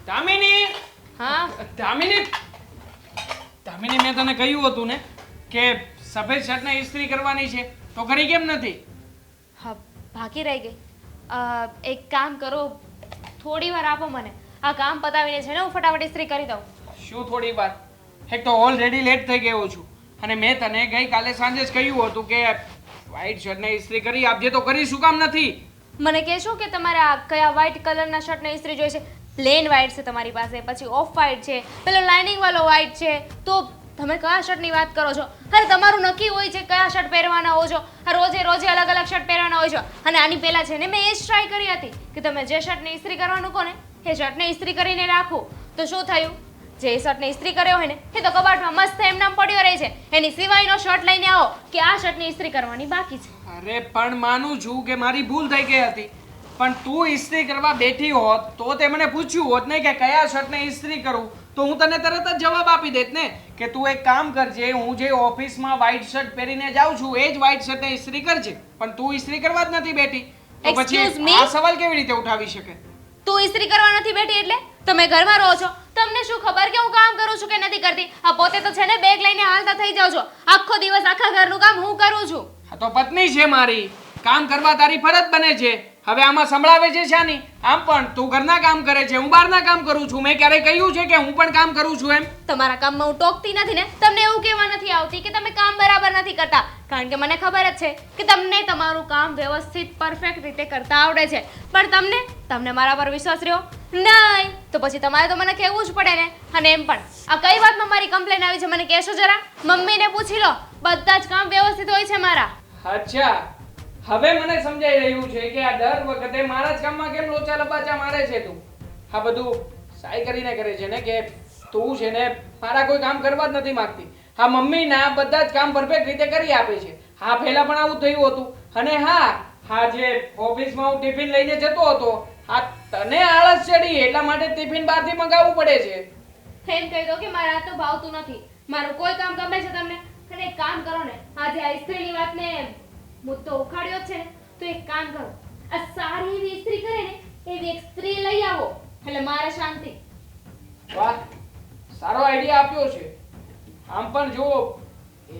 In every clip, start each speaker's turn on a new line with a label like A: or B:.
A: દામિની
B: હા
A: દામિની દામિની મેં તને કહ્યું હતું ને કે સફેદ શર્ટને ઇસ્ત્રી કરવાની છે તો કરી કેમ નથી?
B: હા બાકી રહી ગઈ. એક કામ કરો, થોડી વાર આપો મને. આ કામ પતાવીને છે ને હું ફટાફટ ઇસ્ત્રી કરી દઉં.
A: શું થોડી વાર? એક તો ઓલરેડી લેટ થઈ ગયો છું અને મેં તને ગઈકાલે સાંજે જ કહ્યું હતું કે વ્હાઈટ શર્ટને ઇસ્ત્રી કરી આપજે તો કરી શું કામ નથી?
B: મને કહેશો કે તમારે આ કયા વ્હાઈટ કલરના શર્ટને ઇસ્ત્રી જોઈએ છે? પ્લેન વ્હાઈટ છે તમારી પાસે, પછી ઓફ વ્હાઈટ છે, પેલો લાઇનિંગ વાળો વ્હાઈટ છે, તો તમે કયા શર્ટની વાત કરો છો? અરે તમારું નક્કી હોય છે કયા શર્ટ પહેરવાના હો છો. રોજે રોજે અલગ અલગ શર્ટ પહેરવાના હોય છો. અને આની પહેલાં છે ને મેં એ જ ટ્રાય કરી હતી કે તમે જે શર્ટને ઇસ્ત્રી કરવાનું કહો ને એ શર્ટને ઇસ્ત્રી કરીને રાખો. તો શું થયું? જે શર્ટને ઇસ્ત્રી કર્યો હોય ને એ તો કબાટમાં મસ્ત એમનામ પડ્યો રહે છે. એની સિવાયનો શર્ટ લઈને આવો કે આ શર્ટની ઇસ્ત્રી કરવાની બાકી છે.
A: અરે પણ માનું છું કે મારી ભૂલ થઈ ગઈ હતી, પણ તું ઇસ્ત્રી કરવા બેઠી હોત તો તે મને પૂછ્યું હોત ને કે કયા શર્ટને ઇસ્ત્રી કરું, તો હું તને તરત જ જવાબ આપી દેત ને કે તું એક કામ કરજે, હું જે ઓફિસમાં વ્હાઈટ શર્ટ પહેરીને જાઉં છું એ જ વ્હાઈટ શર્ટને ઇસ્ત્રી કરજે. પણ તું ઇસ્ત્રી કરવા જ નથી બેઠી તો
B: Excuse
A: પછી
B: me?
A: આ સવાલ કેવી રીતે ઉઠાવી શકે?
B: તું ઇસ્ત્રી કરવા નથી બેઠી એટલે તમે ઘરમાં રહો છો, તમને શું ખબર કે હું કામ કરું છું કે નથી કરતી? આ પોતે તો છે ને બેગ લઈને હાલતા થઈ જાવ છો. આખો દિવસ આખા ઘરનું કામ હું કરું છું.
A: આ તો પત્ની છે મારી, કામ કરવા તારી ફરજ બને છે. હવે આમાં સંભળાવે છે શાની? આમ પણ તું ઘરના કામ કરે છે, હું બહારના કામ કરું છું. મેં ક્યારે કહ્યું છે કે હું પણ કામ કરું છું એમ?
B: તમારા કામમાં હું ટોકતી નથી ને, તમને એવું કહેવા નથી આવતી કે તમે કામ બરાબર નથી કરતા, કારણ કે મને ખબર જ છે કે તમને તમારું કામ વ્યવસ્થિત પરફેક્ટ રીતે કરતા આવડે છે. પણ તમને મારા પર વિશ્વાસ રહ્યો નહીં તો પછી તમારે તો મને કહેવું જ પડે ને. અને એમ પણ આ કઈ વાતમાં મારી કમ્પ્લેન આવી છે મને કહેશો જરા? મમ્મીને પૂછી લો, બધા જ કામ વ્યવસ્થિત હોય છે મારા.
A: અચ્છા, હવે મને સમજાઈ રહ્યું છે કે આ દર વખતે મારા જ કામમાં કેમ લોચા લપાચા મારે છે તું. આ બધું સાઈ કરીને કરે છે ને કે તું છે ને મારા કોઈ કામ કરવા જ નથી માંગતી. હા, મમ્મીના બધા જ કામ પરફેક્ટ રીતે કરી આપે છે. હા, પહેલા પણ આવું થયું હતું. અને હા જે ઓફિસમાં હું ટિફિન લઈને જતો હતો, હા તને આળસ ચડી એટલા માટે ટિફિન બહારથી મંગાવવું પડે છે.
B: એમ કહી દો કે મારા તો ભાવતું નથી, મારું કોઈ કામ ગમે છે તમને. અને એક કામ કરો ને, આજે આ ઇસ્ત્રીની વાતને મુદ્દો ઉખાડ્યો જ છે ને, તો એક કામ કરો, આ સારી એવી ઇસ્ત્રી કરે ને એવી એક સ્ત્રી લઈ આવો એટલે મારે શાંતિ.
A: વાહ, સારો આઈડિયા આપ્યો છે. આમ પણ જો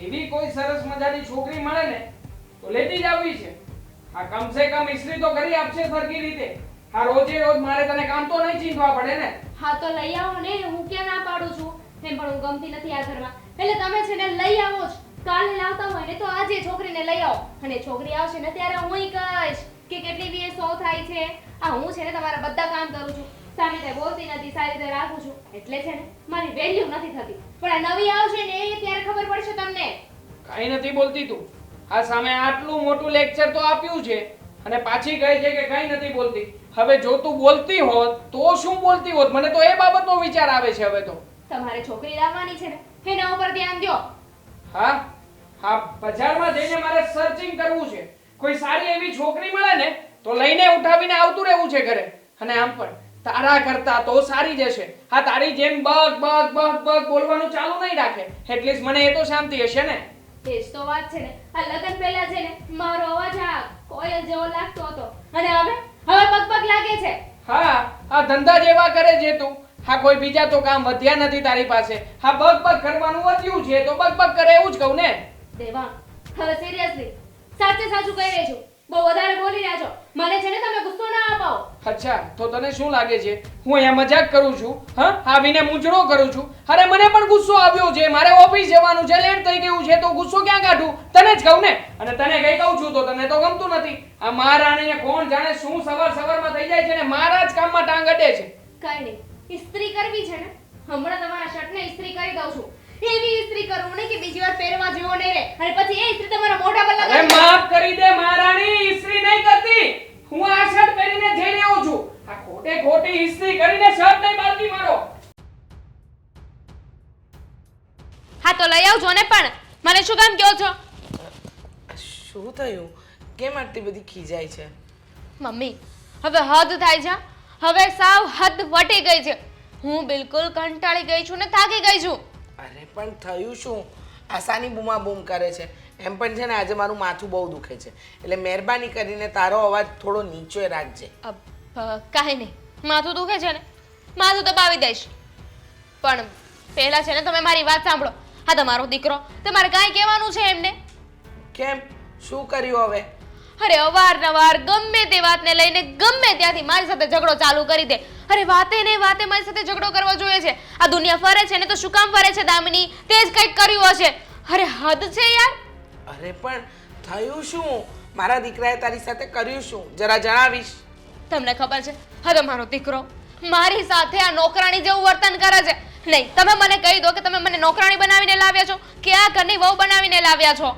A: એવી કોઈ સરસ મજાની છોકરી મળે ને તો લેતી જ આવવી છે. આ કમસે કમ ઇસ્ત્રી તો કરી આપશે સરખી રીતે. આ રોજે રોજ મારે તને કામ તો નહીં ચીંધવા પડે ને.
B: હા તો લઈ આવો ને, હું ક્યાં ના પાડું છું. એમ પણ હું ગમતી નથી આ ઘરમાં, એટલે તમે છે ને લઈ આવો જ. કાલે લાવતા હોય ને તો આજે છોકરીને લઈ આવો, અને છોકરી આવશે ને ત્યારે હું કહીશ કે કેટલી વીએ સો થાય છે. આ હું છે ને તમારા બધા કામ કરું છું, સારી રીતે બોલતી નથી, સારી રીતે રાખું છું, એટલે છે ને મારી વેલ્યુ નથી થતી. પણ આ નવી આવશે ને એ ત્યારે ખબર પડશે તમને.
A: કાઈ નથી બોલતી તું. આ સામે આટલું મોટું લેક્ચર તો આપ્યું છે અને પાછી કહે છે કે કાઈ નથી બોલતી. હવે જો તું બોલતી હોત તો શું બોલતી હોત? મને તો એ બાબતનો વિચાર આવે છે હવે તો.
B: તમારે છોકરી લાવવાની છે ને એના ઉપર ધ્યાન દો.
A: હા, બજારમાં જઈને મારે સર્ચિંગ કરવું છે. કોઈ સારી એવી છોકરી મળે ને તો લઈને ઉઠાવીને આવતું રહેવું છે ઘરે. અને આમ પણ તારા કરતા તો સારી જશે. હા, તારી જેમ બગ બગ બગ બગ બોલવાનું ચાલુ નહીં રાખે, એટલીસ્ટ મને એ તો શાંતિ હશે ને.
B: એ જ તો વાત છે ને. આ લગન પહેલા છે ને મારો અવાજ આ કોયલ જેવો લાગતો હતો, અને હવે પગ લાગે છે.
A: હા, આ ધંધા જેવા કરે છે તું. હા, કોઈ બીજા તો કામ વધ્યા નથી તારી પાસે. હા, બગ બગ કરવાનું વધ્યું છે તો બગ બગ કરે એવું જ કહું ને.
B: દેવા, હવે સિરિયસલી સાચે સાચું કહી રહી છું, બહુ વધારે બોલી રહ્યા છો. મને છે ને તમે ગુસ્સો ના અપાવો.
A: અચ્છા, તો તને શું લાગે છે હું અહીંયા મજાક કરું છું? હા, આવીને મૂંઝરો કરું છું? અરે મને પણ ગુસ્સો આવ્યો છે, મારે ઓફિસ જવાનું છે, લેટ થઈ ગયું છે, તો ગુસ્સો ક્યાં કાઢું? તને જ કહું ને. અને તને કઈ કહું છું તો તને તો ગમતું નથી. આ મહારાણીને કોણ જાણે શું સવારમાં થઈ જાય છે ને મારા જ કામમાં ટાંગ અડે છે.
B: કઈ નહીં, ઇસ્ત્રી કરવી છે ને, હમણાં તમારા શર્ટને ઇસ્ત્રી કરી દઉં છું. એવી ઇસ્ત્રી કરું ને કે બીજી વાર પહેરવા જેવો નહીં રહે, અને પછી એ ઇસ્ત્રી તમારા મોઢા પર
A: અરે
B: લગાવી.
A: માફ કરી દે મહારાણી, ઇસ્ત્રી નહીં કરતી. હું આ શર્ટ પહેરીને જઈ રહ્યો છું. આ ખોટી ઇસ્ત્રી કરીને શર્ટ નહીં બાંધી મારો.
B: હા તો લઈ આવજો ને, પણ મને શું કામ કહો છો?
C: શું થયું? કેમ આટલી બધી ખીજાય છે?
B: મમ્મી, હવે હદ થાય છે. હવે સાવ હદ વટી ગઈ છે. હું બિલકુલ કંટાળી ગઈ છું ને થાકી ગઈ છું.
C: અરે પણ થયું શું? આસાની બૂમા બૂમ કરે છે. એમ પણ છે ને આજે મારું માથું બહુ દુખે છે, એટલે મહેરબાની કરીને તારો અવાજ થોડો નીચે રાખજે.
B: કાંઈ નહીં, માથું દુખે છે ને માથું દબાવી દઈશ. પણ પહેલા છે ને તમે મારી વાત સાંભળો. હા, તમારો દીકરો, તમારે કાંઈ કહેવાનું છે એમને?
C: કેમ શું કર્યું હવે?
B: અરે અવારનવાર ગમે તે વાતને લઈને ગમે ત્યાંથી મારી સાથે ઝઘડો ચાલુ કરી દે. અરે વાતે ને વાતે મારી સાથે ઝઘડો કરવો જોઈએ છે. આ દુનિયા ફરે છે ને તો શું કામ ફરે છે દામિની? તે જ કંઈક કર્યું હશે. અરે હદ છે યાર.
C: અરે પણ થયું શું? મારા દીકરાએ તારી સાથે કર્યું શું? જરા જણાવીશ?
B: તમને ખબર છે, હવે મારો દીકરો મારી સાથે આ નોકરાણી જેવું વર્તન કરે છે. નહીં, તમે મને કહી દો કે તમે મને નોકરાણી બનાવીને લાવ્યા છો કે આ ઘરની વહુ બનાવીને લાવ્યા છો?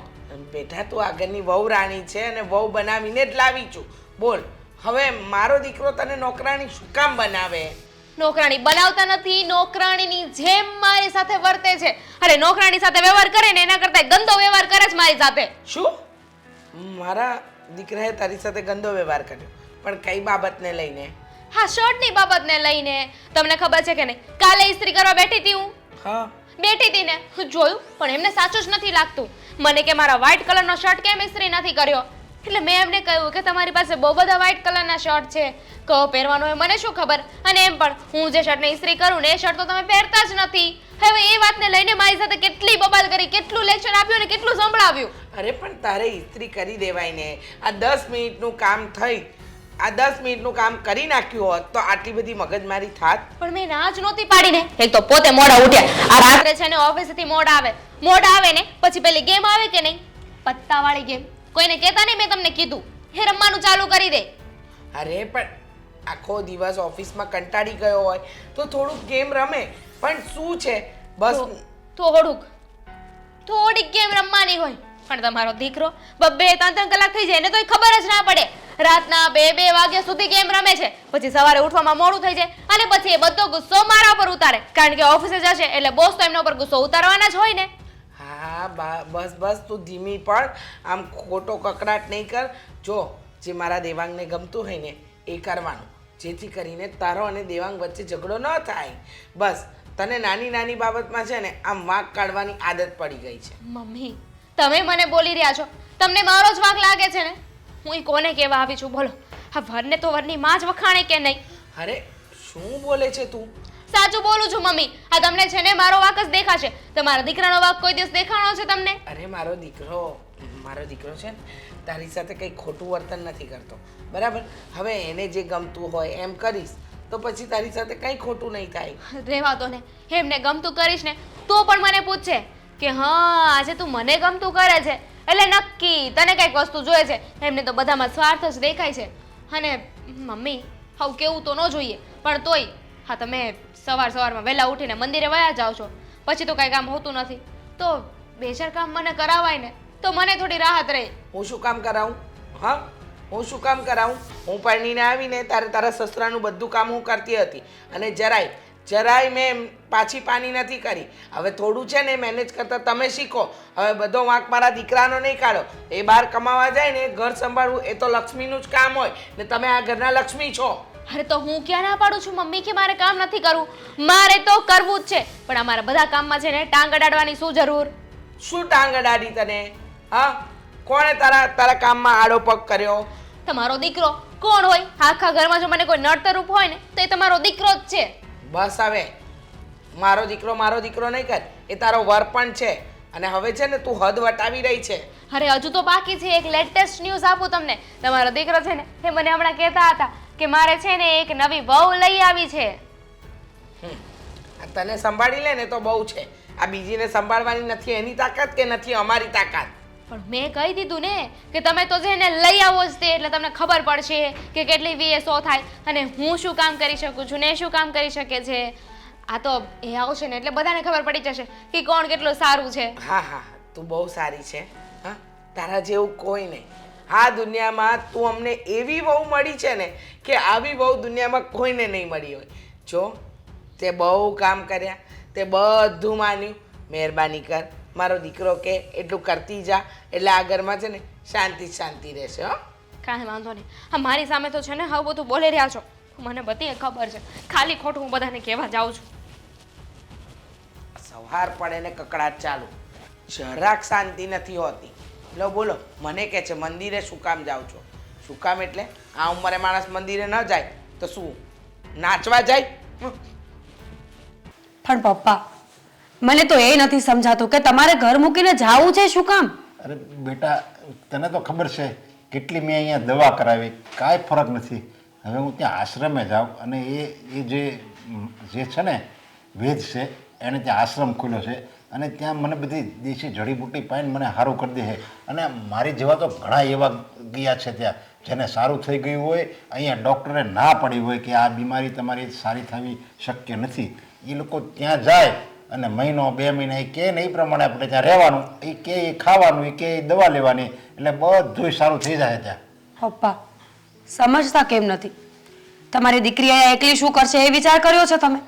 C: બેટા, તું આગળની વહુ રાણી છે અને વહુ બનાવીને જ લાવી છું. બોલ, હવે મારો દીકરો તને નોકરાણી શું કામ બનાવે?
B: નોકરાણી બનાવતા નથી, નોકરાણીની જેમ મારી સાથે વર્તે છે. અરે નોકરાણી સાથે વ્યવહાર કરે ને એના કરતા ગંદો વ્યવહાર કરે છે મારી સાથે.
C: શું? મારા દીકરાએ તારી સાથે ગંદો વ્યવહાર કર્યો? પણ કઈ બાબતને લઈને?
B: હા, શર્ટની બાબતને લઈને. તમને ખબર છે કે નહીં, કાલે ઇસ્ત્રી કરવા બેઠી હતી હું.
C: હા,
B: બેઠી હતી ને, જોયું, પણ એમને સાચું જ નથી લાગતું. મને કે મારા વ્હાઈટ કલરનો શર્ટ કેમ ઇસ્ત્રી નથી કર્યો? એટલે મેં એમને કહ્યું કે તમારી પાસે બહુ બધા વ્હાઈટ કલરના શર્ટ છે, કયો પહેરવાનો હોય મને શું ખબર? અને એમ પણ હું જે શર્ટને ઇસ્ત્રી કરું ને એ શર્ટ તો તમે પહેરતા જ નથી. હવે એ વાતને લઈને મારી સાથે કેટલી બબાલ કરી, કેટલું લેક્ચર આપ્યું ને કેટલું સંભળાવ્યું.
C: અરે પણ તારે ઇસ્ત્રી કરી દેવાય ને. આ 10 મિનિટનું કામ થઈ, આ 10 મિનિટનું કામ કરી નાખ્યું હોત તો આટલી બધી મગજમારી થાત.
B: પણ મેં ના જ નહોતી પાડીને. એક તો પોતે મોડા ઉઠ્યા, આ રાત્રે છે ને ઓફિસથી મોડા આવે ને પછી પેલી ગેમ આવે કે નહીં, પત્તાવાળી ગેમ, કોઈને કહેતા નહીં મેં તમને કીધું, એ રમવાનું ચાલુ કરી દે.
C: અરે પણ આખો દિવસ ઓફિસમાં કંટાળી ગયો હોય તો થોડુંક ગેમ રમે. પણ શું છે, બસ
B: થોડીક ગેમ રમવાની હોય. પણ તમારો દીકરો 2-3 કલાક થઈ જાય ને તોય ખબર જ ના પડે. રાતના 2 વાગ્યા સુધી ગેમ રમે છે, પછી સવારે ઉઠવામાં મોડું થઈ જાય અને પછી એ બધો ગુસ્સો મારા પર ઉતારે, કારણ કે ઓફિસે જશે એટલે બોસ તો એમના ઉપર ગુસ્સો ઉતારવાના જ હોય ને.
C: હા, બસ તું ધીમી પડ, આમ ખોટો કકડાટ નહીં કર. જો જે મારા દેવાંગને ગમતું હોય ને એ કરવાનું, જેથી કરીને તારો અને દેવાંગ વચ્ચે ઝઘડો ન થાય. બસ તને નાની નાની બાબતમાં છે ને આમ વાંક કાઢવાની આદત પડી ગઈ છે.
B: મમ્મી, તમે મને બોલી રહ્યા છો, તમને મારો જ વાંક લાગે છે ને? હું કોને કહેવા આવી છું બોલો? આ વરને તો વરની માં જ વખાણે કે નહીં?
C: અરે શું બોલે છે તું?
B: સાચું બોલું છું મમ્મી. આ તમને છે ને મારો વાંક જ દેખાશે. તમારા દીકરાનો વાંક કોઈ દિવસ દેખાણો છે તમને?
C: અરે મારો દીકરો છે ને તારી સાથે કંઈ ખોટું વર્તન નથી કરતો, બરાબર? હવે એને જે ગમતું હોય એમ કરીશ તો પછી તારી સાથે કંઈ ખોટું નહીં થાય.
B: રહેવા દો ને, એમને ગમતું કરીશ ને તો પણ મને પૂછશે કે હા આજે તું મને ગમતું કરે છે એટલે નક્કી તને કંઈક વસ્તુ જોઈએ છે. એમને તો બધામાં સ્વાર્થ જ દેખાય છે. અને મમ્મી, હવે કેવું તો ન જોઈએ, પણ તોય હા, તમે સવારમાં વહેલા ઉઠીને મંદિરે વયા જાઓ છો, પછી તો કાંઈ કામ હોતું નથી, તો 2-4 કામ મને કરાવાય ને તો મને થોડી રાહત રહે.
C: હું શું કામ કરાવું? હા, હું શું કામ કરાવું? હું પરણીને આવીને તારા સસરાનું બધું કામ હું કરતી હતી અને જરાય મેં પાછી પાની નથી કરી. હવે થોડું છે ને મેનેજ કરતા તમે શીખો. હવે બધો વાંક મારા દીકરાનો નહીં કાઢો. એ બહાર કમાવા જાય ને ઘર સંભાળવું એ તો લક્ષ્મીનું જ કામ હોય ને તમે આ ઘરના લક્ષ્મી છો.
B: અરે તો હું ક્યાં ના પાડું છું મમ્મી કે મારે કામ નથી કરવું? મારે તો કરવું જ છે, પણ અમારા બધા કામમાં છે ને ટાંગ અડાડવાની શું જરૂર?
C: શું ટાંગ અડાડી તને? હા, કોણે તારા કામમાં આડો પગ કર્યો?
B: તમારો દીકરો. કોણ હોય? આખા ઘરમાં જો મને કોઈ નડતરૂપ હોય ને તો એ તમારો દીકરો જ છે.
C: બસ હવે મારો દીકરો નહીં કર, એ તારો વર પણ છે. અને હવે છે ને તું હદ વટાવી રહી છે.
B: અરે હજુ તો બાકી છે. એક લેટેસ્ટ ન્યૂઝ આપું તમને. તમારો દીકરો છે ને એ મને હમણાં કહેતા હતા કે મારે છે ને એક નવી વહુ લઈ આવી છે.
C: આ તને સંભાળી લે ને તો બહુ છે. આ બીજીને સંભાળવાની નથી એની તાકાત કે નથી અમારી તાકાત?
B: પણ મેં કહી દીધું ને કે તમે તો છે ને લઈ આવો જ તે, એટલે તમને ખબર પડશે કે કેટલી VSO થાય અને હું શું કામ કરી શકું છું ને શું કામ કરી શકે છે. આ તો એ આવશે ને એટલે બધાને ખબર પડી જશે કે કોણ કેટલું સારું છે.
C: હા, તું બહુ સારી છે. હા, તારા જેવું કોઈ નહીં. આ દુનિયામાં તું અમને એવી વહુ મળી છે ને કે આવી વહુ દુનિયામાં કોઈને નહીં મળી હોય. જો તે બહુ કામ કર્યા, તે બધું માન્યું. મહેરબાની કર, મારો દીકરો કે એટલું કરતી જા, એટલે આ ઘરમાં છે ને શાંતિ રહેશે. હો,
B: કાંઈ વાંધો નહીં. હા, મારી સામે તો છે ને હવે બધું બોલી રહ્યા છો, મને બધી ખબર છે. ખાલી ખોટું હું બધાને કહેવા જાઉં છું.
C: સવાર પડે ને કકડાટ ચાલુ, જરાક શાંતિ નથી હોતી. બોલો મને કહે છે મંદિરે શું કામ જાઓ છો? શું કામ એટલે આ ઉંમરે માણસ મંદિરે ન જાય તો શું નાચવા જાય?
D: પણ પપ્પા મને તો એ નથી સમજાતું કે તમારે ઘર મૂકીને જાવું છે શું કામ?
E: અરે બેટા, તને તો ખબર છે કેટલી મેં અહીંયા દવા કરાવી, કાંઈ ફરક નથી. હવે હું ત્યાં આશ્રમે જાઉં અને એ જે છે ને વેદ છે એણે ત્યાં આશ્રમ ખોલ્યો છે અને ત્યાં મને બધી દેશી જડીબુટ્ટી પાઈને મને સારું કરી દે છે. અને મારી જેવા તો ઘણા એવા ગયા છે ત્યાં જેને સારું થઈ ગયું હોય, અહીંયા ડૉક્ટરે ના પડી હોય કે આ બીમારી તમારી સારી થવી શક્ય નથી, એ લોકો ત્યાં જાય અને મહિનો 2 મહિના એ કહે ને એ પ્રમાણે આપણે ત્યાં રહેવાનું, એ કે એ ખાવાનું, એ કે એ દવા લેવાની, એટલે બધું સારું થઈ જાય ત્યાં.
D: પપ્પા સમજતા કેમ નથી? તમારી દીકરી અહીંયા એકલી શું કરશે એ વિચાર કર્યો છે તમે?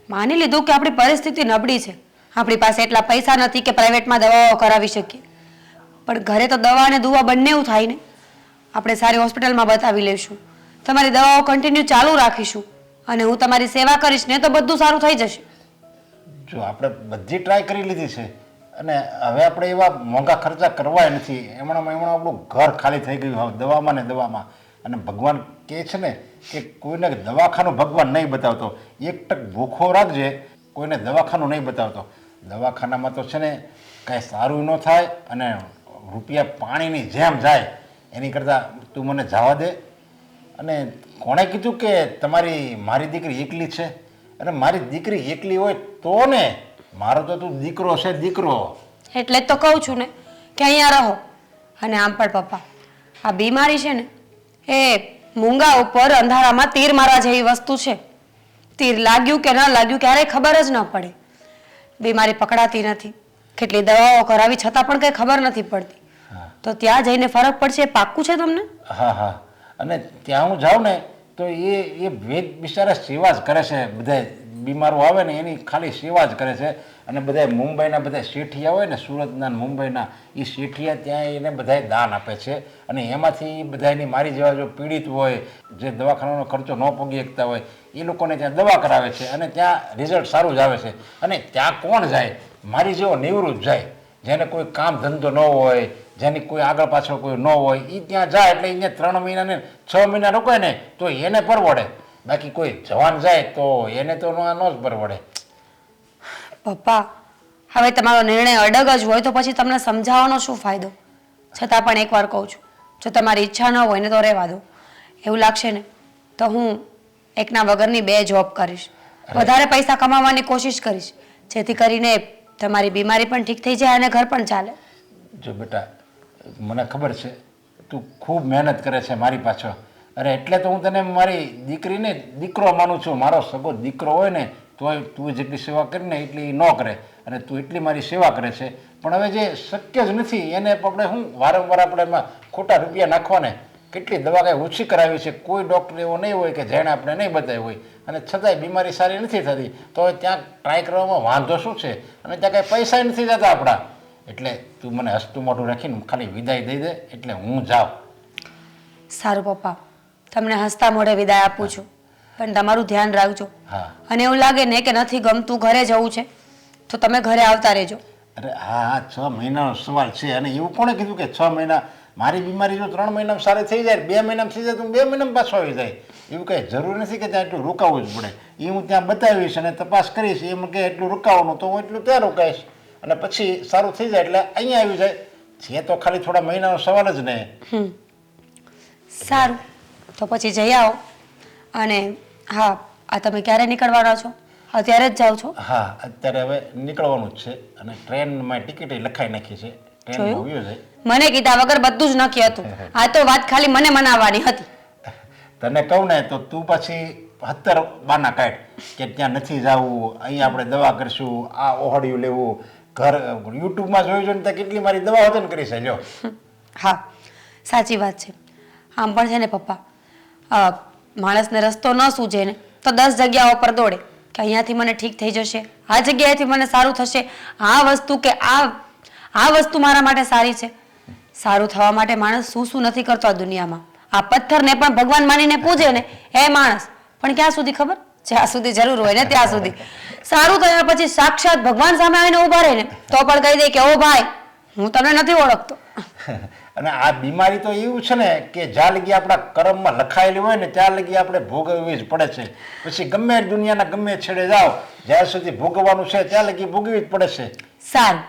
D: માની લીધું કે આપણી પરિસ્થિતિ નબળી છે, આપણી પાસે એટલા પૈસા નથી કે પ્રાઇવેટમાં દવાઓ કરાવી શકીએ, પણ ઘરે તો દવા અને દુવા બંને થાય ને. આપણે સારી હોસ્પિટલમાં બતાવી લઈશું, તમારી દવાઓ કન્ટિન્યુ ચાલુ રાખીશું અને હું તમારી સેવા કરીશ ને તો બધું સારું થઈ જશે.
E: જો આપણે બધી ટ્રાય કરી લીધી છે અને હવે આપણે એવા મોંઘા ખર્ચા કરવાય નથી, એમણાં આપણું ઘર ખાલી થઈ ગયું હવે દવામાં ને દવામાં. અને ભગવાન કહે છે ને કે કોઈને દવાખાનું ભગવાન નહીં બતાવતો, એક ટક ભૂખો રાખજે, કોઈને દવાખાનું નહીં બતાવતો. દવાખાનામાં તો છે ને કાંઈ સારું ન થાય અને રૂપિયા પાણીની જેમ જાય, એની કરતાં તું મને જવા દે. અને કોણે કીધું કે મારી દીકરી એકલી છે? અને મારી દીકરી એકલી હોય તો ને, મારો તો તું દીકરો છે, દીકરો.
D: એટલે જ તો કહું છું ને કે અહીંયા રહો. અને આમ પણ પપ્પા, આ બીમારી છે ને એ મૂંગા ઉપર અંધારામાં તીર મારવા જેવી વસ્તુ છે. તીર લાગ્યું કે ન લાગ્યું ક્યારેય ખબર જ ન પડે. બીમારી પકડાતી નથી, કેટલી દવાઓ કરાવી છતાં પણ કંઈ ખબર નથી પડતી. તો ત્યાં જઈને ફરક પડશે એ પાક્કું છે તમને?
E: હા હા, અને ત્યાં હું જાઉં ને તો એ વેદ બિચારા સેવા જ કરે છે, બધા બીમારો આવે ને એની ખાલી સેવા જ કરે છે. અને બધા મુંબઈના બધા શેઠિયા હોય ને, સુરતના મુંબઈના, એ શેઠિયા ત્યાં એને બધા દાન આપે છે. અને એમાંથી બધાની મારી જેવા જો પીડિત હોય, જે દવાખાનાનો ખર્ચો ન પોગી શકતા હોય, એ લોકોને ત્યાં દવા કરાવે છે અને ત્યાં રિઝલ્ટ સારું જ આવે છે. અને ત્યાં કોણ જાય? મારી જેવો નિવૃત્ત જાય, જેને કોઈ કામ ધંધો ન હોય, જેની કોઈ આગળ પાછળ કોઈ ન હોય, એ ત્યાં જાય એટલે એને 3 મહિના ને 6 મહિના રોકાય ને તો એને પરવડે. બાકી કોઈ જવાન જાય તો એને તો ન જ પરવડે.
D: પપ્પા હવે તમારો નિર્ણય અડગ જ હોય તો પછી તમને સમજાવવાનો શું ફાયદો? છતાં પણ એકવાર કહું છું, જો તમારી ઈચ્છા ન હોય ને તો રહેવા દો. એવું લાગશે ને તો હું એકના વગરની 2 જોબ કરીશ, વધારે પૈસા કમાવાની કોશિશ કરીશ, જેથી કરીને તમારી બીમારી પણ ઠીક થઈ જાય અને ઘર પણ ચાલે.
E: જો બેટા, મને ખબર છે તું ખૂબ મહેનત કરે છે મારી પાછળ. અરે એટલે તો હું તને મારી દીકરીને દીકરો માનું છું. મારો સગો દીકરો હોય ને તોય તું જેટલી સેવા કરીને એટલી ન કરે, અને તું એટલી મારી સેવા કરે છે. પણ હવે જે શક્ય જ નથી એને આપણે શું વારંવાર આપણે એમાં ખોટા રૂપિયા નાખવાને. કેટલી દવા કાંઈ ઓછી કરાવી છે, કોઈ ડૉક્ટર એવો નહીં હોય કે જેણે આપણે નહીં બતાવી હોય, અને છતાંય બીમારી સારી નથી થતી. તો ત્યાં ટ્રાય કરવામાં વાંધો શું છે? અને ત્યાં કાંઈ પૈસા નથી જતા આપણા. એટલે તું મને હસતું મોઢું રાખીને ખાલી વિદાય દઈ દે એટલે હું જાઉં.
D: સારું પપ્પા, તમને હસતા મોઢે વિદાય આપું છું, પણ તમારું ધ્યાન રાખજો.
E: હા.
D: અને એવું લાગે ને કે નથી ગમતું, ઘરે જવું છે, તો તમે ઘરે આવતા રહેજો.
E: અરે હા, 6 મહિનાનો સવાલ છે. અને એવું કોણે કીધું કે 6 મહિના? મારી બીમારી જો 3 મહિનામાં સારી થઈ જાય, 2 મહિનામાં થઈ જાય તો 2 મહિનામાં પાછો આવી જાય. એવું કંઈ જરૂર નથી કે ત્યાં એટલું રોકાવવું જ પડે. એ હું ત્યાં બતાવીશ અને તપાસ કરીશ, એમ કે એટલું રોકાવાનું તો હું એટલું ત્યાં રોકાઈશ, અને પછી સારું થઈ જાય એટલે અહીંયા આવી જાય. છે તો ખાલી થોડા મહિનાનો સવાલ જ ને.
D: સારું, તો પછી જઈ આવો. અને હા, આ તમે ક્યારે નીકળવાના છો? અત્યારે જ જાઓ છો?
E: હા, અત્યારે હવે નીકળવાનું જ છે. અને ટ્રેનમાં ટિકિટ લખાઈ નાખી છે, ટ્રેનમાં આવ્યો છે.
D: મને કીધા વગર બધું જ નક્કી હતું. આ તો વાત ખાલી મને મનાવવાની હતી.
E: તને કહું ને તો તું પછી 70 બાના કાઢ કે ત્યાં નથી જવું, અહીંયા આપણે દવા કરશું, આ ઓહડિયું લેવું, ઘર યુટ્યુબમાં જોઈ જોઈને ત્યાં કેટલી મારી દવા વતન કરી છે. લ્યો.
D: હા, સાચી વાત છે. આમ પણ છે ને પપ્પા, માણસને રસ્તો ન સૂઝે ને તો 10 જગ્યાઓ પર દોડે કે અહીંયાથી મને ઠીક થઈ જશે, આ જગ્યાએથી મને સારું થશે, આ વસ્તુ કે આ વસ્તુ મારા માટે સારી છે. સારું થવા માટે માણસ શું શું નથી કરતો આ દુનિયામાં. આ પથ્થરને પણ ભગવાન માનીને પૂજે ને એ માણસ પણ ક્યાં સુધી ખબર? જ્યાં સુધી જરૂર હોય ને ત્યાં સુધી. સારું થયા પછી સાક્ષાત ભગવાન સામે આવીને ઊભા રહે ને તો પણ કહી દે કે ઓ ભાઈ, હું તમને નથી ઓળખતો.
E: અને આ બીમારી તો એવું છે ને કે જ્યાં લગી આપણા કર્મમાં લખાયેલી હોય ને ત્યાં લગી આપણે ભોગવવી જ પડે છે. પછી ગમે દુનિયાના ગમે છેડે જાઓ, જ્યાં સુધી ભોગવવાનું છે ત્યાં લગી ભોગવવી જ પડે છે.
D: સારું,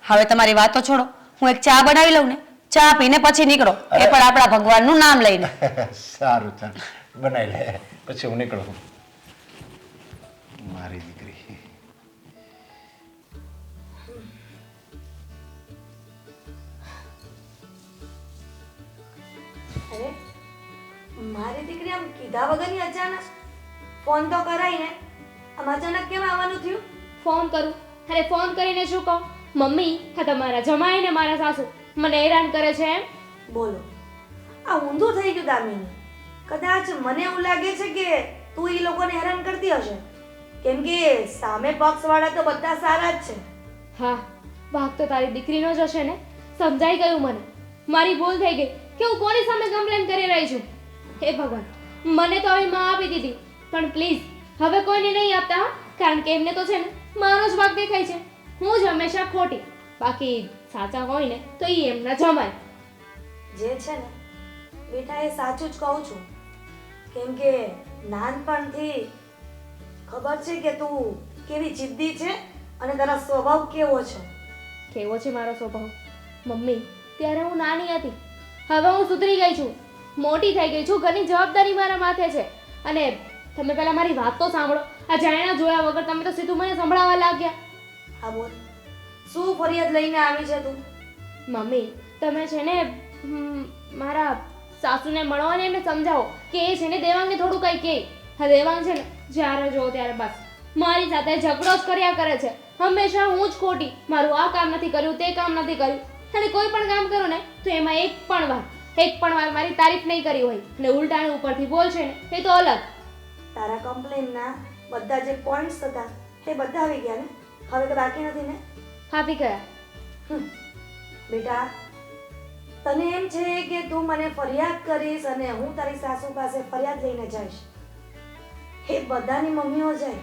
D: હવે તમારી વાતો છોડો, હું એક ચા બનાવી લઉં ને, ચા પીને પછી નીકળો, એ પણ આપણા ભગવાનનું નામ લઈને.
E: સારું, ચાલ બનાવી લે, પછી હું નીકળું. મારી દીકરી
F: અરે મારી દીકરી આમ કીધા વગરની અચાનક ફોન તો કરાય ને, આમ અચાનક કેમ આવવાનું થયું?
B: ફોન કરું? અરે ફોન કરીને શું કહું? મમ્મી, હા તમારા જમાઈ ને મારા સાસુ મને હેરાન કરે છે એમ.
F: બોલો, આ ઊંધું થઈ ગયું દામિની. કદાચ મને એવું લાગે છે કે તું એ લોકોને હેરાન કરતી હશે, કેમ કે સામે પક્ષવાળા તો બધા સારા જ છે.
B: હા, વાંક તો તારી દીકરીનો જ હશે ને. સમજાઈ ગયું મને, મારી ભૂલ થઈ ગઈ કે હું કોની સામે કમ્પ્લેન કરી રહી છું. હે ભગવાન, મને તો આવી માં આપી દીધી, પણ પ્લીઝ હવે કોઈને નહીં આપતા હા, કારણ કે એમને તો છે ને મારો જ વાંક દેખાય છે. હું જ હંમેશા ખોટી, બાકી સાચા હોય ને તો એ એમના જમાય.
F: જે છે ને બેટા એ સાચું જ કહું છું, કેમ કે નાનપણથી ખબર છે કે તું કેવી જિદ્દી છે અને તારો સ્વભાવ કેવો છે.
B: કેવો છે મારો સ્વભાવ? મમ્મી, ત્યારે હું નાની હતી, હવે હું સુધરી ગઈ છું, મોટી થઈ ગઈ છું, ઘરની જવાબદારી મારા માથે છે. અને તમે પહેલા મારી વાત તો સાંભળો. આ જાણ્યા જોયા વગર તમે તો સીધું મને સંભળાવવા લાગ્યા.
F: હા બોલ, શું ફરિયાદ લઈને આવી છે તું?
B: મમ્મી, તમે છે ને મારા સાસુને મળો અને એમને સમજાવો કે એ છે ને દેવાંગને થોડું કંઈ કહે. હા, દેવાંગ છે ને જ્યારે જો ત્યારે બસ મારી સાથે ઝઘડો જ કર્યા કરે છે. હંમેશા હું જ ખોટી, મારું આ કામ નથી કર્યું, તે કામ નથી કર્યું. અને કોઈ પણ કામ કરું ને તો એમાં એક પણ વાર મારી તારીફ નહીં કરી હોય અને ઉલટાનું ઉપરથી બોલ છે ને એ તો અલગ.
F: તારા કમ્પ્લેનના બધા જે પોઈન્ટ્સ હતા તે બધા આવી ગયા ને? હવે તો બાકી નથી ને?
B: હાથી ગયા.
F: બેટા, તને એમ છે કે તું મને ફરિયાદ કરીશ અને હું તારી સાસુ પાસે ફરિયાદ લઈને જઈશ. એ બધાની મમ્મીઓ જાય,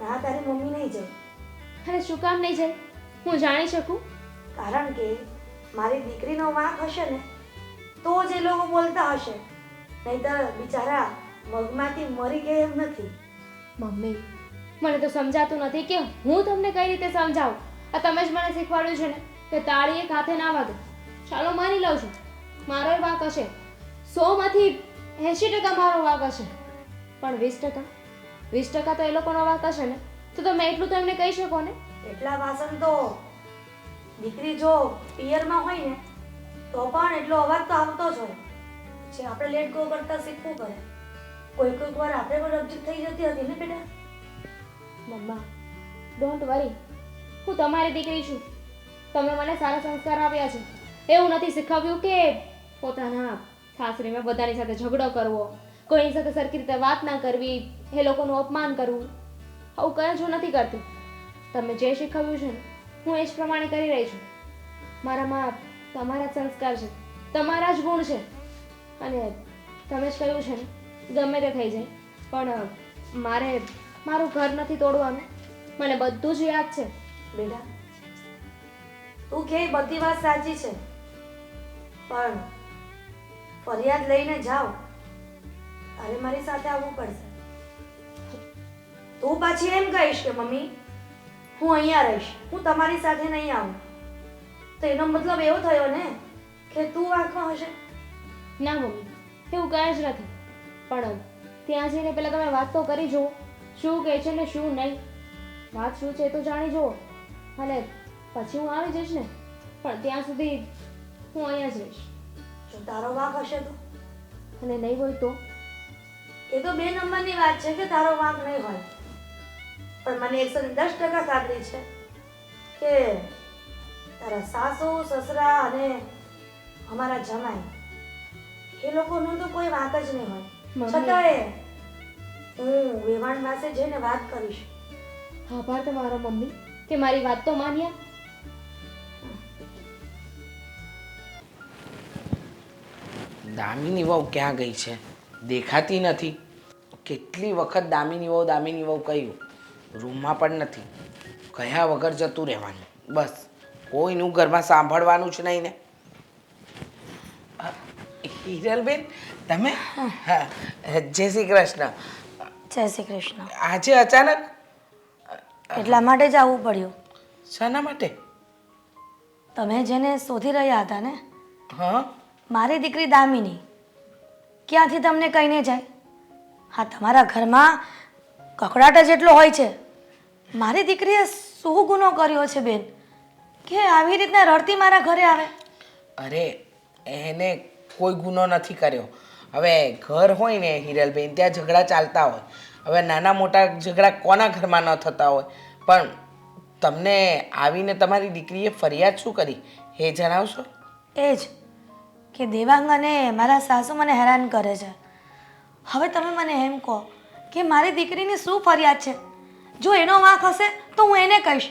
F: ના તારી મમ્મી નહીં જાય.
B: અરે શું કામ નહીં જાય? હું જાણી શકું?
F: કારણ કે મારી દીકરીનો વાંક હશે ને તો જ એ લોકો બોલતા હશે, નહીંતર બિચારા મગમાંથી મરી ગયા એમ નથી.
B: મમ્મી, મને તો સમજાતું નથી કે હું તમને કઈ રીતે સમજાવું. આ તમે જ મને શીખવાડ્યું છે ને કે તાળી એક હાથે ના વાગે. ચાલો માની લઉં છું, મારો વાંક હશે, 100માંથી 80% મારો વાંક હશે, પણ 20% તો એ લોકોનો વાંક હશે ને. તો તમે એટલું તો એમને કહી શકો ને.
F: એટલા વાસણ તો દીકરી જો પિયરમાં હોય ને તો પણ એટલો અવાજ તો આવતો જ હોય. પછી આપણે લેટ ગો કરતા શીખવું પડે. કોઈક વાર આપણે પણ રબજિત થઈ જતી હતી ને બેટા.
B: મમ્મા, ડોન્ટ વરી, હું તમારી દીકરી છું. તમે મને સારા સંસ્કાર આપ્યા છે. એવું નથી શીખવ્યું કે પોતાના સાસરીમાં બધાની સાથે ઝઘડો કરવો, કોઈની સાથે સરખી રીતે વાત ના કરવી, એ લોકોનું અપમાન કરવું. આવું કંઈ જ નથી કરતી. તમે જે શીખવ્યું છે ને હું એ જ પ્રમાણે કરી રહી છું. મારામાં તમારા જ સંસ્કાર છે, તમારા જ ગુણ છે. અને તમે જ કહ્યું છે ને ગમે તે થઈ જાય, પણ મારું ઘર નથી તોડવાનું. મને બધું જ યાદ છે.
F: બેટા, તું કે બધી વાત સાચી છે, પણ ફરિયાદ લઈને જાઓ તારે મારી સાથે આવવું પડશે. તું પાછી એમ કહીશ કે મમ્મી હું અહીંયા રહીશ, હું તમારી સાથે નહીં આવું, તો એનો મતલબ એવો થયો ને કે તું આંખમાં હશે.
B: ના મમ્મી, એવું કાંઈ જ નથી. પણ ત્યાં જઈને પહેલાં તમે વાત તો કરી જુઓ, શું કહે છે ને શું નહીં. વાત શું છે તો જાણી જુઓ, અને પછી હું આવી જઈશ ને. પણ ત્યાં સુધી હું અહીંયા જ રહીશ.
F: જો તારો વાંક હશે તો?
B: અને નહીં હોય તો?
F: એ તો 2 નંબરની વાત છે કે તારો વાંક નહીં હોય, પણ મને 110% ખાતરી છે કે તારા સાસુ સસરા અને અમારા જમાઈ એ લોકોનો તો કોઈ વાંક જ નહીં હોય.
B: મમ્મી.
F: છતાંય હું વેવાણ પાસે જઈને વાત કરીશ.
B: આભાર તમારો મમ્મી કે મારી વાત તો માન્યા.
C: દામિની વહુ ક્યાં ગઈ છે? દેખાતી નથી. કેટલી વખત દામિની વહુ કહ્યું, રૂમમાં પણ નથી. કયા વગર જતું રહેવાનું, બસ કોઈનું ઘરમાં સાંભળવાનું જ નહીં ને. હિરલબેન તમે હા જય શ્રી કૃષ્ણ.
F: જય શ્રી કૃષ્ણ.
C: આજે અચાનક
F: એટલા માટે જ આવવું પડ્યું.
C: શાના માટે?
F: તમે જેને શોધી રહ્યા હતા ને,
C: હા
F: મારી દીકરી દામિની ક્યાંથી તમને કહીને જાય? હા, તમારા ઘરમાં કકડાટ જ એટલો હોય છે. મારી દીકરીએ શું ગુનો કર્યો છે બેન કે આવી રીતના રડતી મારા ઘરે આવે?
C: અરે એને કોઈ ગુનો નથી કર્યો. હવે ઘર હોય ને હિરલબેન, ત્યાં ઝઘડા ચાલતા હોય. હવે નાના મોટા ઝઘડા કોના ઘરમાં ન થતા હોય? પણ તમને આવીને તમારી દીકરીએ ફરિયાદ શું કરી એ જણાવશો?
F: એ જ કે દેવાંગ અને મારા સાસુ મને હેરાન કરે છે. હવે તમે મને એમ કહો કે મારી દીકરીની શું ફરિયાદ છે? જો એનો વાંક હશે તો હું એને કહીશ.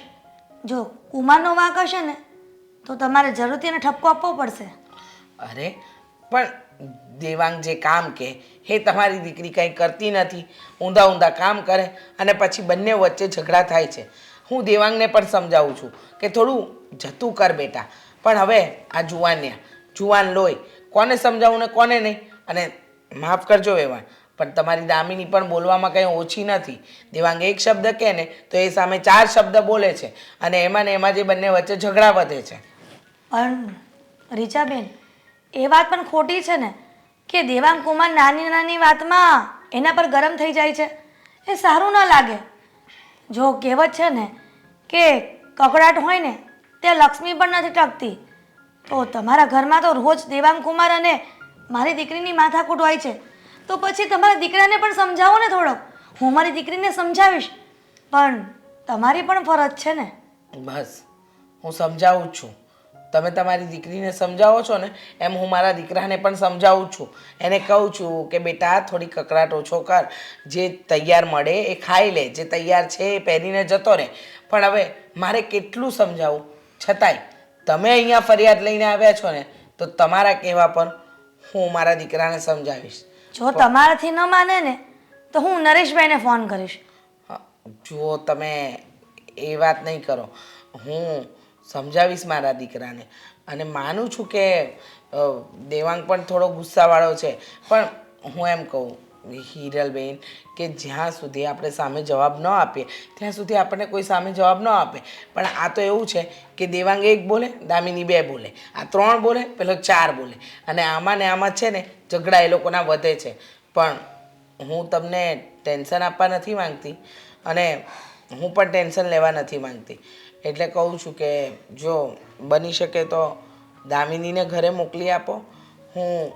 F: જો કુમારનો વાંક હશે ને તો તમારે જરૂરથી એને ઠપકો આપવો પડશે.
C: અરે પણ દેવાંગ જે કામ કે એ તમારી દીકરી કંઈ કરતી નથી. ઊંધા ઊંધા કામ કરે અને પછી બંને વચ્ચે ઝઘડા થાય છે. હું દેવાંગને પણ સમજાવું છું કે થોડું જતું કર બેટા. પણ હવે આ જુવાન લોહી કોને સમજાવું ને કોને નહીં. અને માફ કરજો વેવાણ, પણ તમારી દામિની પણ બોલવામાં કંઈ ઓછી નથી. દેવાંગ એક શબ્દ કહે ને તો એ સામે 4 શબ્દ બોલે છે અને એમાં ને એમાં જે બંને વચ્ચે ઝઘડા વધે છે.
F: પણ રીચાબેન, એ વાત પણ ખોટી છે ને કે દેવાંગ કુમાર નાની નાની વાતમાં એના પર ગરમ થઈ જાય છે. એ સારું ન લાગે. જો કહેવત છે ને કે કકડાટ હોય ને ત્યાં લક્ષ્મી પણ નથી ટકતી. તો તમારા ઘરમાં તો રોજ દેવાંગ કુમાર અને મારી દીકરીની માથાકૂટ હોય છે. તો પછી તમારા દીકરાને પણ સમજાવો ને થોડોક. હું મારી દીકરીને સમજાવીશ, પણ તમારી પણ ફરજ છે ને.
C: બસ હું સમજાવું જ છું. તમે તમારી દીકરીને સમજાવો છો ને એમ હું મારા દીકરાને પણ સમજાવું છું. એને કહું છું કે બેટા થોડી કકડાટ ઓછો કર. જે તૈયાર મળે એ ખાઈ લે, જે તૈયાર છે એ પહેરીને જતો રહે. પણ હવે મારે કેટલું સમજાવું, છતાંય તમે અહીંયા ફરિયાદ લઈને આવ્યા છો ને તો તમારા કહેવા પર હું મારા દીકરાને સમજાવીશ.
F: જો તમારાથી ન માને ને તો હું નરેશભાઈને ફોન કરીશ.
C: જુઓ તમે એ વાત નહીં કરો. હું સમજાવીશ મારા દીકરાને અને માનું છું કે દેવાંગ પણ થોડો ગુસ્સાવાળો છે. પણ હું એમ કહું હિરલબેન કે જ્યાં સુધી આપણે સામે જવાબ ન આપીએ ત્યાં સુધી આપણને કોઈ સામે જવાબ ન આપે. પણ આ તો એવું છે કે દેવાંગ 1 બોલે, દામિની 2 બોલે, આ 3 બોલે, પેલો 4 બોલે અને આમાં ને આમાં છે ને ઝઘડા એ લોકોના વધે છે. પણ હું તમને ટેન્શન આપવા નથી માંગતી અને હું પણ ટેન્શન લેવા નથી માંગતી. એટલે કહું છું કે જો બની શકે તો દામિનીને ઘરે મોકલી આપો. હું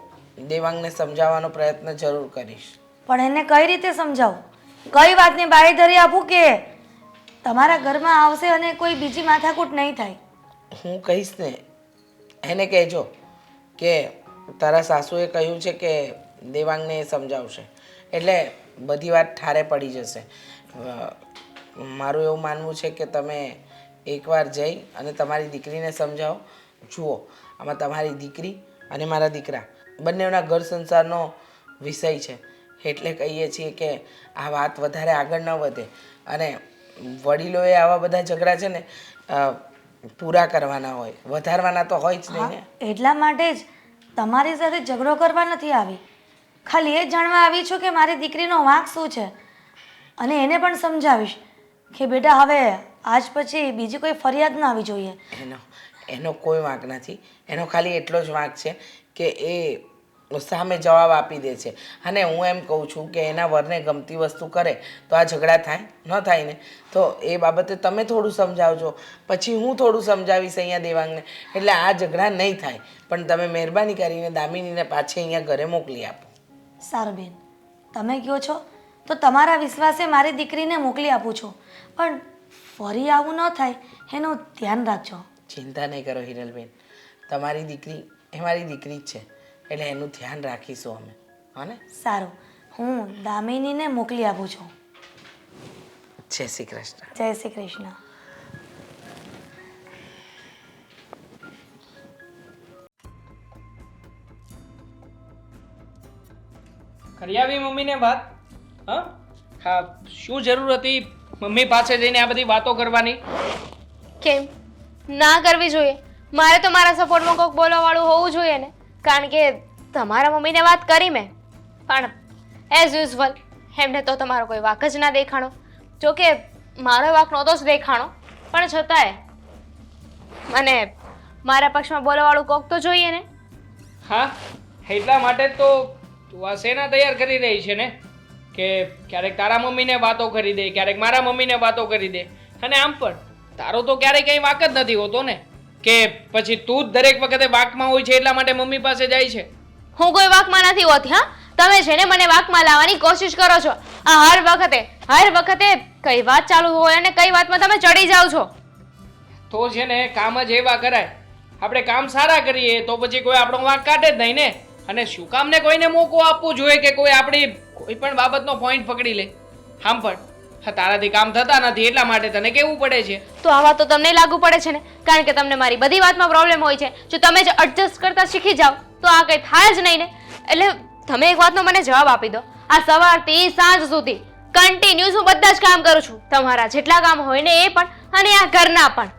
C: દેવાંગને સમજાવવાનો પ્રયત્ન જરૂર કરીશ.
F: પણ એને કઈ રીતે સમજાવું? કઈ વાતની બાંયધરી આપું કે તમારા ઘરમાં આવશે અને કોઈ બીજી માથાકૂટ નહીં થાય?
C: હું કહીશ ને એને કહેજો કે તારા સાસુએ કહ્યું છે કે દેવાંગને એ સમજાવશે એટલે બધી વાત ઠારે પડી જશે. મારું એવું માનવું છે કે તમે એકવાર જઈ અને તમારી દીકરીને સમજાવો. જુઓ આમાં તમારી દીકરી અને મારા દીકરા બંનેના ઘર સંસારનો વિષય છે. એટલે કહીએ છીએ કે આ વાત વધારે આગળ ન વધે અને વડીલોએ આવા બધા ઝઘડા છે ને પૂરા કરવાના હોય, વધારવાના તો હોય જ નહીં ને.
F: એટલા માટે જ તમારી સાથે ઝઘડો કરવા નથી આવી. ખાલી એ જ જાણવા આવી છું કે મારી દીકરીનો વાંક શું છે અને એને પણ સમજાવીશ કે બેટા હવે આજ પછી બીજી કોઈ ફરિયાદ ન આવી જોઈએ.
C: એનો કોઈ વાંક નથી. એનો ખાલી એટલો જ વાંક છે કે એ સામે જવાબ આપી દે છે. અને હું એમ કહું છું કે એના વરને ગમતી વસ્તુ કરે તો આ ઝઘડા થાય ન થાય ને. તો એ બાબતે તમે થોડું સમજાવજો, પછી હું થોડું સમજાવીશ અહીંયા દેવાંગને, એટલે આ ઝઘડા નહીં થાય. પણ તમે મહેરબાની કરીને દામિનીને પાછી અહીંયા ઘરે મોકલી આપો.
F: સારું બેન, તમે કહો છો તો તમારા વિશ્વાસે મારી દીકરીને મોકલી આપું છું, પણ ફરી આવું ન થાય એનું ધ્યાન રાખજો.
C: ચિંતા નહીં કરો હિરલબેન, તમારી દીકરી એ મારી દીકરી જ છે એટલે એનું ધ્યાન રાખીશું અમે. હા ને?
F: સારું, હું દામિનીને મોકલી આપું છું.
C: જય શ્રી કૃષ્ણ.
F: જય શ્રી કૃષ્ણ.
A: કરી આવી મમ્મીને વાત? હા, શું જરૂર હતી મમ્મી પાસે જઈને આ બધી વાતો કરવાની?
B: કેમ ના કરવી જોઈએ? મારે તો મારા સપોર્ટમાં કોઈક બોલવા વાળું હોવું જોઈએ ને, કારણ કે તમારા મમ્મીને વાત કરી મેં, પણ એઝ યુઝ્યુઅલ એમને તો તમારો કોઈ વાક જ ના દેખાણો. જોકે મારો વાક નહોતો જ દેખાણો, પણ છતાંય મને મારા પક્ષમાં બોલવાવાળું કોક તો જોઈએ ને.
A: હા, એટલા માટે જ તો તું આ સેના તૈયાર કરી રહી છે ને, કે ક્યારેક તારા મમ્મીને વાતો કરી દે, ક્યારેક મારા મમ્મીને વાતો કરી દે. અને આમ પણ તારો તો ક્યારેય કંઈ વાક જ નથી હોતો ને, કે પછી તું જ દરેક વખતે વાકમાં હોય છે એટલા માટે મમ્મી પાસે જાય છે.
B: હું કોઈ વાકમાં નથી હોતી. હા, તમે છે ને મને વાકમાં લાવવાની કોશિશ કરો છો. આ હર વખતે કઈ વાત ચાલુ હોય અને કઈ વાતમાં તમે ચડી જાઓ છો.
A: તો છે ને કામ જ એવા કરાય. આપણે કામ સારા કરીએ તો પછી કોઈ આપણો વાંક કાઢે જ નહીં ને. અને શું કામને કોઈને મોકો આપવું જોઈએ કે કોઈ આપણી કોઈ પણ બાબતનો પોઈન્ટ પકડી લે. આમ પણ તારાથી કામ થતા નથી એટલા માટે તને કેવું પડે છે.
B: તો આ વાત તો તમને લાગુ પડે છે ને, કારણ કે તમને મારી બધી વાતમાં પ્રોબ્લેમ હોય છે. જો તમે જ એડજસ્ટ કરતા શીખી જાઓ તો આ કંઈ થાય જ નહીં ને. એટલે તમે એક વાતનો મને જવાબ આપી દો. આ સવારથી સાંજ સુધી કન્ટિન્યુઅસ હું બધા જ કામ કરું છું, તમારા જેટલા કામ હોય ને એ પણ, અને આ ઘરના પણ.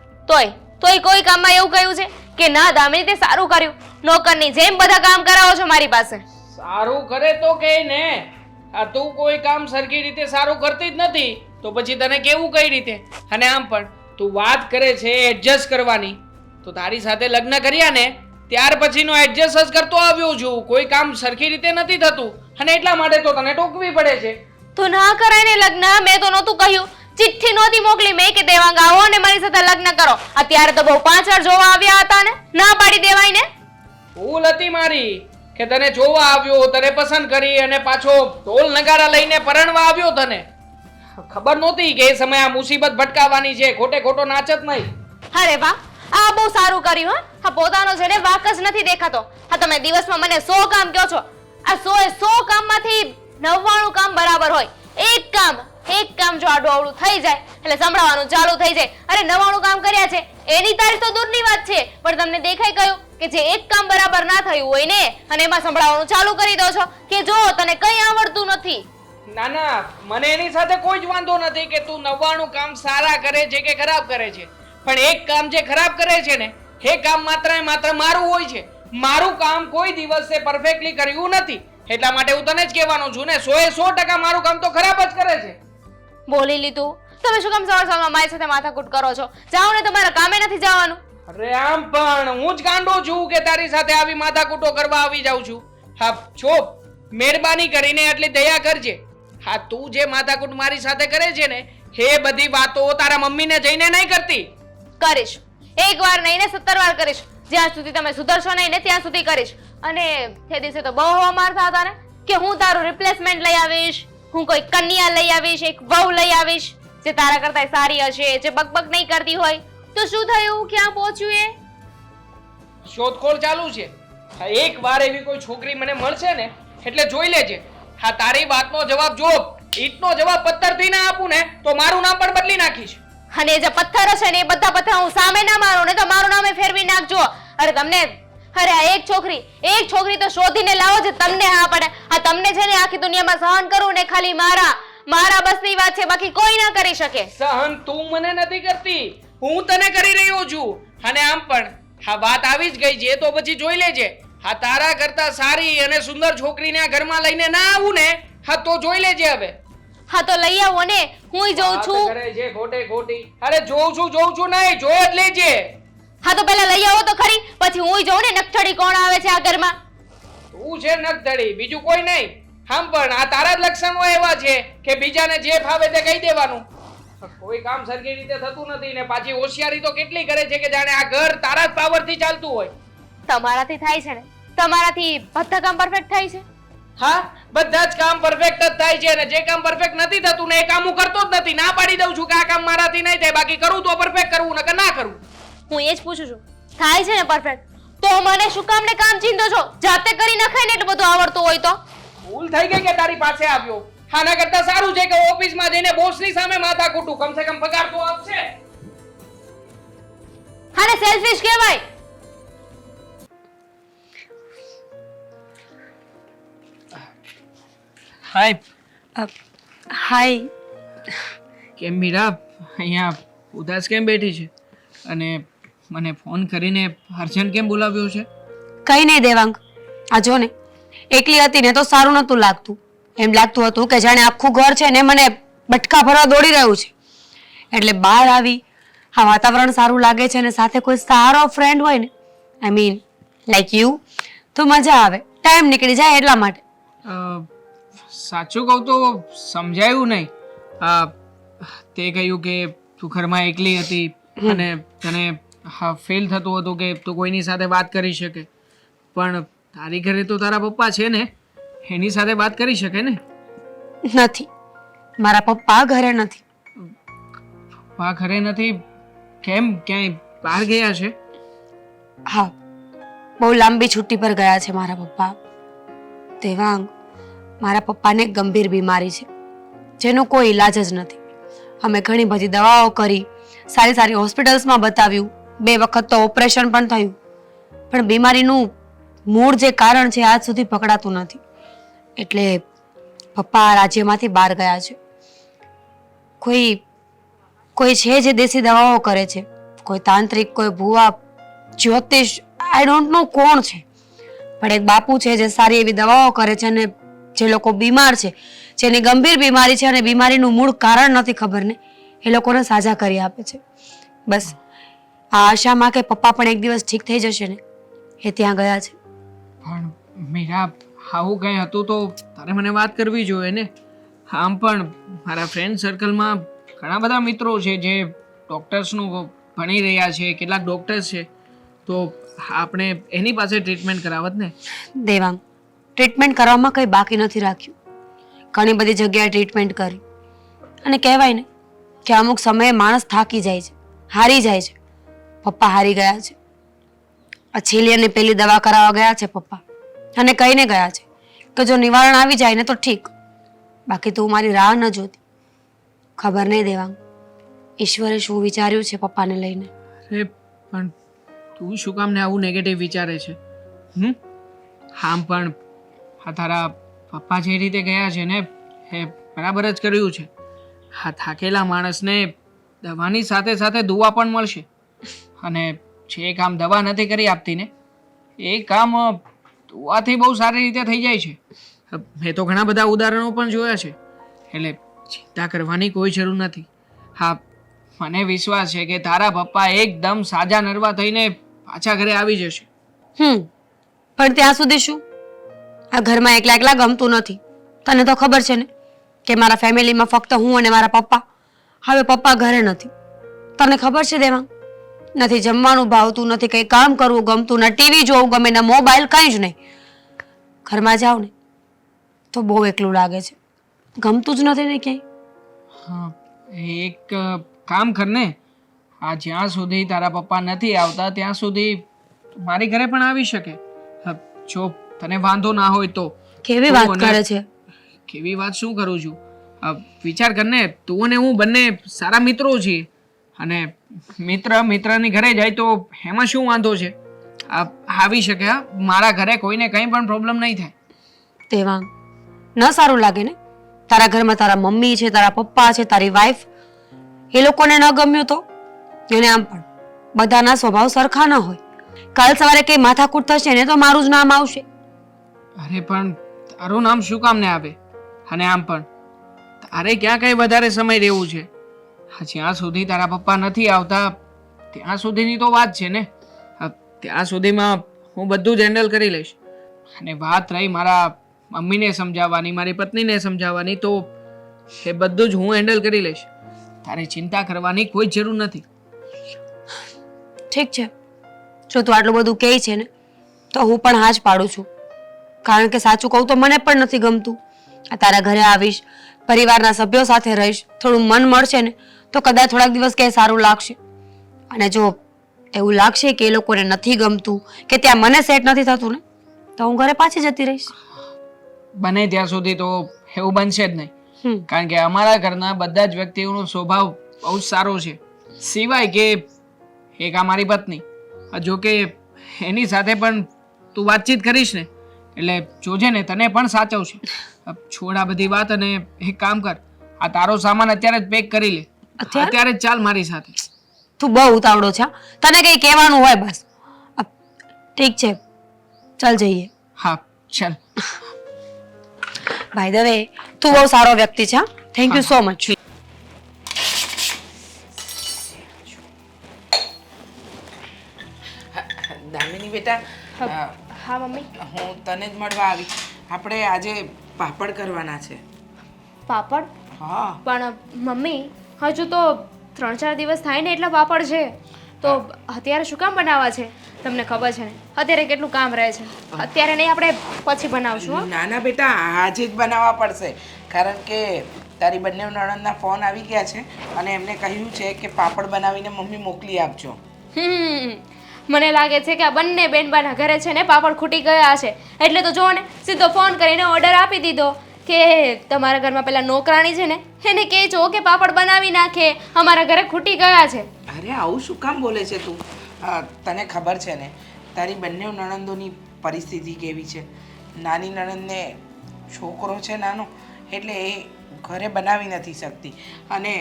B: તોય કોઈ કામમાં એવું કહ્યું છે કે ના દામિની તે સારું કર્યું, નોકરની જેમ બધા કામ કરાવો છો મારી પાસે.
A: સારું કરે તો કે ને, આ તું કોઈ કામ સરખી રીતે સારું કરતી જ નથી તો પછી તને કેવું કઈ રીતે. અને આમ પણ તું વાત કરે છે એડજસ્ટ કરવાની, તો તારી સાથે લગ્ન કર્યા ને ત્યાર પછીનો એડજસ્ટ જ કરતો આવ્યો છું. કોઈ કામ સરખી રીતે નથી થતું અને એટલા માટે તો તને ટોકવી પડે છે.
B: તો ના કરાય ને લગ્ન. મેં તો નહોતું કહ્યું, ચિઠ્ઠી નહોતી મોકલી મેં કે દેવાંગ આવો અને મારી સાથે લગ્ન કરો. અત્યારે તો બહુ 5 વાર જોવા આવ્યા હતા ને, ના પાડી દેવાય ને.
A: ભૂલ હતી મારી કે તને જોવા આવ્યો, તને પસંદ કરી અને પાછો ઢોલ નગારા લઈને પરણવા આવ્યો. તને ખબર નહોતી કે એ સમયે આ મુસીબત ભટકાવવાની છે. ખોટે ખોટો નાચત નહીં.
B: અરે વાહ, આ બહુ સારું કર્યું. હા, પોતાનો છે ને વાક જ નથી દેખાતો. હા, તમે દિવસમાં મને 100 કામ કહો છો. આ 100 કામમાંથી 99 કામ બરાબર હોય. એક કામ જો આડું અવળું થઈ જાય એટલે સંભળાવવાનું ચાલુ થઈ જાય. અરે 99 કામ કર્યા છે એની તારીખ તો દૂરની વાત છે, પણ તમને દેખાઈ ગયું કે જે એક કામ બરાબર ના થયું હોય ને, અને એમાં સંભળાવવાનું ચાલુ કરી દો છો કે જો તને કંઈ આવડતું નથી.
A: ના ના, મને એની સાથે કોઈ જ વાંધો નથી કે તું 99 કામ સારા કરે છે કે ખરાબ કરે છે, પણ એક કામ જે ખરાબ કરે છે ને એ કામ માત્ર ને માત્ર મારું હોય છે. મારું કામ કોઈ દિવસે પરફેક્ટલી કર્યું નથી એટલા માટે હું તને જ કહેવાનો છું ને, 100% મારું કામ તો ખરાબ જ કરે છે.
B: બોલી લીધું. તમે શું કામ સવારમાં મારી સાથે માથાકૂટ કરો છો? જાઓ ને, તમારા કામે નથી જવાનું.
A: અરે આમ પણ હું જ ગાંડો છું કે તારી સાથે આવી માથાકૂટો કરવા આવી જાઉં છું. હા છો, મહેરબાની કરીને આટલી દયા કરજે. હા, તું જે માથાકૂટ મારી સાથે કરે છે ને એ બધી વાતો તારા મમ્મીને જઈને નહીં કરતી.
B: કરીશ. એક વાર નહીં ને 17 વાર કરીશ. જ્યાં સુધી તમે સુધરશો નહીં ને ત્યાં સુધી કરીશ. અને તે દિવસે તો બહુ હવા મારતા હતા ને કે હું તારું રિપ્લેસમેન્ટ લઈ આવીશ, હું કોઈ કન્યા લઈ આવીશ, એક વહુ લઈ આવીશ જે તારા કરતા સારી હશે, જે બકબક નહીં કરતી હોય. તો શું થયું? ક્યાં પહોંચ્યું? એ
A: શોધખોળ ચાલુ છે. હા, એક વાર એવી કોઈ છોકરી મને મળશે ને એટલે જોઈ લેજે. હા, તારી વાતનો જવાબ જો ઈંટનો જવાબ પથ્થરથી ના આપું ને તો મારું નામ પણ બદલી નાખીશ.
B: અને જે પથ્થર હશે ને એ બધા પથ્થર હું સામે ના મારું ને તો મારું નામે ફેરવી નાખજો. અરે આ એક છોકરી તો શોધીને લાવો જે તમને હા પડે. આ તમને છે ને આખી દુનિયામાં સહન કરવું ને ખાલી મારા બસની વાત છે, બાકી કોઈ ના કરી શકે.
A: સહન તું મને નથી કરતી, હું તને કરી રહ્યો છું. અને આમ પણ હા વાત આવી જ ગઈ છે તો પછી જોઈ લેજે. હા, તારા કરતા સારી અને સુંદર છોકરીને આ ઘરમાં લઈને ના આવું ને હા તો જોઈ લેજે હવે.
B: હા તો લઈ આવો ને, હું જોઉં છું.
A: કરે છે ખોટી. અરે જોઉં છું નહીં, જોઈ જ લેજે.
B: હા તો પહેલા લઈ આવો તો ખરી, પછી હું જોઉં ને નકચડી કોણ આવે છે આ ઘરમાં.
A: તું છે નકધડી, બીજું કોઈ નહીં. આમ પણ આ તારા જ લક્ષણો એવા છે કે બીજાને જે ફાવે તે કહી દેવાનું. કોઈ કામ સરખી રીતે થતું નથી ને પાછી હોશિયારી તો કેટલી કરે છે કે જાણે આ ઘર તારા જ પાવરથી ચાલતું હોય.
B: તમારાથી થાય છે ને, તમારાથી બધા કામ પરફેક્ટ થાય છે.
A: હા, બધા જ કામ પરફેક્ટ જ થાય છે અને જે કામ પરફેક્ટ નથી થતું ને એ કામ હું કરતો જ નથી. ના પાડી દઉં છું કે આ કામ મારાથી નહીં થાય, બાકી કરું તો પરફેક્ટ કરવું નકર ના કરું.
B: હું એ જ પૂછું છું, થાય છે ને પરફેક્ટ તો મને શું કામ ને કામ ચીંધો છો? જાતે કરી નખાય ને એટલું બધું આવડતું હોય તો.
A: ભૂલ થઈ ગઈ કે તારી પાસે આવ્યો. આના કરતા સારું છે કે ઓફિસમાં જઈને બોસની સામે માથા કૂટું, કમસે કમ પગાર તો આપશે.
B: આને સેલ્ફિશ કહેવાય.
A: હાય.
D: હાય.
A: કેમ મીરા અહીંયા ઉદાસ કેમ બેઠી છે અને મને ફોન કરીને અર્જન્ટ કેમ બોલાવ્યો છે?
D: કંઈ નહીં દેવાંગ, આ જો ને એકલી હતી ને તો સારું નહોતું લાગતું. એમ લાગતું હતું કે જાણે આખું ઘર છે ને મને બટકા ભરવા દોડી રહ્યું છે. એટલે બહાર આવી, આ વાતાવરણ સારું લાગે છે અને સાથે કોઈ સારો ફ્રેન્ડ હોય ને, આઈ મીન લાઈક યુ, તો મજા આવે, ટાઈમ નીકળી જાય એટલા માટે.
A: સાચું કહું તો સમજાયું નહીં. તે કહ્યું કે તું ઘરમાં એકલી હતી અને તને ફીલ થતું હતું કે તું કોઈની સાથે વાત કરી શકે, પણ તારી ઘરે તો તારા પપ્પા છે ને, એની સાથે વાત કરી શકે ને.
D: નથી, મારા પપ્પા ઘરે નથી.
A: પપ્પા ઘરે નથી? કેમ, ક્યાંય બહાર ગયા છે?
D: હા, બહુ લાંબી છુટ્ટી પર ગયા છે મારા પપ્પા. દેવાંગ, મારા પપ્પાને ગંભીર બીમારી છે જેનો કોઈ ઈલાજ જ નથી. અમે ઘણી બધી દવાઓ કરી, સારી સારી હોસ્પિટલ્સમાં બતાવ્યું, 2 વખત તો ઓપરેશન પણ થયું, પણ બીમારીનું મૂળ જે કારણ છે આજ સુધી પકડાતું નથી. એટલે પપ્પા આ રાજ્યમાંથી બહાર ગયા છે. કોઈ છે જે દેશી દવાઓ કરે છે, કોઈ તાંત્રિક, કોઈ ભૂવા, જ્યોતિષ, આઈ ડોન્ટ નો કોણ છે, પણ એક બાપુ છે જે સારી એવી દવાઓ કરે છે અને જે લોકો બીમાર છે, જેની ગંભીર બીમારી છે અને બીમારીનું મૂળ કારણ નથી ખબર ને, એ લોકોને સાજા કરી આપે છે. બસ આ આશામાં કે પપ્પા પણ એક દિવસ ઠીક થઈ જશે ને, એ ત્યાં ગયા છે.
A: પણ મીરા, આવું કંઈ હતું તો તારે મને વાત કરવી જોઈએ ને. આમ પણ મારા ફ્રેન્ડ સર્કલમાં ઘણા બધા મિત્રો છે જે ડૉક્ટર્સનું ભણી રહ્યા છે, કેટલાક ડૉક્ટર્સ છે, તો આપણે એની પાસે ટ્રીટમેન્ટ કરાવત ને.
D: દેવાંગ, ટ્રીટમેન્ટ કરવામાં કંઈ બાકી નથી રાખ્યું. ઘણી બધી જગ્યાએ ટ્રીટમેન્ટ કરી અને કહેવાય ને કે અમુક સમયે માણસ થાકી જાય છે, હારી જાય છે. પપ્પા હારી ગયા છે. આ છેલ્લી અને પેલી દવા કરાવવા ગયા છે પપ્પા, અને કહીને ગયા છે કે જો નિવારણ આવી જાય ને તો ઠીક, બાકી તું મારી રાહ ન જોતી. ખબર નહીં દેવાંગ, ઈશ્વરે શું વિચાર્યું છે પપ્પાને લઈને.
A: અરે પણ તું શું કામ ને આવું નેગેટિવ વિચારે છે? આમ પણ આ તારા પપ્પા જે રીતે ગયા છે ને, એ બરાબર જ કર્યું છે. આ થાકેલા માણસને દવાની સાથે સાથે દુઆ પણ મળશે, અને જે કામ દવા નથી કરી આપતી ને, એ કામ દુઆથી બહુ સારી રીતે થઈ જાય છે. મેં તો ઘણા બધા ઉદાહરણો પણ જોયા છે, એટલે ચિંતા કરવાની કોઈ જરૂર નથી. હા, મને વિશ્વાસ છે કે તારા પપ્પા એકદમ સાજા નરવા થઈને પાછા ઘરે આવી જશે.
D: પણ ત્યાં સુધી શું? આ ઘરમાં એકલા એકલા ગમતું નથી. તને તો ખબર છે ને કે મારા ફેમિલીમાં ફક્ત હું અને મારા પપ્પા. હવે પપ્પા ઘરે નથી. તને ખબર છે દેવાંગ, નથી જમવાનું ભાવતું, નથી કંઈ કામ કરવું ગમતું, ના ટીવી જોવું ગમે, ના મોબાઈલ, કંઈ જ નહીં. ઘરમાં જાવ ને તો બહુ એકલું લાગે છે, ગમતું જ નથી ને ક્યાંય.
A: હા, એક કામ કર ને, આ જ્યાં સુધી તારા પપ્પા નથી આવતા ત્યાં સુધી મારી ઘરે પણ આવી શકે. જો તને વાંધો ના હોય તો.
D: કેવી વાત કરે છે?
A: કેવી વાત શું કરું છું? વિચાર કર ને, તું અને હું બંને સારા મિત્રો છીએ, અને મિત્રની ઘરે જાય તો એમાં શું વાંધો છે? આવી શકે. હા, મારા ઘરે કોઈને કંઈ પણ પ્રોબ્લેમ નહીં થાય.
D: દેવાંગ, ન સારું લાગે ને? તારા ઘરમાં તારા મમ્મી છે, તારા પપ્પા છે, તારી વાઈફ, એ લોકોને ન ગમ્યું તો? એને આમ પણ બધાના સ્વભાવ સરખા ન હોય. કાલ સવારે કઈ માથાકૂટ થશે ને તો મારું જ નામ આવશે.
A: અરે પણ તારું નામ શું કામ ને આવે? અને આમ પણ તારે ક્યાં કઈ વધારે સમય રહેવું છે? જ્યાં સુધી તારા પપ્પા નથી આવતા ત્યાં સુધીની તો વાત છે ને. ત્યાં સુધીમાં હું બધું જ હેન્ડલ કરી લઈશ. અને વાત રહી મારા મમ્મીને સમજાવવાની, મારી પત્નીને સમજાવવાની, તો એ બધું જ હું હેન્ડલ કરી લઈશ. તારે ચિંતા કરવાની કોઈ જરૂર નથી.
D: ઠીક છે, જો તું આટલું બધું કહે છે ને તો હું પણ હા જ પાડું છું. કારણ કે સાચું કહું તો મને પણ નથી ગમતું. આ તારા ઘરે આવીશ, પરિવારના સભ્યો સાથે રહીશ, થોડું મન મળશે ને તો કદાચ થોડાક દિવસ ક્યાંય સારું લાગશે. અને જો એવું લાગશે કે એ લોકોને નથી ગમતું કે ત્યાં મને સેટ નથી થતું ને, તો હું ઘરે પાછી જતી રહીશ.
A: બને ત્યાં સુધી તો એવું બનશે જ નહીં, કારણ કે અમારા ઘરના બધા જ વ્યક્તિઓનો સ્વભાવ બહુ જ સારો છે, સિવાય કે એક આ મારી પત્ની. જો કે એની સાથે પણ તું વાતચીત કરીશ ને એટલે જોજે ને, તને પણ સાચવશે. છોડ આ બધી વાત અને એક કામ કર, આ તારો સામાન અત્યારે જ પેક કરી લે. અત્યારે જ ચાલ મારી સાથે.
D: તું બહુ ઉતાવળો છે, તને કઈ કહેવાનું હોય બસ. ઠીક છે, ચાલ જઈએ.
A: હા ચાલ.
D: ભાઈ દવે તું બહુ સારો વ્યક્તિ છે. Thank you so much.
C: Damini બેટા
B: હા મમ્મી.
C: હું તને જ મળવા આવી. આપણે આજે પાપડ કરવાના છે.
B: પાપડ?
C: હા
B: પણ મમ્મી હજુ તો 3-4 દિવસ થાય ને એટલા પાપડ છે તો અત્યારે શું કામ બનાવવા છે? તમને ખબર છે ને અત્યારે કેટલું કામ રહે છે. અત્યારે નહીં, આપણે પછી બનાવશું. હો?
C: ના ના બેટા આજે જ બનાવવા પડશે, કારણ કે તારી બંને નણંદના ફોન આવી ગયા છે અને એમને કહ્યું છે કે પાપડ બનાવીને મમ્મી મોકલી આપજો.
B: મને લાગે છે કે આ બંને બેનબાના ઘરે છે ને પાપડ ખૂટી ગયા છે, એટલે તો જો ને સીધો ફોન કરીને ઓર્ડર આપી દીધો કે તમારા ઘરમાં પેલા નોકરાણી છે ને એને કહેજો કે પાપડ બનાવી નાખે, અમારા ઘરે ખૂટી ગયા છે.
C: અરે આવું શું કામ બોલે છે તું? તને ખબર છે ને તારી બંને નણંદોની પરિસ્થિતિ કેવી છે. નાની નણંદને છોકરો છે નાનો, એટલે એ ઘરે બનાવી નથી શકતી, અને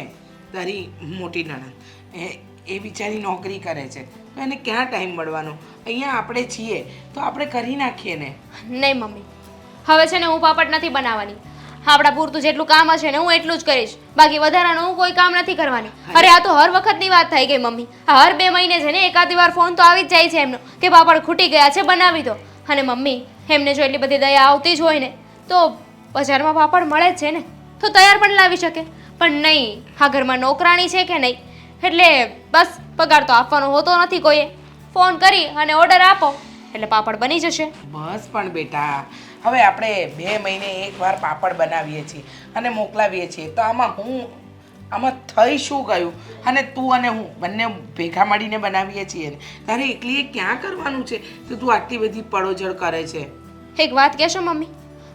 C: તારી મોટી નણંદ એ બિચારી નોકરી કરે છે, તો એને ક્યાં ટાઈમ મળવાનો? અહીંયા આપણે છીએ તો આપણે કરી નાખીએ ને.
B: નહીં મમ્મી, હવે છે ને હું પાપડ નથી બનાવવાની. આપણા પૂરતું જેટલું કામ હશે ને હું એટલું જ કરીશ, બાકી વધારાનું હું કોઈ કામ નથી કરવાની. અરે આ તો હર વખતની વાત થઈ ગઈ મમ્મી. આ હર 2 મહિને છે ને એકાદી વાર ફોન તો આવી જ જાય છે એમનો કે પાપડ ખૂટી ગયા છે, બનાવી દો. અને મમ્મી એમને જો એટલી બધી દયા આવતી જ હોય ને તો બજારમાં પાપડ મળે જ છે ને, તો તૈયાર પણ લાવી શકે. પણ નહીં, આ ઘરમાં નોકરાણી છે કે નહીં, એટલે બસ પગાર તો આપવાનો હોતો નથી કોઈએ. ફોન કરી અને ઓર્ડર આપો એટલે પાપડ બની જશે.
C: બસ પણ બેટા, હવે આપણે 2 મહિને એકવાર પાપડ બનાવીએ છીએ અને મોકલાવીએ છીએ, તો આમાં થઈ શું ગયું? અને તું અને હું બંને ભેગા મળીને બનાવીએ છીએ ને, તારે એકલીએ ક્યાં કરવાનું છે તો તું આટલી બધી પડોજડ કરે છે?
B: એક વાત કહેશો મમ્મી,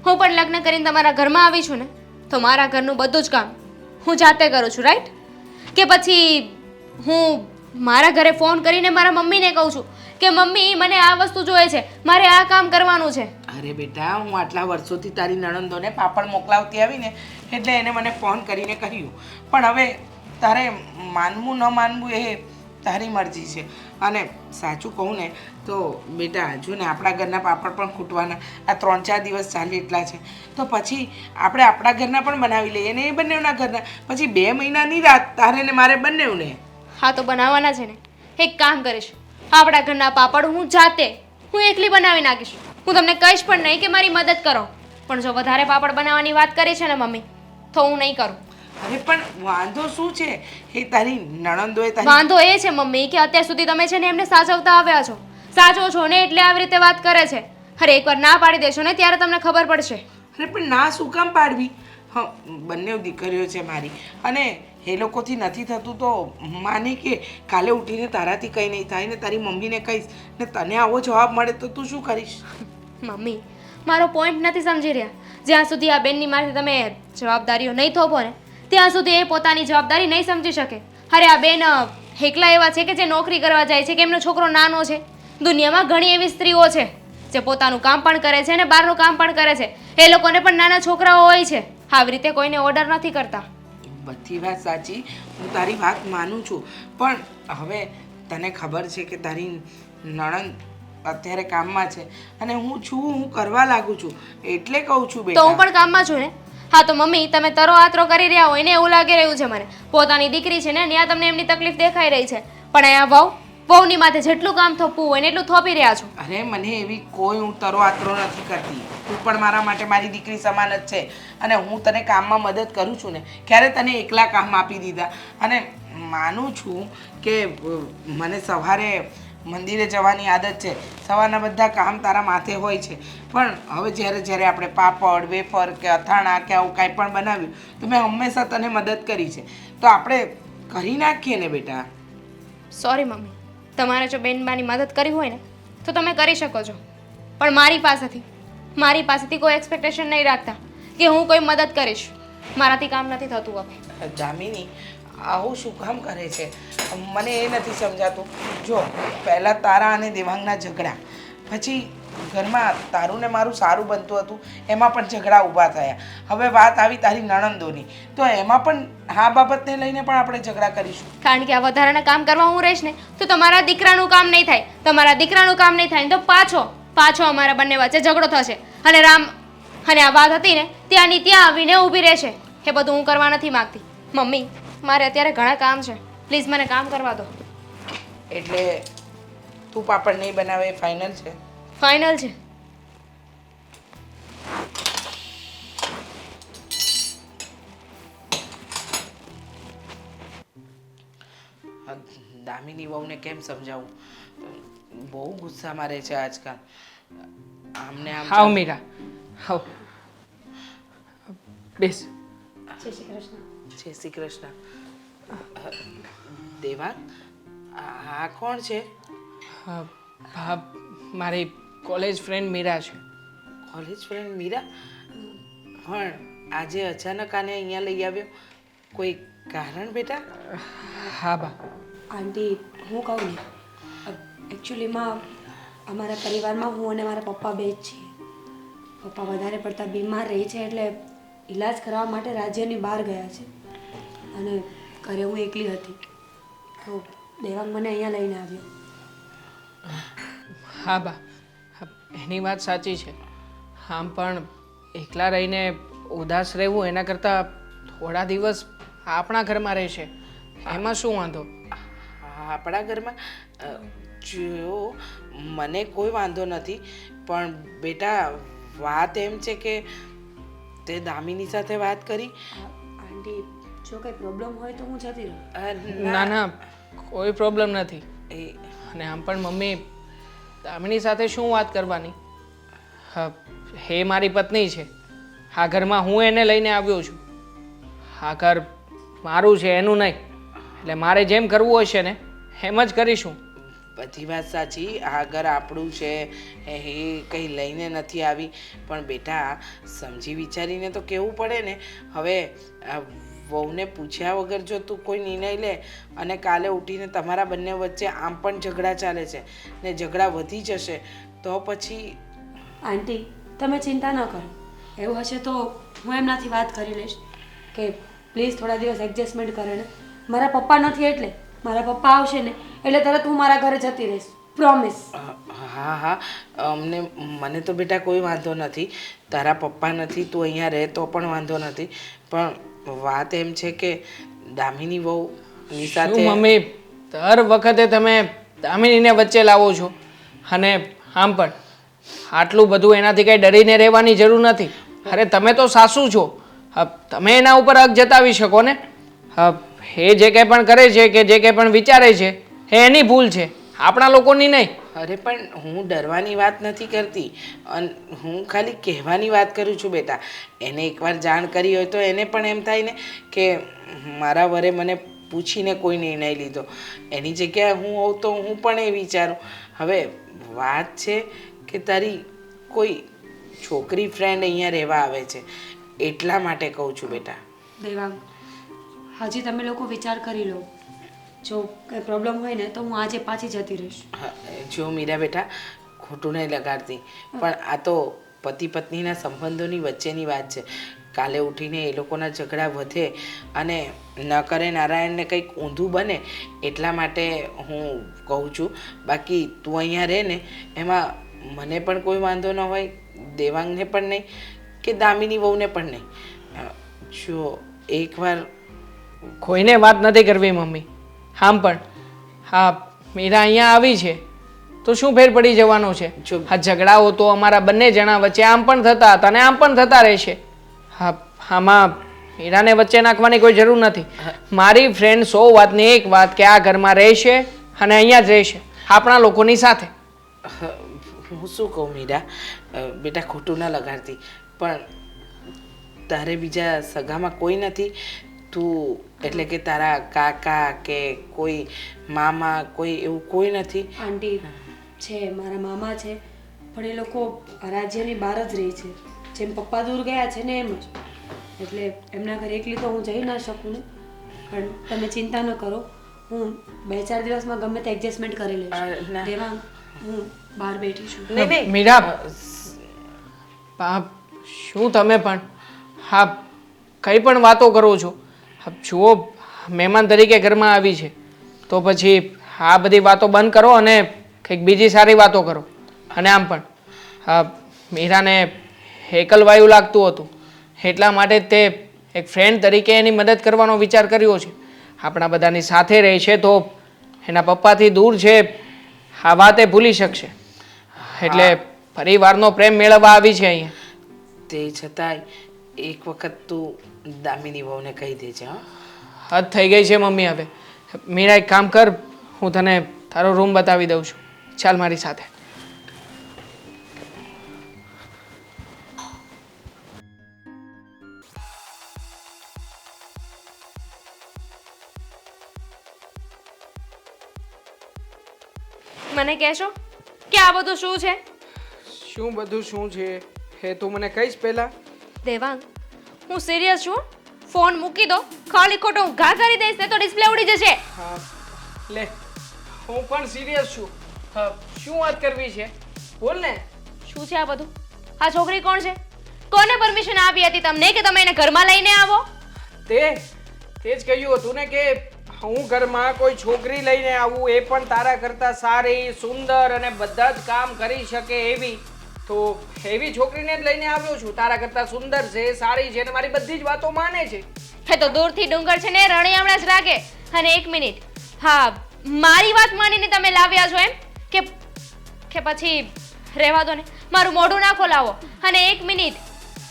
B: હું પણ લગ્ન કરીને તમારા ઘરમાં આવી છું ને તો મારા ઘરનું બધું જ કામ હું જાતે કરું છું, રાઈટ? કે પછી હું મારા ઘરે ફોન કરીને મારા મમ્મીને કહું છું કે મમ્મી મને આ વસ્તુ જોઈએ છે, મારે આ કામ કરવાનું છે?
C: અરે બેટા, હું આટલા વર્ષોથી તારી નણંદોને પાપડ મોકલાવતી આવીને એટલે એને મને ફોન કરીને કહ્યું, પણ હવે તારે માનવું ન માનવું એ તારી મરજી છે. અને સાચું કહું ને તો બેટા જો ને આપણા ઘરના પાપડ પણ ખૂટવાના, આ 3-4 દિવસ ચાલે એટલા છે, તો પછી આપણે આપણા ઘરના પણ બનાવી લઈએ ને એ બંનેના ઘરના, પછી 2 મહિનાની રાત તારે ને મારે બંનેવને.
B: હા તો બનાવવાના છે ને. એક કામ કરીશ, આપણા ઘરના પાપડ હું એકલી બનાવી નાખીશ. હું તમને કહીશ પણ નહીં કે મારી મદદ કરો, પણ જો વધારે પાપડ બનાવવાની વાત કરી છે ને મમ્મી તો હું નહીં કરું.
C: અરે પણ વાંધો શું છે? એ તારી નણંદોએ તારી
B: વાંધો એ છે મમ્મી કે અત્યાર સુધી તમે છે ને એમને સાચવતા આવ્યા છો, સાચો છો ને એટલે આવી રીતે વાત કરે છે. અરે એકવાર ના પાડી દેશો ને ત્યારે તમને ખબર પડશે.
C: અરે પણ ના શું કામ પાડવી? હા, બંને દીકરીઓ છે મારી, અને એ લોકોથી નથી થતું તો માને કે કાલે ઉઠીને તારાથી કંઈ નહીં થાય ને તારી મમ્મીને કહીશ ને તને આવો જવાબ મળે તો તું શું કરીશ?
B: મમ્મી મારો પોઈન્ટ નથી સમજી રહ્યા. જ્યાં સુધી આ બેનની માથે તમે જવાબદારીઓ નહીં થોપો ને ત્યાં સુધી એ પોતાની જવાબદારી નહીં સમજી શકે. અરે આ બેન એકલા એવા છે કે જે નોકરી કરવા જાય છે કે એમનો છોકરો નાનો છે. દુનિયામાં ઘણી એવી સ્ત્રીઓ છે જે પોતાનું કામ પણ કરે છે અને બહારનું કામ પણ કરે છે. એ લોકોને પણ નાના છોકરાઓ હોય છે. આવી રીતે કોઈને ઓર્ડર નથી કરતા.
C: બધી વાત સાચી, હું તારી વાત માનું છું, પણ હવે તને ખબર છે કે તારી નણંદ અત્યારે કામમાં છે અને હું કરવા લાગુ છું એટલે કહું છું બેટા.
B: તો હું પણ કામમાં છું ને. હા તો મમ્મી તમે તરો આતરો કરી રહ્યા હોય ને એવું લાગી રહ્યું છે મને. પોતાની દીકરી છે ને ત્યાં તમને એમની તકલીફ દેખાઈ રહી છે, પણ અહીંયા વહુની માથે જેટલું કામ થોપવું હોય ને એટલું થોપી રહ્યા છો.
C: અરે મને એવી કોઈ હું તરો આતરો નથી કરતી. તું પણ મારા માટે મારી દીકરી સમાન જ છે, અને હું તને કામમાં મદદ કરું છું ને. ક્યારે તને એકલા કામ આપી દીધા? અને માનું છું કે મને સવારે મંદિરે જવાની આદત છે, સવારના બધા કામ તારા માથે હોય છે, પણ હવે જ્યારે આપણે પાપડ વેફર કે અથાણા કે આવું કાંઈ પણ બનાવ્યું તો મેં હંમેશા તને મદદ કરી છે, તો આપણે કરી નાખીએ ને બેટા.
B: સોરી મમ્મી, તમારે જો બેનબાની મદદ કરવી હોય ને તો તમે કરી શકો છો, પણ મારી પાસેથી કોઈ એક્સપેક્ટેશન નહીં રાખતા કે હું કોઈ મદદ કરીશ. મારાથી કામ નથી થતું હવે.
C: દામિની આવું શું કામ કરે છે? મને એ નથી સમજાતું. જો પહેલાં તારા અને દેવાંગના ઝઘડા, પછી ઘરમાં તારું ને મારું સારું બનતું હતું એમાં પણ ઝઘડા ઊભા થયા. હવે વાત આવી તારી નણંદોની, તો એમાં પણ આ બાબતને લઈને પણ આપણે ઝઘડા કરીશું.
B: કારણ કે આ વધારાના કામ કરવા હું રહીશ ને તો તમારા દીકરાનું કામ નહીં થાય. તમારા દીકરાનું કામ નહીં થાય ને તો પાછો અમારા બંને વચ્ચે ઝઘડો થશે અને અને આ વાત હતી ને ત્યાંની ત્યાં આવીને ઊભી રહેશે. એ બધું હું કરવા નથી માંગતી. મમ્મી, મારે અત્યારે ઘણા કામ છે, પ્લીઝ મને કામ કરવા દો.
C: એટલે તું પાપડ નહીં બનાવે એ ફાઇનલ છે?
B: ફાઇનલ છે.
C: દામિની વહુને કેમ સમજાવું? બહુ ગુસ્સામાં રહે છે આજકાલ. આમને આમ
A: હાવ મીરા, હાવ. બેસ.
F: જય શ્રી કૃષ્ણ.
C: જય શ્રી કૃષ્ણ. દેવાંગ, આ કોણ છે?
A: હા, મારી કોલેજ ફ્રેન્ડ મીરા છે.
C: College friend Meera? પણ આજે અચાનક આને અહીંયા લઈ આવ્યો, કોઈ કારણ બેટા?
A: હા બા.
D: આંટી, હું કહું ને, એકચ્યુઅલીમાં અમારા પરિવારમાં હું અને મારા પપ્પા બે જ છીએ. પપ્પા વધારે પડતા બીમાર રહે છે એટલે ઈલાજ કરાવવા માટે રાજ્યની બહાર ગયા છે અને ઘરે હું એકલી હતી, તો દેવાંગ મને અહીંયા લઈને આવ્યો.
A: હા બા, એની વાત સાચી છે. આમ પણ એકલા રહીને ઉદાસ રહેવું એના કરતાં થોડા દિવસ આપણા ઘરમાં રહેશે એમાં શું વાંધો?
C: આપણા ઘરમાં જો મને કોઈ વાંધો નથી, પણ બેટા વાત એમ છે કે તે દામિની સાથે વાત કરી?
D: આંટી, જો કંઈ પ્રોબ્લેમ હોય તો હું જતી રહું.
A: ના ના, કોઈ પ્રોબ્લેમ નથી.
C: એ
A: અને આમ પણ મમ્મી, દામિની સાથે શું વાત કરવાની? હા, એ મારી પત્ની છે. આ ઘરમાં હું એને લઈને આવ્યો છું. આ ઘર મારું છે, એનું નહીં. એટલે મારે જેમ કરવું હશે ને એમ જ કરીશું.
C: બધી વાત સાચી, આ ઘર આપણું છે, એ કંઈ લઈને નથી આવી. પણ બેટા સમજી વિચારીને તો કહેવું પડે ને. હવે વહુને પૂછ્યા વગર જો તું કોઈ નિર્ણય લે અને કાલે ઉઠીને તમારા બંને વચ્ચે આમ પણ ઝઘડા ચાલે છે ને ઝઘડા વધી જશે તો પછી?
D: આંટી, તમે ચિંતા ન કરો. એવું હશે તો હું એમનાથી વાત કરી લઈશ કે પ્લીઝ થોડા દિવસ એડજસ્ટમેન્ટ કરે ને. મારા પપ્પા નથી એટલે મારા પપ્પા આવશે ને એટલે તરત હું મારા ઘરે જતી રહીશ, પ્રોમિસ.
C: હા હા, મને તો બેટા કોઈ વાંધો નથી. તારા પપ્પા નથી, તું અહીંયા રહે તો પણ વાંધો નથી. પણ વાત એમ છે કે દામિની વહુની સાથે
A: શું મમ્મી, દર વખતે તમે દામિનીને વચ્ચે લાવો છો? અને આમ પણ આટલું બધું એનાથી કંઈ ડરીને રહેવાની જરૂર નથી. અરે તમે તો સાસુ છો, તમે એના ઉપર હક જતાવી શકો ને. એ જે કંઈ પણ કરે છે કે જે કંઈ પણ વિચારે છે એ એની ભૂલ છે, આપણા લોકોની નહીં.
C: અરે પણ હું ડરવાની વાત નથી કરતી, અને હું ખાલી કહેવાની વાત કરું છું બેટા. એને એકવાર જાણ કરી હોય તો એને પણ એમ થાય ને કે મારા વરે મને પૂછીને કોઈ નિર્ણય લીધો. એની જગ્યાએ હું હોઉં તો હું પણ એ વિચારું. હવે વાત છે કે તારી કોઈ છોકરી ફ્રેન્ડ અહીંયા રહેવા આવે છે એટલા માટે કહું છું બેટા.
D: દેવાંગ, હજી તમે લોકો વિચાર કરી લો. જો કંઈ પ્રોબ્લેમ હોય ને તો હું આજે પાછી જતી રહીશ.
C: જો મીરા બેટા, ખોટું નહીં લગાડતી, પણ આ તો પતિ પત્નીના સંબંધોની વચ્ચેની વાત છે. કાલે ઉઠીને એ લોકોના ઝઘડા વધે અને ન કરે નારાયણને કંઈક ઊંધું બને એટલા માટે હું કહું છું. બાકી તું અહીંયા રહે ને એમાં મને પણ કોઈ વાંધો ન હોય, દેવાંગને પણ નહીં કે દામિની વહુને પણ નહીં. જો એકવાર
A: કોઈને વાત નથી કરવી મમ્મી. આમ પણ હા, મીરા અહીંયા આવી છે તો શું ફેર પડી જવાનો છે? આ ઝઘડાઓ તો અમારા બંને જણા વચ્ચે આમ પણ થતા હતા અને આમ પણ થતા રહેશે. હા, આમાં મીરાને વચ્ચે નાખવાની કોઈ જરૂર નથી. મારી ફ્રેન્ડ 100 વાતની એક વાત કે આ ઘરમાં રહેશે અને અહીંયા જ રહેશે આપણા લોકોની સાથે.
C: હું શું કહું મીરા, બેટા ખોટું ના લગાડતી, પણ તારે બીજા સગામાં કોઈ નથી? તું એટલે કે તારા કાકા કે કોઈ મામા કોઈ એવું કોઈ નથી?
D: આંટી છે, મારા મામા છે, પણ એ લોકો રાજ્યની બહાર જ રહે છે. જેમ પપ્પા દૂર ગયા છે ને એમ જ. એટલે એમના ઘરે એકલી તો હું જઈ ના શકું ને. પણ તમે ચિંતા ન કરો, હું 2-4 દિવસમાં ગમે તે એડજસ્ટમેન્ટ કરી લઈશ.
C: ના.
D: દેવાંગ, હું બહાર બેઠી છું.
C: નહીં નહીં
A: મીરા, બાપ, શું તમે પણ હા કંઈ પણ વાતો કરો છો? જુઓ, મહેમાન તરીકે ઘરમાં આવી છે તો પછી આ બધી વાતો બંધ કરો અને કંઈક બીજી સારી વાતો કરો. અને આમ પણ મીરાને એકલવાયું લાગતું હતું. એટલા માટે જ તે એક ફ્રેન્ડ તરીકે એની મદદ કરવાનો વિચાર કર્યો છે. આપણા બધાની સાથે રહે છે તો એના પપ્પાથી દૂર છે આ વાત એ ભૂલી શકશે. એટલે પરિવારનો પ્રેમ મેળવવા આવી છે અહીંયા.
C: તે છતાંય એક વખત તું દામિની વહુને કહી દેજે. હા,
A: હદ થઈ ગઈ છે મમ્મી હવે. મીરા એક કામ કર, હું તને તારો રૂમ બતાવી દઉં છું. ચાલ મારી સાથે.
B: મને કહેશો કે આ બધું શું છે?
A: શું બધું શું છે હે તું મને કહીશ પહેલા?
B: દેવાંગ, હું સિરિયસ છું. ફોન મૂકી દો. ખાલી ખોટો હું ઘા કરી દઈશ ને તો ડિસ્પ્લે ઉડી જશે.
A: હા લે, હું પણ સિરિયસ છું. હા, શું વાત કરવી છે બોલ ને.
B: શું છે આ બધું? આ છોકરી કોણ છે? કોને પરમિશન આપી હતી તમને કે તમે એને ઘરમાં લઈને આવો?
A: તે જ કહ્યું હતું ને કે હું ઘરમાં કોઈ છોકરી લઈને આવું, એ પણ તારા કરતા સારી, સુંદર અને બધા જ કામ કરી શકે એવી. તો એવી છોકરીને જ લઈને આવ્યો છું. તારા કરતા સુંદર છે, સારી છે અને મારી બધી જ વાતો માને છે.
B: હે તો દૂરથી ડુંગર છે ને રણિયામણા જ લાગે. અને એક મિનિટ, હા, મારી વાત માનીને તમે લાવ્યા છો એમ કે પછી રહેવા દો ને, મારું મોઢું ના ખોલાવો. અને એક મિનિટ,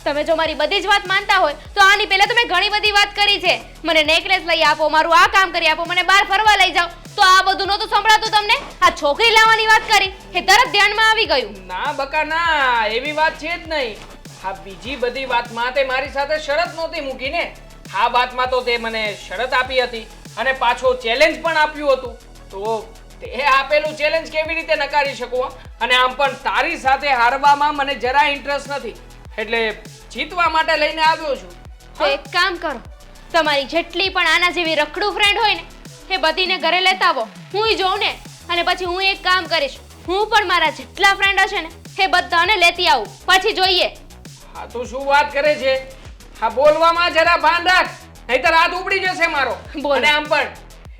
B: તમે જો મારી બધી જ વાત માનતા હોય તો આની પહેલા તમે ઘણી બધી વાત કરી છે. મને નેકલેસ લઈ આપો, મારું આ કામ કરી આપો, મને બહાર ફરવા લઈ જાઓ. તો આ બધું નહોતું સંભળાતું તમને? આ છોકરી લાવવાની વાત કરી એ તરત ધ્યાનમાં આવી ગયું.
A: ના બકા ના, એવી વાત છે જ નહીં. હા, બીજી બધી વાતમાં તે મારી સાથે શરત નહોતી મૂકી ને. આ વાતમાં તો તે મને શરત આપી હતી અને પાછો ચેલેન્જ પણ આપ્યું હતું. તો તે આપેલું ચેલેન્જ કેવી રીતે નકારી શકું? અને આમ પણ તારી સાથે હારવામાં મને જરા ઇન્ટરેસ્ટ નથી. એટલે જીતવા માટે લઈને આવ્યો છું.
B: તો એક કામ કરો, તમારી જેટલી પણ આના જેવી રખડું ફ્રેન્ડ હોય ને એ બધીને ઘરે લેતા આવો. હું જોઉં ને, અને પછી હું એક કામ કરીશ, હું પણ મારા જેટલા ફ્રેન્ડ હશે ને એ બધાને લેતી આવું. પછી જોઈએ.
A: હા, તું શું વાત કરે છે? હા, બોલવામાં જરા ભાન રાખ, નહીંતર હાથ ઉપડી જશે મારો.
B: બોલ.
A: અને આમ પણ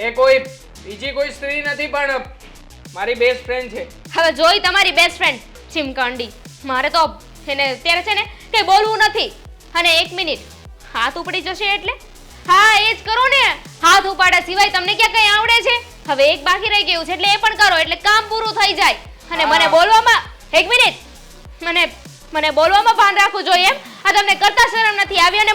A: એ કોઈ બીજી કોઈ સ્ત્રી નથી, પણ મારી બેસ્ટ ફ્રેન્ડ છે.
B: હવે જોઈ તમારી બેસ્ટ ફ્રેન્ડ ચિમકાંડી. મારે તો એને અત્યારે છે ને કંઈ બોલવું નથી. અને એક મિનિટ, હાથ ઉપડી જશે એટલે? હા, એ જ કરો ને. હાથ ઉપાડ્યા સિવાય તમને ક્યાં કંઈ આવડે છે? હવે એક બાકી રહી ગયું છે એટલે એ પણ કરો, એટલે કામ પૂરું થઈ જાય. અને મને બોલવામાં, એક મિનિટ, મને બોલવામાં ભાન રાખવું જોઈએ એમ? આ તમને કરતા શરમ નથી આવી અને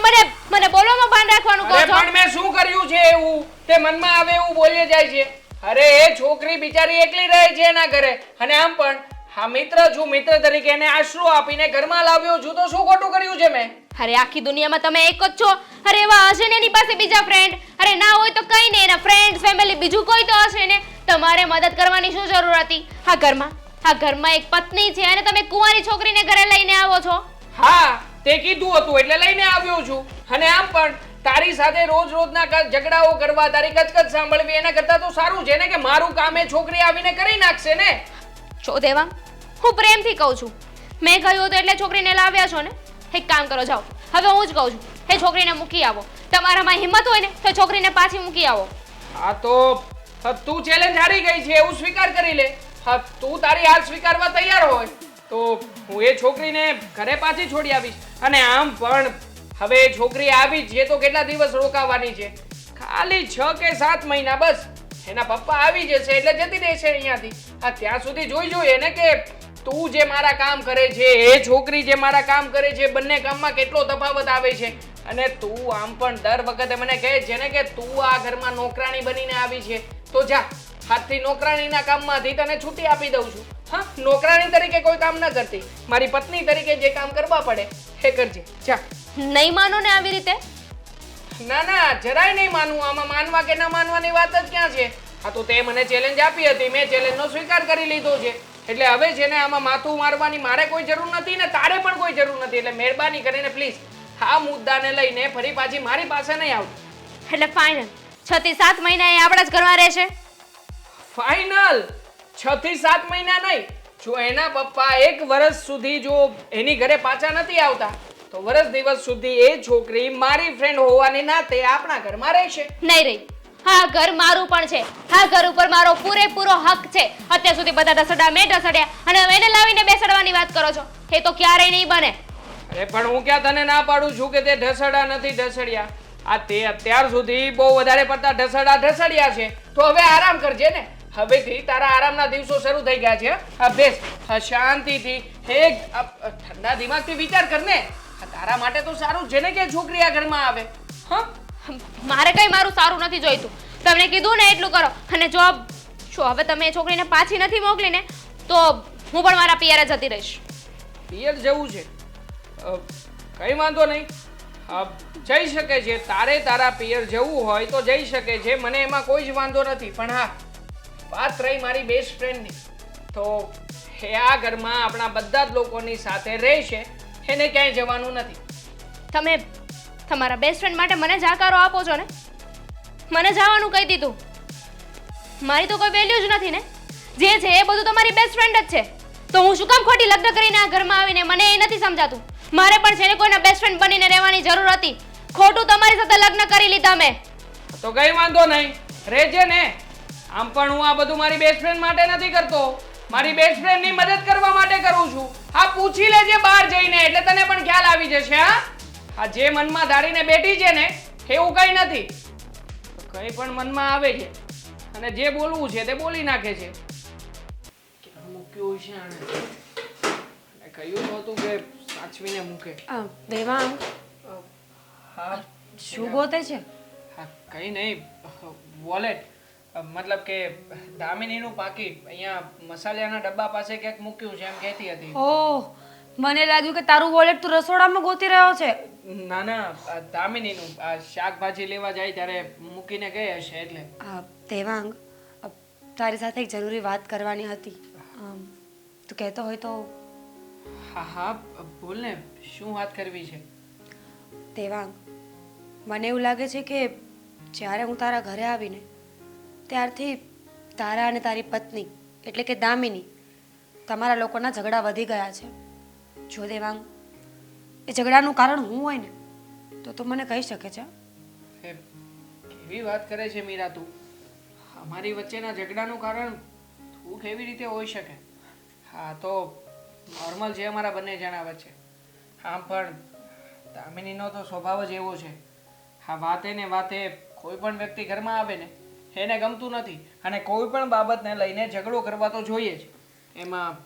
B: મને બોલવામાં ભાન રાખવાનું કહો
A: અરે
B: છો?
A: પણ મેં શું કર્યું છે એવું? તે મનમાં આવે એવું બોલી જાય છે. અરે એ છોકરી બિચારી એકલી રહે છે એના ઘરે, અને આમ પણ હા મિત્ર છું, મિત્ર તરીકે એને આશરો આપીને ઘરમાં લાવ્યો છું. તો શું ખોટું કર્યું છે મેં?
B: અરે આખી દુનિયામાં તમે એક જ છો. અરે એવા હશે ને એની પાસે બીજા ફ્રેન્ડ? અરે ના હોય તો કઈ નહીં, એના ફ્રેન્ડ ફેમિલી બીજું કોઈ તો હશે ને. તમારે મદદ કરવાની શું જરૂર હતી? આ ઘરમાં એક પત્ની છે અને તમે કુંવારી છોકરીને ઘરે લઈને આવો છો.
A: હા, તે કીધું હતું એટલે લઈને આવ્યો છું. અને આમ પણ તારી સાથે રોજના ઝઘડાઓ કરવા, તારી કચકચ સાંભળવી, એના કરતા તો સારું છે ને કે મારું કામ એ છોકરી આવીને કરી નાખશે ને.
B: છો દેવા, હું પ્રેમથી કહું છું. મેં કહ્યું હતું એટલે છોકરીને લાવ્યા છો ને. એક કામ કરો, જાઓ. હવે હું જ કહું છું, એ છોકરીને મૂકી આવો. તમારામાં હિંમત હોય ને તો છોકરીને પાછી મૂકી આવો.
A: હા, તો તું ચેલેન્જ હારી ગઈ છે એવું સ્વીકાર કરી લે. હા, તું તારી હાર સ્વીકારવા તૈયાર હોય તો હું એ છોકરીને ઘરે પાછી છોડી આવીશ. અને આમ પણ હવે એ છોકરી આવી છે તો કેટલા દિવસ રોકાવાની છે? ખાલી 6 કે 7 મહિના બસ. એના પપ્પા આવી જશે એટલે જતી રહેશે અહીંયાથી. આ ત્યાં સુધી જોઈ જોઈએ ને કે તું જે મારા કામ કરે છે, એ છોકરી જે મારા કામ કરે છે, બંને કામમાં કેટલો તફાવત આવે છે. અને તું આમ પણ દર વખતે મને કહે છે ને કે તું આ ઘરમાં નોકરાણી બનીને આવી છે. તો જા, હાથથી નોકરાણીના કામમાંથી તને છૂટી આપી દઉં છું. હા, નોકરાણી તરીકે કોઈ કામ ન કરતી, મારી પત્ની તરીકે જે કામ કરવા પડે એ કરજે. જા.
B: નહીં માનો ને આવી રીતે?
A: ના ના, જરાય નહીં માનવું. આમાં માનવા કે ન માનવાની વાત જ ક્યાં છે? હા, તો તે મને ચેલેન્જ આપી હતી, મેં ચેલેન્જનો સ્વીકાર કરી લીધો છે. એટલે હવે છે ને આમાં માથું મારવાની મારે કોઈ જરૂર નથી ને તારે પણ કોઈ જરૂર નથી. એટલે મહેરબાની કરીને પ્લીઝ આ મુદ્દાને લઈને ફરી પાછી મારી પાસે નહીં આવતી.
B: એટલે ફાઇનલ 6 થી 7 મહિના એ આપણા જ ઘરમાં રહેશે?
A: ફાઇનલ 6 થી 7 મહિના નહીં. જો એના પપ્પા 1 વર્ષ સુધી જો એની ઘરે પાછા નથી આવતા તો વર્ષ દિવસ સુધી એ છોકરી મારી ફ્રેન્ડ હોવાને નાતે આપણા ઘરમાં રહેશે.
B: નહીં રહી. હા, ઘર મારું પણ છે. હા, ઘર ઉપર મારો પૂરેપૂરો હક છે. અત્યાર સુધી બધા ઢસડા મેં ઢસડ્યા અને હવે એને લાવીને બેસાડવાની વાત કરો છો. એ તો ક્યારેય નહીં બને.
A: અરે પણ હું ક્યાં તને ના પાડું છું કે તે ઢસડા નથી ઢસડ્યા. આ તે અત્યાર સુધી બહુ વધારે પડતા ઢસડ્યા છે. તો હવે આરામ કરજે ને. હવેથી તારા આરામના દિવસો શરૂ થઈ ગયા છે. હા બેસ, હા શાંતિથી એક ઠંડા દિમાગથી વિચાર કર ને. તારા માટે તો સારું છે ને કે છોકરી આ ઘરમાં આવે. હા,
B: મારે કઈ મારું સારું નથી જોઈતું. તમને કીધું ને એટલું કરો. અને જો હવે તમે એ છોકરીને પાછી નથી મોકલી ને તો હું પણ મારા પિયરે જતી રહીશ.
A: પિયર જવું છે? કઈ વાંધો નહીં, જઈ શકે છે. તારે તારા પિયર જવું હોય તો જઈ શકે છે, મને એમાં કોઈ જ વાંધો નથી. પણ હા, વાત રહી મારી બેસ્ટ ફ્રેન્ડની, તો એ આ ઘરમાં આપણા બધા જ લોકોની સાથે રહેશે, એને ક્યાંય જવાનું નથી.
B: તમે તમારા બેસ્ટ ફ્રેન્ડ માટે મને જાકારો આપો છો ને? મને જવાનું કહી દીધું. મારી તો કોઈ વેલ્યુ જ નથી ને. જે છે એ બધું તમારી બેસ્ટ ફ્રેન્ડ જ છે. તો હું શું કામ ખોટી લગ્ન કરીને આ ઘરમાં આવીને? મને એ નથી સમજાતું. મારે પણ છે ને કોઈના બેસ્ટ ફ્રેન્ડ બનીને રહેવાની જરૂર હતી. ખોટું તમારી સાથે લગ્ન કરી લીધા મેં.
A: તો કઈ વાંધો નહીં, રહેજે ને. આમ પણ હું આ બધું મારી બેસ્ટ ફ્રેન્ડ માટે નથી કરતો, મારી બેસ્ટ ફ્રેન્ડની મદદ કરવા માટે કરું છું. હા, પૂછી લેજે બહાર જઈને, એટલે તને પણ ખ્યાલ આવી જશે. હા, જે મનમાં ધારીને બેઠી છે ને એવું કઈ નથી. કઈ પણ મનમાં આવે છે અને જે બોલવું છે તે બોલી નાખે છે. ક્યાં મૂક્યું છે આણે? અને કહ્યું નહોતું કે સાચવીને મૂકે.
D: દેવાંગ,
A: હા,
D: શું ગોતે છે?
A: હા, કઈ નહીં, વોલેટ. મતલબ કે દામિનીનું પાકીટ અહીંયા મસાલાના ડબ્બા પાસે ક્યાંક મૂક્યું છે એમ કહેતી હતી.
D: ઓહ, મને લાગ્યું કે તારું વોલેટ તું રસોડામાં ગોતી રહ્યો છે.
A: ના ના, દામિનીનું આ શાકભાજી લેવા જાય ત્યારે મૂકીને ગઈ હશે એટલે.
D: દેવાંગ, તારી સાથે એક જરૂરી વાત કરવાની હતી. તું કહેતો હોય તો.
A: હા હા, બોલ ને, શું વાત કરવી છે?
D: દેવાંગ, મને એવું લાગે છે કે જ્યારે હું તારા ઘરે આવીને ત્યારથી તારા અને તારી પત્ની એટલે કે દામિની તમારા લોકોના ઝઘડા વધી ગયા છે. જો દેવાંગ, એ ઝઘડાનું કારણ હું હોય ને તો તું મને કહી શકે છે.
A: કેવી વાત કરે છે મીરા તું? અમારી વચ્ચેના ઝઘડાનું કારણ તું કેવી રીતે હોઈ શકે? હા, તો નોર્મલ છે અમારા બંને જણા વચ્ચે. આમ પણ દામિનીનો તો સ્વભાવ જ એવો છે. હા, વાતે ને વાતે કોઈ પણ વ્યક્તિ ઘરમાં આવે ને એને ગમતું નથી અને કોઈ પણ બાબતને લઈને ઝઘડો કરવા તો જોઈએ જ. એમાં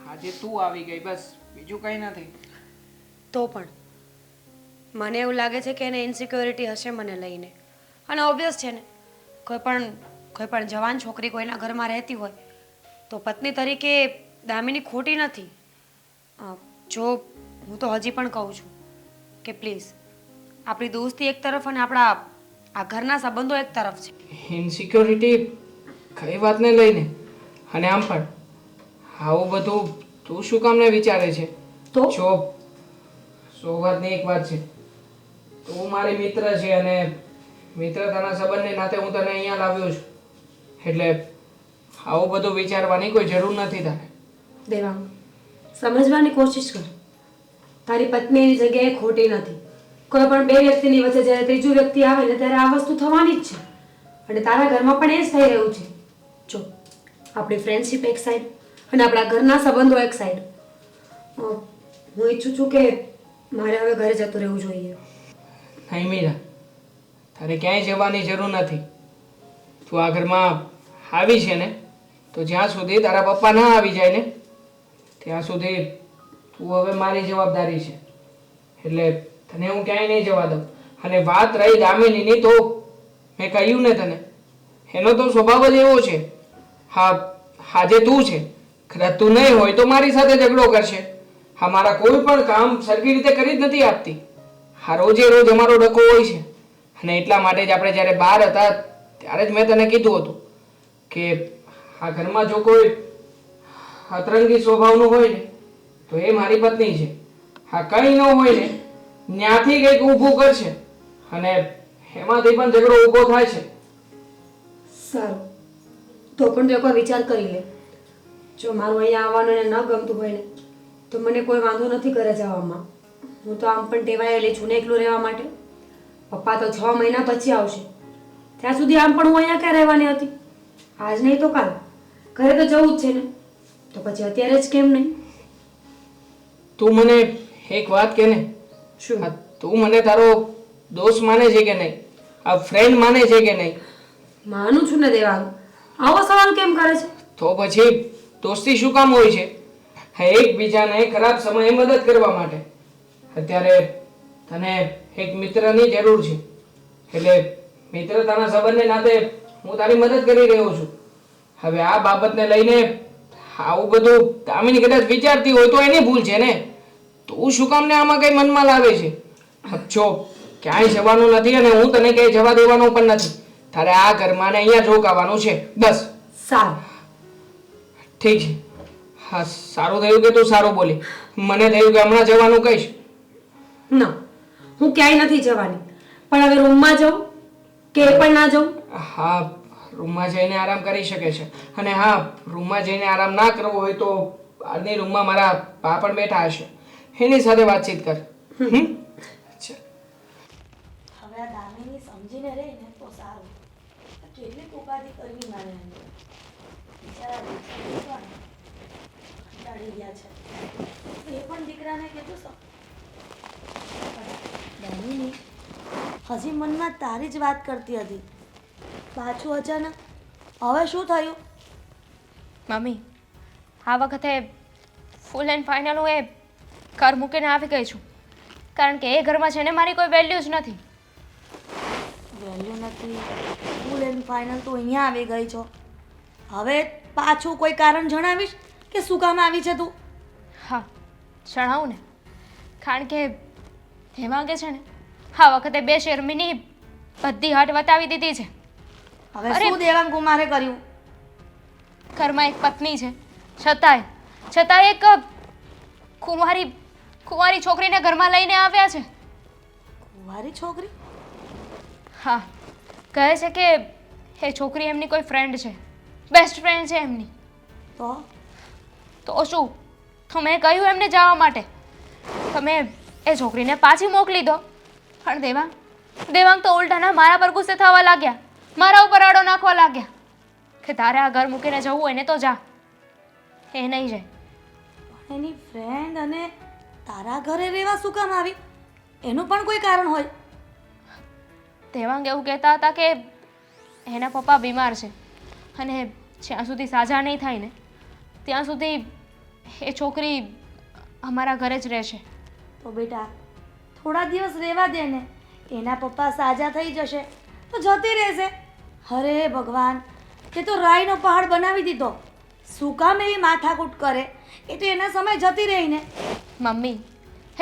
A: આજે તું આવી ગઈ, બસ, બીજું કંઈ નથી.
D: તો પણ મને એવું લાગે છે કે એને ઇન્સિક્યોરિટી હશે મને લઈને. અને ઓબ્વિયસ છે ને, કોઈ પણ જવાન છોકરી કોઈના ઘરમાં રહેતી હોય તો પત્ની તરીકે દામિની ખોટી નથી. જો હું તો હજી પણ કહું છું કે પ્લીઝ આપણી દોસ્તી એક તરફ અને આપણા આ ઘરના સંબંધો એક તરફ છે.
A: ઇન્સિક્યોરિટી કઈ વાતને લઈને? અને આમ પણ આવું બધું તું શું કામને વિચારે છે?
D: તો
A: જો સૌવાતની એક વાત છે, તું મારી મિત્ર છે અને મિત્રતાના સંબંધને નાતે હું તને અહીંયા લાવ્યો છું, એટલે આવું બધું વિચારવાની કોઈ જરૂર નથી તારે.
D: દેવાંગ, સમજવાની કોશિશ કર. તારી પત્ની એની જગ્યાએ ખોટી નથી. કોઈ પણ બે વ્યક્તિની વચ્ચે જ્યારે ત્રીજું વ્યક્તિ આવે ને ત્યારે આ વસ્તુ થવાની જ છે. અને તારા ઘરમાં પણ એ જ થઈ રહ્યું છે. જો આપણી ફ્રેન્ડશિપ એક સાઈડ અને આપણા ઘરના સંબંધો એક સાઈડ. હું ઈચ્છું છું કે મારે હવે ઘરે જતું રહેવું જોઈએ.
A: નહીં મીરા, તારે ક્યાંય જવાની જરૂર નથી. તું આ ઘરમાં આવી છે ને તો જ્યાં સુધી તારા પપ્પા ના આવી જાય ને ત્યાં સુધી તું હવે મારી જવાબદારી છે. એટલે તને હું ક્યાંય નહીં જવા દઉં. અને વાત રહી દામિનીની, તો મેં કહ્યું ને તને, એનો તો સ્વભાવ જ એવો છે. હા, આજે તું છે, કદાચ તું નહીં હોય તો મારી સાથે ઝઘડો કરશે. હા, મારા કોઈ પણ કામ સરખી રીતે કરી જ નથી આપતી. હા, રોજે રોજ અમારો ડખો હોય છે. અને એટલા માટે જ આપણે જ્યારે બહાર હતા ત્યારે જ મેં તને કીધું હતું કે આ ઘરમાં જો કોઈ અતરંગી સ્વભાવનું હોય ને તો એ મારી પત્ની છે. હા, કંઈ ન હોય ને ત્યાંથી કંઈક ઊભું કરશે અને એમાંથી પણ ઝઘડો ઊભો થાય છે.
D: સારું, તો પણ તું એકવાર વિચાર કરી લે. જો મારું અહીંયા આવવાનું એને ન ગમતું હોય ને તો મને કોઈ વાંધો નથી ઘરે જવામાં. હું તો આમ પણ ટેવાયેલી છું ને એકલું રહેવા માટે. પપ્પા તો 6 મહિના પછી આવશે. ત્યાં સુધી આમ પણ હું અહીંયા ક્યાં રહેવાની હતી? આજ નહીં તો કાલ ઘરે તો જવું જ છે ને, તો પછી અત્યારે જ કેમ નહીં?
A: તું મને એક વાત કે ને,
F: શું?
A: હા, તું મને તારો દોસ્ત માને છે કે નહીં? આ ફ્રેન્ડ માને છે કે નહીં?
F: માનું છું ને દેવાંગ, આવો સવાલ કેમ કરે છે?
A: તો પછી દોસ્તી શું કામ હોય છે? હા, એકબીજાને ખરાબ સમયે મદદ કરવા માટે. અત્યારે તને એક મિત્રની જરૂર છે, એટલે મિત્રતાના સંબંધને નાતે હું તારી મદદ કરી રહ્યો છું. હવે આ બાબતને લઈને આવું બધું દામિની કદાચ વિચારતી હોય તો એની ભૂલ છે ને. તું શું કામ ને આમાં કઈ મનમાં લાવે છે? જો ક્યાંય જવાનું નથી અને હું તને ક્યાંય જવા દેવાનો પણ નથી. તારે આ ઘરમાં ને અહીંયા જ રોકાવાનું છે, બસ.
F: સારું.
A: ઠીક છે. હા, સારું થયું કે તું સારું બોલી. મને થયું કે હમણાં જવાનું કહીશ.
F: ના, હું ક્યાંય નથી જવાની. પણ હવે રૂમમાં જાઉં કે એ પણ ના જાઉં?
A: હા, રૂમમાં જઈને આરામ કરી શકે છે. અને હા, રૂમમાં જઈને આરામ ના કરવો હોય તો બહારની રૂમમાં મારા બા પણ બેઠા હશે, એની સાથે વાતચીત કર. અચ્છા.
F: હવે આ દામિની સમજીને રહે ને તો સારું. કેટલી ઉપાધિ કરવી મારે એને. બિચારા દીકરા કંટાળી ગયા છે. એ પણ દીકરાને કીધું દામિની હજી મનમાં તારી જ વાત કરતી હતી, પાછું અચાનક હવે શું થયું?
B: મમ્મી, આ વખતે ફૂલ એન્ડ ફાઇનલ હું એ ઘર મૂકીને આવી ગઈ છું. કારણ કે એ ઘરમાં છે ને મારી કોઈ વેલ્યુ જ નથી.
F: વેલ્યુ નથી, ફૂલ એન્ડ ફાઇનલ તું અહીંયા આવી ગઈ છો. હવે પાછું કોઈ કારણ જણાવીશ કે શું કામ આવી છે તું?
B: હા, જણાવું ને. કારણ કે દેવાંગે છે ને આ વખતે 2 શેરમીની બધી હાટ વટાવી દીધી છે.
F: હવે
B: અરે!
F: શું દેવાંગ કુમારે કર્યું?
B: ઘરમાં એક પત્ની છે, છતાંય એક કુંવારી છોકરીને ઘરમાં લઈને આવ્યા છે.
F: કુંવારી છોકરી?
B: હા, કહે છે કે એ છોકરી એમની કોઈ ફ્રેન્ડ છે, બેસ્ટ ફ્રેન્ડ છે એમની. તો શું? તો મેં કહ્યું એમને જવા માટે, તમે એ છોકરીને પાછી મોકલી દો. પણ દેવાંગ તો ઉલટાના મારા પર ગુસ્સે થવા લાગ્યા, મારા ઉપર આડો નાખવા લાગ્યા કે તારે આ ઘર મૂકીને જવું હોય ને તો જા, એ નહીં જાય.
F: પણ એની ફ્રેન્ડ અને તારા ઘરે રહેવા શું કામ આવી? એનું પણ કોઈ કારણ હોય?
B: દેવાંગ એવું કહેતા હતા કે એના પપ્પા બીમાર છે અને જ્યાં સુધી સાજા નહીં થાય ને ત્યાં સુધી એ છોકરી અમારા ઘરે જ રહેશે.
F: તો બેટા થોડા દિવસ રહેવા દે ને, એના પપ્પા સાજા થઈ જશે તો જતી રહેશે. અરે ભગવાન, તે તો રાઈનો પહાડ બનાવી દીધો. શું કામ એવી માથાકૂટ કરે? એ તો એના સમય જતી રહીને.
B: મમ્મી,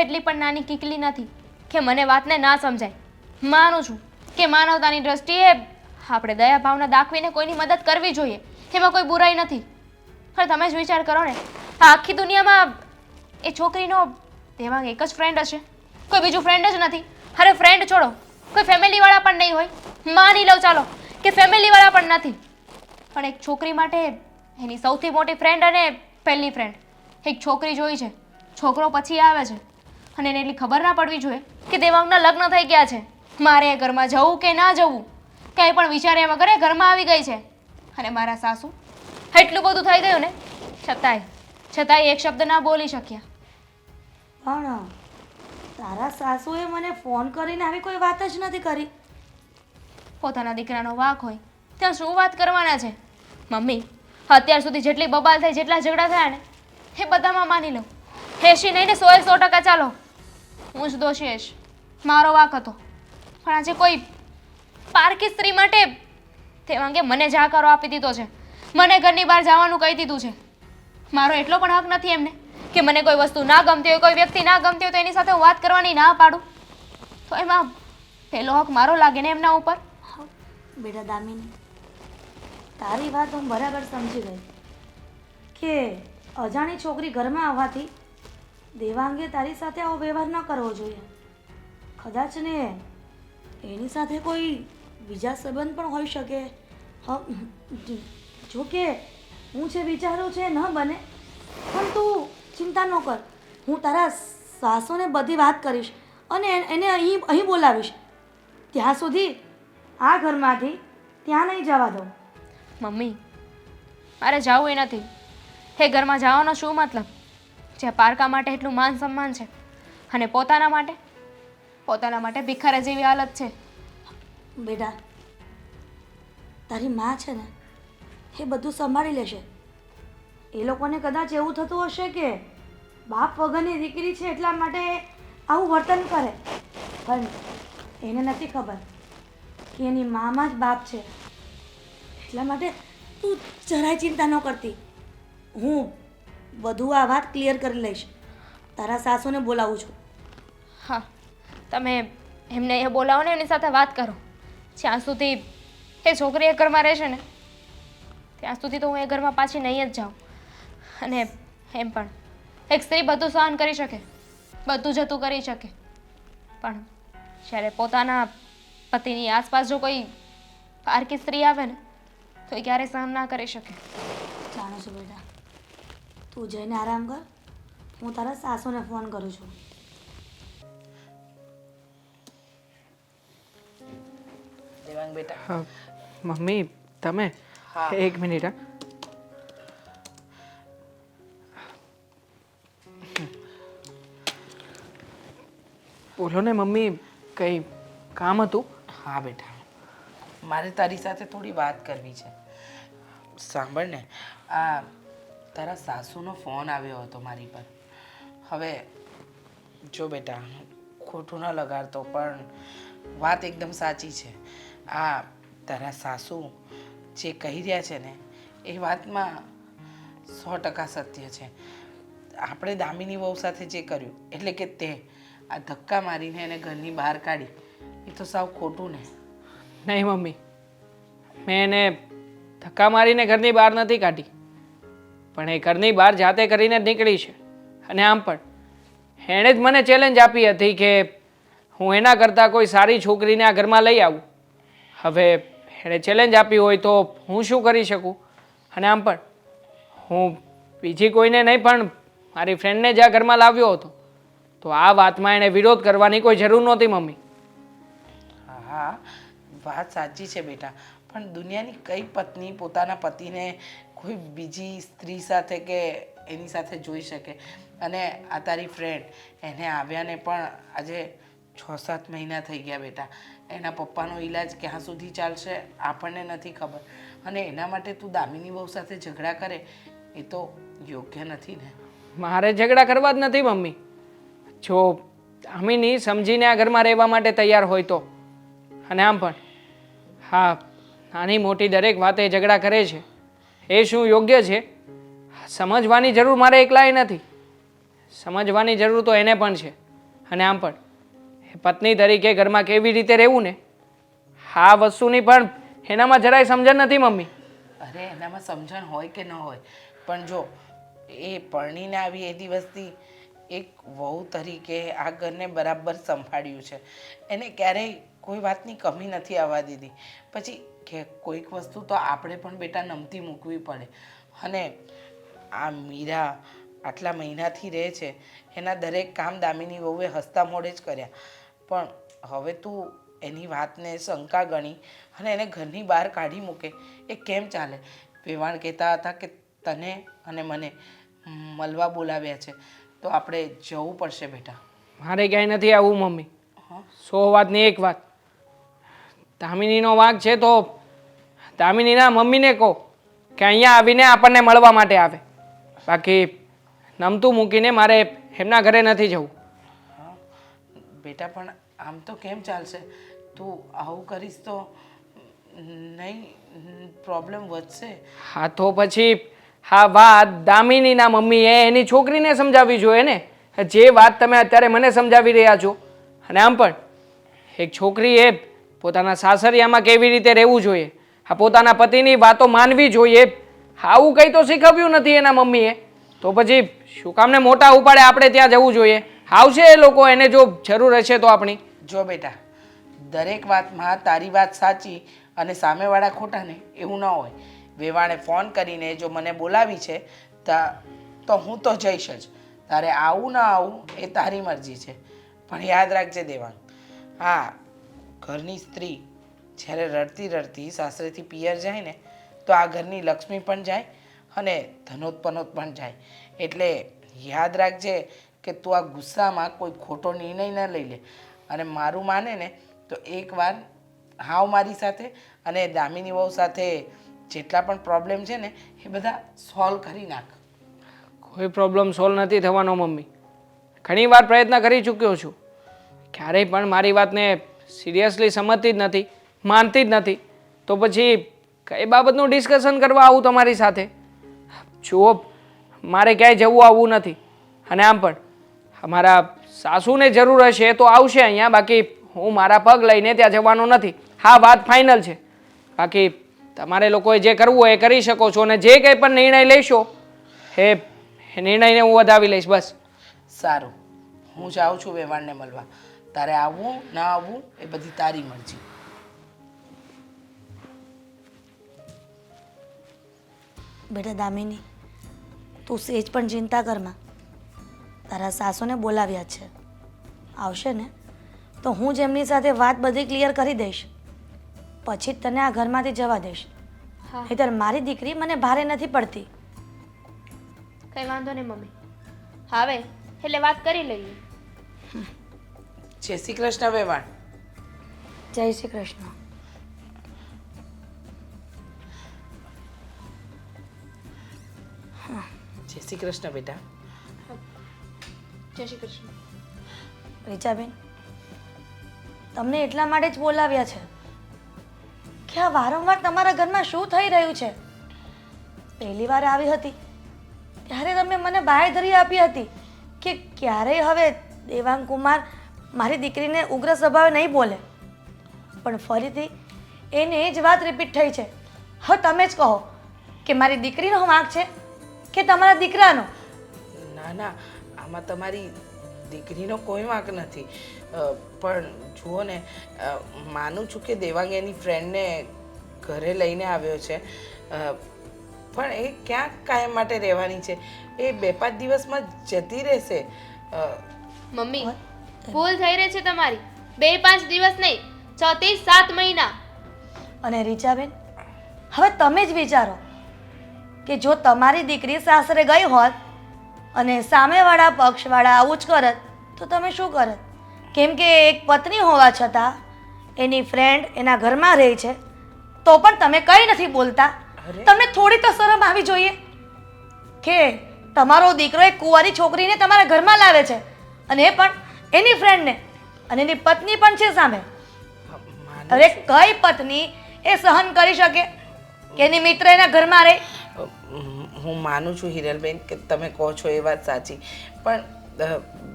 B: એટલી પણ નાની કીકલી નથી કે મને વાતને ના સમજાય. માનું છું કે માનવતાની દ્રષ્ટિએ આપણે દયા ભાવના દાખવીને કોઈની મદદ કરવી જોઈએ, એમાં કોઈ બુરાઈ નથી. પણ તમે જ વિચાર કરો ને, આ આખી દુનિયામાં એ છોકરીનો દેવાંગ એક જ ફ્રેન્ડ હશે, કોઈ બીજું ફ્રેન્ડ જ નથી. અરે ફ્રેન્ડ છોડો, કોઈ ફેમિલીવાળા પણ નહીં હોય. માની લો ચાલો કે ફેમિલીવાળા પણ નથી, પણ એક છોકરી માટે એની સૌથી મોટી ફ્રેન્ડ અને પહેલી ફ્રેન્ડ એક છોકરી જોઈ છે. છોકરો પછી આવે છે અને એને એટલી ખબર ના પડવી જોઈએ કે દેવાંગના લગ્ન થઈ ગયા છે. મારે એ ઘરમાં જવું કે ના જવું કંઈ પણ વિચાર્યા વગર એ ઘરમાં આવી ગઈ છે. અને મારા સાસુ એટલું બધું થઈ ગયું ને છતાંય એક શબ્દ ના બોલી શક્યા.
F: પણ તારા સાસુએ મને ફોન કરીને આવી કોઈ વાત જ નથી કરી.
B: પોતાના દીકરાનો વાંક હોય ત્યાં શું વાત કરવાના છે? મમ્મી, અત્યાર સુધી જેટલી બબાલ થઈ, જેટલા ઝઘડા થયા ને એ બધામાં માની લો 80 નહીં ને 100% ચાલો હું જ દોષી હશ. મારો વાંક હતો. પણ આજે કોઈ પારકી સ્ત્રી માટે દેવાંગે મને જાકારો આપી દીધો છે, મને ઘરની બહાર જવાનું કહી દીધું છે. મારો એટલો પણ હક નથી એમને કે મને કોઈ વસ્તુ ના ગમતી હોય, કોઈ વ્યક્તિ ના ગમતી હોય તો એની સાથે હું વાત કરવાની ના પાડું. તો એમાં પહેલો હક મારો લાગે ને એમના ઉપર.
F: બેટા દામિની, તારી વાત હું બરાબર સમજી ગઈ કે અજાણી છોકરી ઘરમાં આવવાથી દેવાંગે તારી સાથે આવો વ્યવહાર ન કરવો જોઈએ. કદાચ ને એની સાથે કોઈ બીજા સંબંધ પણ હોઈ શકે. જો કે હું જે વિચારું છે ન બને, પણ તું ચિંતા ન કર. હું તારા સાસુને બધી વાત કરીશ અને એને અહીં બોલાવીશ. ત્યાં સુધી આ ઘરમાંથી ત્યાં નહીં જવા દઉં.
B: મમ્મી, મારે જવું એ નથી. એ ઘરમાં જવાનો શું મતલબ? જ્યાં પારકા માટે એટલું માન સન્માન છે અને પોતાના માટે ભિખારા જેવી હાલત છે.
F: બેટા તારી માં છે ને એ બધું સંભાળી લેશે. એ લોકોને કદાચ એવું થતું હશે કે બાપ વગરની દીકરી છે એટલા માટે આવું વર્તન કરે, પણ એને નથી ખબર કે એની મામાં જ બાપ છે. એટલા માટે તું જરાય ચિંતા ન કરતી. હું બધું આ વાત ક્લિયર કરી લઈશ. તારા સાસુને બોલાવું છું.
B: હા, તમે એમને એ બોલાવો ને એની સાથે વાત કરો. જ્યાં સુધી એ છોકરી એ ઘરમાં રહેશે ને ત્યાં સુધી તો હું એ ઘરમાં પાછી નહીં જ જાઉં. અને એમ પણ એક સ્ત્રી બધું સહન કરી શકે, બધું જતું કરી શકે, પણ જ્યારે પોતાના પતિની આસપાસ જો કોઈ પારકી સ્ત્રી આવે ને તો એ ક્યારેય સહન ના કરી શકે.
F: જાણું છું બેટા, તું જઈને આરામ કર. હું તારા સાસુને ફોન કરું છું.
C: દેવાંગ બેટા,
A: હા, મમ્મી તમે
C: હા.
A: એક મિનિટ. હા, બોલો ને મમ્મી, કંઈ કામ હતું?
C: હા બેટા, મારે તારી સાથે થોડી વાત કરવી છે. સાંભળ ને, આ તારા સાસુનો ફોન આવ્યો હતો મારી પર. હવે જો બેટા, ખોટું ન લગાડતો, પણ વાત એકદમ સાચી છે. આ તારા સાસુ જે કહી રહ્યા છે ને એ વાતમાં 100% સત્ય છે. આપણે દામિની વહુ સાથે જે કર્યું, એટલે કે તે આ ધક્કા મારીને એને ઘરની બહાર કાઢી, એ તો સાવ ખોટું ને.
A: નહીં મમ્મી, મેં એને ધક્કા મારીને ઘરની બહાર નથી કાઢી, પણ એ ઘરની બહાર જાતે કરીને જ નીકળી છે. અને આમ પણ એણે જ મને ચેલેન્જ આપી હતી કે હું એના કરતાં કોઈ સારી છોકરીને આ ઘરમાં લઈ આવું. હવે એણે ચેલેન્જ આપી હોય તો હું શું કરી શકું? અને આમ પણ હું બીજી કોઈને નહીં પણ મારી ફ્રેન્ડને જ આ ઘરમાં લાવ્યો હતો, તો આ વાતમાં એણે વિરોધ કરવાની કોઈ જરૂર નહોતી મમ્મી.
C: હા હા, વાત સાચી છે બેટા, પણ દુનિયાની કઈ પત્ની પોતાના પતિને કોઈ બીજી સ્ત્રી સાથે કે એની સાથે જોઈ શકે? અને આ તારી ફ્રેન્ડ, એને આવ્યાને પણ આજે 6-7 મહિના થઈ ગયા બેટા. એના પપ્પાનો ઈલાજ ક્યાં સુધી ચાલશે આપણને નથી ખબર, અને એના માટે તું દામિની વહુ સાથે ઝઘડા કરે એ તો યોગ્ય નથી ને.
A: મારે ઝઘડા કરવા જ નથી મમ્મી. જો દામિની સમજીને આ ઘરમાં રહેવા માટે તૈયાર હોય તો. અને આમ પણ હા, નાની મોટી દરેક વાતે ઝઘડા કરે છે, એ શું યોગ્ય છે? સમજવાની જરૂર મારે એકલાએ નથી, સમજવાની જરૂર તો એને પણ છે. અને આમ પણ એ પત્ની તરીકે ઘરમાં કેવી રીતે રહેવું ને, આ વસ્તુની પણ એનામાં જરાય સમજણ નથી મમ્મી.
C: અરે એનામાં સમજણ હોય કે ન હોય, પણ જો એ પરણીને આવી એ દિવસથી એક વહુ તરીકે આ ઘરને બરાબર સંભાળ્યું છે. એને ક્યારેય કોઈ વાતની કમી નથી આવવા દીધી. પછી કે કોઈક વસ્તુ તો આપણે પણ બેટા નમતી મૂકવી પડે. અને આ મીરા આટલા મહિનાથી રહે છે, એના દરેક કામ દામિની વહુએ હસતા મોઢે જ કર્યા. પણ હવે તું એની વાતને શંકા ગણી અને એને ઘરની બહાર કાઢી મૂકે, એ કેમ ચાલે? વેવાણ કહેતા હતા કે તને અને મને મળવા બોલાવ્યા છે, તો આપણે જવું પડશે બેટા.
A: મારે ક્યાંય નથી આવવું મમ્મી. 100 વાતની એક વાત, દામિનીનો વાંક છે તો દામિનીના મમ્મીને કહો કે અહીંયા આવીને આપણને મળવા માટે આવે. બાકી નમતું મૂકીને મારે એમના ઘરે નથી જવું.
C: હા બેટા, પણ આમ તો કેમ ચાલશે? તું આવું કરીશ તો નહીં, પ્રોબ્લેમ વધશે.
A: હા તો પછી હા વાત દામિનીના મમ્મીએ એની છોકરીને સમજાવવી જોઈએ ને, જે વાત તમે અત્યારે મને સમજાવી રહ્યા છો. અને આમ પણ એક છોકરીએ પોતાના સાસરિયામાં કેવી રીતે રહેવું જોઈએ, આ પોતાના પતિની વાતો માનવી જોઈએ, આવું કંઈ તો શીખવ્યું નથી એના મમ્મીએ. તો પછી શું કામને મોટા ઉપાડે આપણે ત્યાં જવું જોઈએ? આવશે એ લોકો, એને જો જરૂર હશે તો આપણી.
C: જો બેટા, દરેક વાતમાં તારી વાત સાચી અને સામેવાળા ખોટા ને એવું ન હોય. વેવાણે ફોન કરીને જો મને બોલાવી છે તો હું તો જઈશ જ. તારે આવું ના આવું એ તારી મરજી છે. પણ યાદ રાખજે દેવાંગ, હા, ઘરની સ્ત્રી જ્યારે રડતી રડતી સાસરેથી પિયર જાય ને તો આ ઘરની લક્ષ્મી પણ જાય અને ધનોત પનોત પણ જાય. એટલે યાદ રાખજે કે તું આ ગુસ્સામાં કોઈ ખોટો નિર્ણય ન લઈ લે અને મારું માને ને તો એકવાર હાવ મારી સાથે અને દામિની વહુ સાથે જેટલા પણ પ્રોબ્લેમ છે ને એ બધા સોલ્વ કરી નાખ.
A: કોઈ પ્રોબ્લેમ સોલ્વ નથી થવાનો મમ્મી. ઘણી વાર પ્રયત્ન કરી ચૂક્યો છું, ક્યારેય પણ મારી વાતને સિરિયસલી સમજતી જ નથી, માનતી જ નથી. તો પછી કઈ બાબતનું ડિસ્કશન કરવા આવું તમારી સાથે? જુઓ, મારે ક્યાંય જવું આવવું નથી, અને આમ પણ અમારા સાસુને જરૂર હશે તો આવશે અહીંયા, બાકી હું મારા પગ લઈને ત્યાં જવાનો નથી. હા, વાત ફાઇનલ છે. બાકી તમારે લોકોએ જે કરવું હોય એ કરી શકો છો, અને જે કંઈ પણ નિર્ણય લેશો એ નિર્ણયને હું વધાવી લઈશ. બસ.
C: સારું, હું જાઉં છું વેવાણને મળવા. તારે આવવું ના આવવું એ બધી તારી મરજી.
F: બેટા દામિની, તું સેજ પણ ચિંતા કરમાં. તારા સાસુને બોલાવ્યા છે, આવશે ને તો હું જ એમની સાથે વાત બધી ક્લિયર કરી દઈશ, પછી જ તને આ ઘરમાંથી જવા દઈશ.
B: હા.
F: નહીંતર મારી દીકરી મને ભારે નથી પડતી.
B: કંઈ વાંધો નહીં મમ્મી, હવે એટલે વાત કરી લઈએ.
C: જય શ્રી કૃષ્ણ વેવાણ.
F: જય શ્રી કૃષ્ણ.
C: જય શ્રી કૃષ્ણ બેટા.
B: જય શ્રી કૃષ્ણ.
F: રીચાબેન, તમને એટલા માટે જ બોલાવ્યા છે કે આ વારંવાર તમારા ઘરમાં શું થઈ રહ્યું છે. પહેલી વાર આવી હતી ત્યારે તમે મને બાંયધરી આપી હતી કે ક્યારેય હવે દેવાંગ કુમાર મારી દીકરીને ઉગ્ર સ્વભાવે નહીં બોલે, પણ ફરીથી એને એ જ વાત રિપીટ થઈ છે. હવે તમે જ કહો કે મારી દીકરીનો વાંક છે કે તમારા દીકરાનો?
C: ના ના, આમાં તમારી દીકરીનો કોઈ વાંક નથી. પણ જુઓ ને, માનું છું કે દેવાંગ એની ફ્રેન્ડને ઘરે લઈને આવ્યો છે, પણ એ ક્યાંક કાયમ માટે રહેવાની છે. એ 2-5 દિવસમાં જતી રહેશે.
B: મમ્મી, ભૂલ થઈ રહી છે તમારી. 2-5 દિવસ નહીં, 6 થી 7 મહિના.
F: અને રીચાબેન, હવે તમે જ વિચારો કે જો તમારી દીકરી સાસરે ગઈ હોત અને સામેવાળા પક્ષવાળા આવું જ કરત તો તમે શું કરત? કેમ કે એક પત્ની હોવા છતાં એની ફ્રેન્ડ એના ઘરમાં રહે છે તો પણ તમે કંઈ નથી બોલતા. તમને થોડી તો શરમ આવી જોઈએ કે તમારો દીકરો એક કુંવારી છોકરીને તમારા ઘરમાં લાવે છે, અને એ પણ એની ફ્રેન્ડને, અને એની પત્ની પણ છે સામે. અરે કઈ પત્ની એ સહન કરી શકે કે એની મિત્ર એના ઘરમાં રહે?
C: હું માનું છું હિરલબેન કે તમે કહો છો એ વાત સાચી, પણ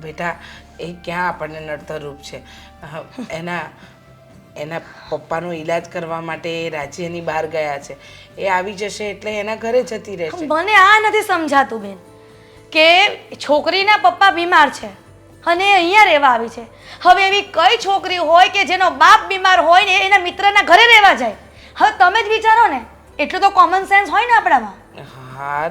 C: બેટા એ ક્યાં આપણને નડતરરૂપ છે. એના પપ્પાનો ઈલાજ કરવા માટે એ રાજ્યની બહાર ગયા છે. એ આવી જશે એટલે એના ઘરે જતી રહેશે.
F: મને આ નથી સમજાતું બેન કે છોકરીના પપ્પા બીમાર છે અને અહીંયા રહેવા આવી છે. હવે એવી કઈ છોકરી હોય કે જેનો બાપ બીમાર હોય ને એના મિત્રના ઘરે રહેવા જાય? હવે તમે જ વિચારો ને, એટલું તો કોમન સેન્સ હોય ને આપણામાં.
C: હા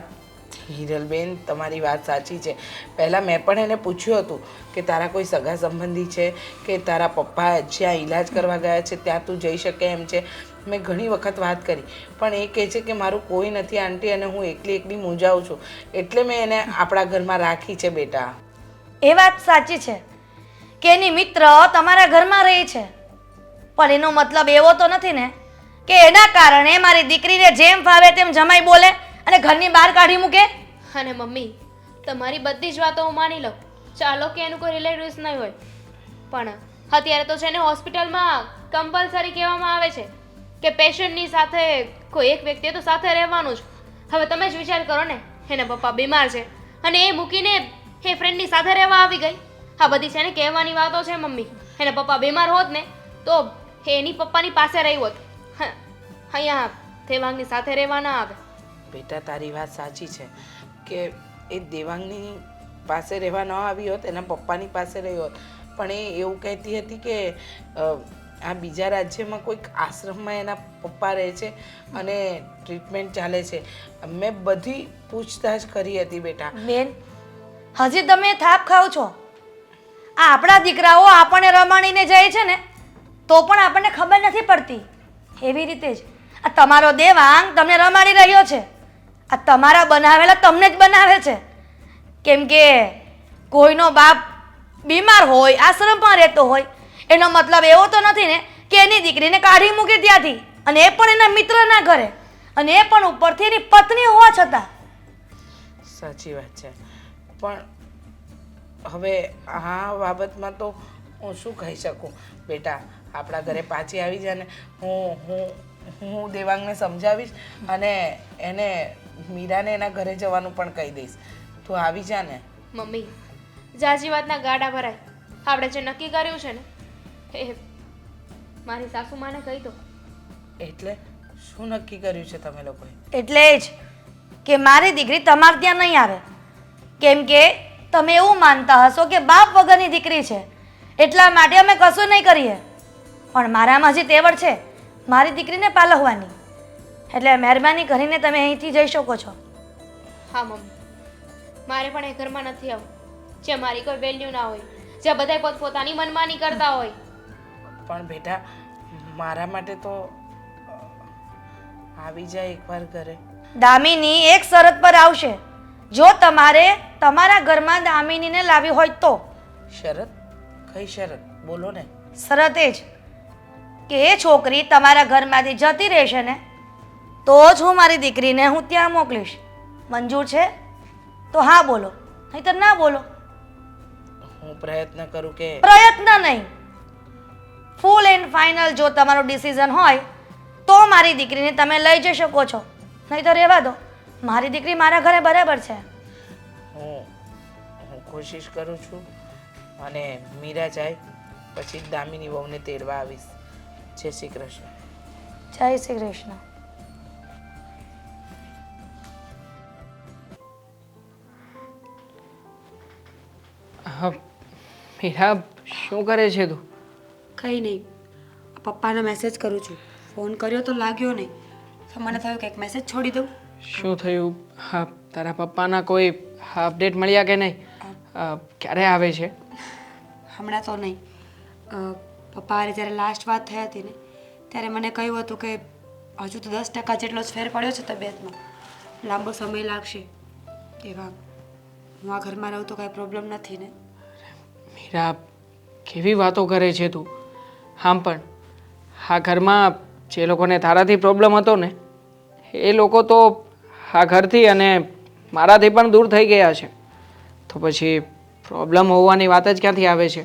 C: હિરલબેન, તમારી વાત સાચી છે. પહેલાં મેં પણ એને પૂછ્યું હતું કે તારા કોઈ સગા સંબંધી છે કે તારા પપ્પા જ્યાં ઈલાજ કરવા ગયા છે ત્યાં તું જઈ શકે એમ છે. મેં ઘણી વખત વાત કરી, પણ એ કહે છે કે મારું કોઈ નથી આંટી, અને હું એકલી મૂંઝાઉં છું, એટલે મેં એને આપણા ઘરમાં રાખી છે. બેટા,
F: એ વાત સાચી છે કે એની મિત્ર તમારા ઘરમાં રહે છે, પણ એનો મતલબ એવો તો નથી ને કે એના કારણે મારી દીકરીને જેમ ફાવે તેમ જમાઈ બોલે અને ઘરની બહાર કાઢી મૂકે.
B: અને મમ્મી, તમારી બધી જ વાતો હું માની લઉં, ચાલો કે એનું કોઈ રિલેટિવ્સ નહીં હોય, પણ અત્યારે તો છે ને હોસ્પિટલમાં કમ્પલસરી કહેવામાં આવે છે કે પેશન્ટની સાથે કોઈ એક વ્યક્તિએ તો સાથે રહેવાનું જ. હવે તમે જ વિચાર કરો ને, એના પપ્પા બીમાર છે અને એ મૂકીને એ ફ્રેન્ડની સાથે રહેવા આવી ગઈ. આ બધી છે ને કહેવાની વાતો છે મમ્મી. એના પપ્પા બીમાર હોત ને તો એની પપ્પાની પાસે રહી હોત, અહીંયા દેવાંગની સાથે રહેવા ના આવે.
C: બેટા તારી વાત સાચી છે કે એ દેવાંગની પાસે રહેવા ન આવી હોત, એના પપ્પાની પાસે રહી હોત, પણ એ એવું કહેતી હતી કે આ બીજા રાજ્યમાં કોઈક આશ્રમમાં એના પપ્પા રહે છે અને ટ્રીટમેન્ટ ચાલે છે. મેં બધી પૂછતાછ કરી હતી બેટા.
F: બેન, હજી તમે થાપ ખાવ છો. આ આપણા દીકરાઓ આપણને રમાડીને જાય છે ને તો પણ આપણને ખબર નથી પડતી. એવી રીતે જ આ તમારો દેવાંગ તમને રમાડી રહ્યો છે. આ તમારા બનાવેલા તમને જ બનાવે છે, કેમ કે કોઈનો બાપ બીમાર હોય આશ્રમમાં રહેતો હોય એનો મતલબ એવો તો નથી ને કે એની દીકરીને કાઢી મૂકી ત્યાંથી, અને એ પણ એના મિત્રના ઘરે, અને એ પણ ઉપરથી એની પત્ની હોવા છતાં.
C: સાચી વાત છે, પણ હવે આ બાબતમાં તો હું શું કહી શકું બેટા. આપણા ઘરે પાછી આવી જાય ને, હું દેવાંગને સમજાવીશ અને એને મીરાને એના ઘરે જવાનું પણ કહી દઈશ. તું આવી જા ને.
B: મમ્મી, જાજી વાતના ગાડા ભરાય. આપણે જે નક્કી કર્યું છે ને એ મારી સાસુમાને કહી દો.
C: એટલે શું નક્કી કર્યું છે તમે લોકોએ?
F: એટલે જ કે મારી દીકરી તમારે ત્યાં નહીં આવે, કેમ કે તમે એવું માનતા હશો કે બાપ વગરની દીકરી છે, એટલા માટે અમે કશું નહીં કરીએ. પણ મારામાં હજી તેવડ છે મારી દીકરીને પાલવવાની, એટલે મહેરબાની કરીને તમે અહીંથી જઈ શકો છો.
B: હા મમ્મી, મારે પણ એ ઘરમાં નથી આવું જ્યાં મારી કોઈ વેલ્યુ ના હોય, જ્યાં બધા પોતપોતાની મનમાની કરતા હોય.
C: પણ બેટા મારા માટે તો આવી જાય એકવાર ઘરે.
F: દામિની એક શરત પર આવશે. જો તમારે તમારા ઘરમાં દામિનીને લાવી હોય તો.
C: શરત? કઈ શરત? બોલો ને.
F: શરત એ જ કે એ છોકરી તમારા ઘરમાંથી જતી રહેશે ને તો જ હું મારી દીકરીને હું ત્યાં મોકલીશ. મંજૂર છે તો હા બોલો, નહીંતર ના બોલો.
C: હું પ્રયત્ન કરું કે.
F: પ્રયત્ન નહીં, ફૂલ એન્ડ ફાઇનલ જો તમારો ડિસિઝન હોય તો મારી દીકરીને તમે લઈ જઈ શકો છો, નહીં તો રહેવા દો. મારી દીકરી મારા ઘરે બરાબર છે.
C: હું કોશિશ કરું છું, અને મીરા જાય પછી દામિની વહુને તેડવા આવીશ. જય શ્રી કૃષ્ણ.
F: જય શ્રી કૃષ્ણ.
A: હા મીરા, શું કરે છે તું?
D: કંઈ નહીં, પપ્પાને મેસેજ કરું છું. ફોન કર્યો તો લાગ્યો નહીં, તો મને થયું કે એક મેસેજ છોડી દઉં.
A: શું થયું? હા, તારા પપ્પાના કોઈ અપડેટ મળ્યા કે નહીં? ક્યારે આવે છે?
D: હમણાં તો નહીં. પપ્પા હારે જ્યારે લાસ્ટ વાત થઈ હતી ને ત્યારે મને કહ્યું હતું કે હજુ તો 10% જેટલો જ ફેર પડ્યો છે તબિયતમાં, લાંબો સમય લાગશે. એવા હું આ ઘરમાં રહું તો કાંઈ પ્રોબ્લેમ નથી ને.
A: મીરા, કેવી વાતો કરે છે તું? આમ પણ આ ઘરમાં જે લોકોને તારાથી પ્રોબ્લેમ હતો ને એ લોકો તો આ ઘરથી અને મારાથી પણ દૂર થઈ ગયા છે, તો પછી પ્રોબ્લેમ હોવાની વાત જ ક્યાંથી આવે છે?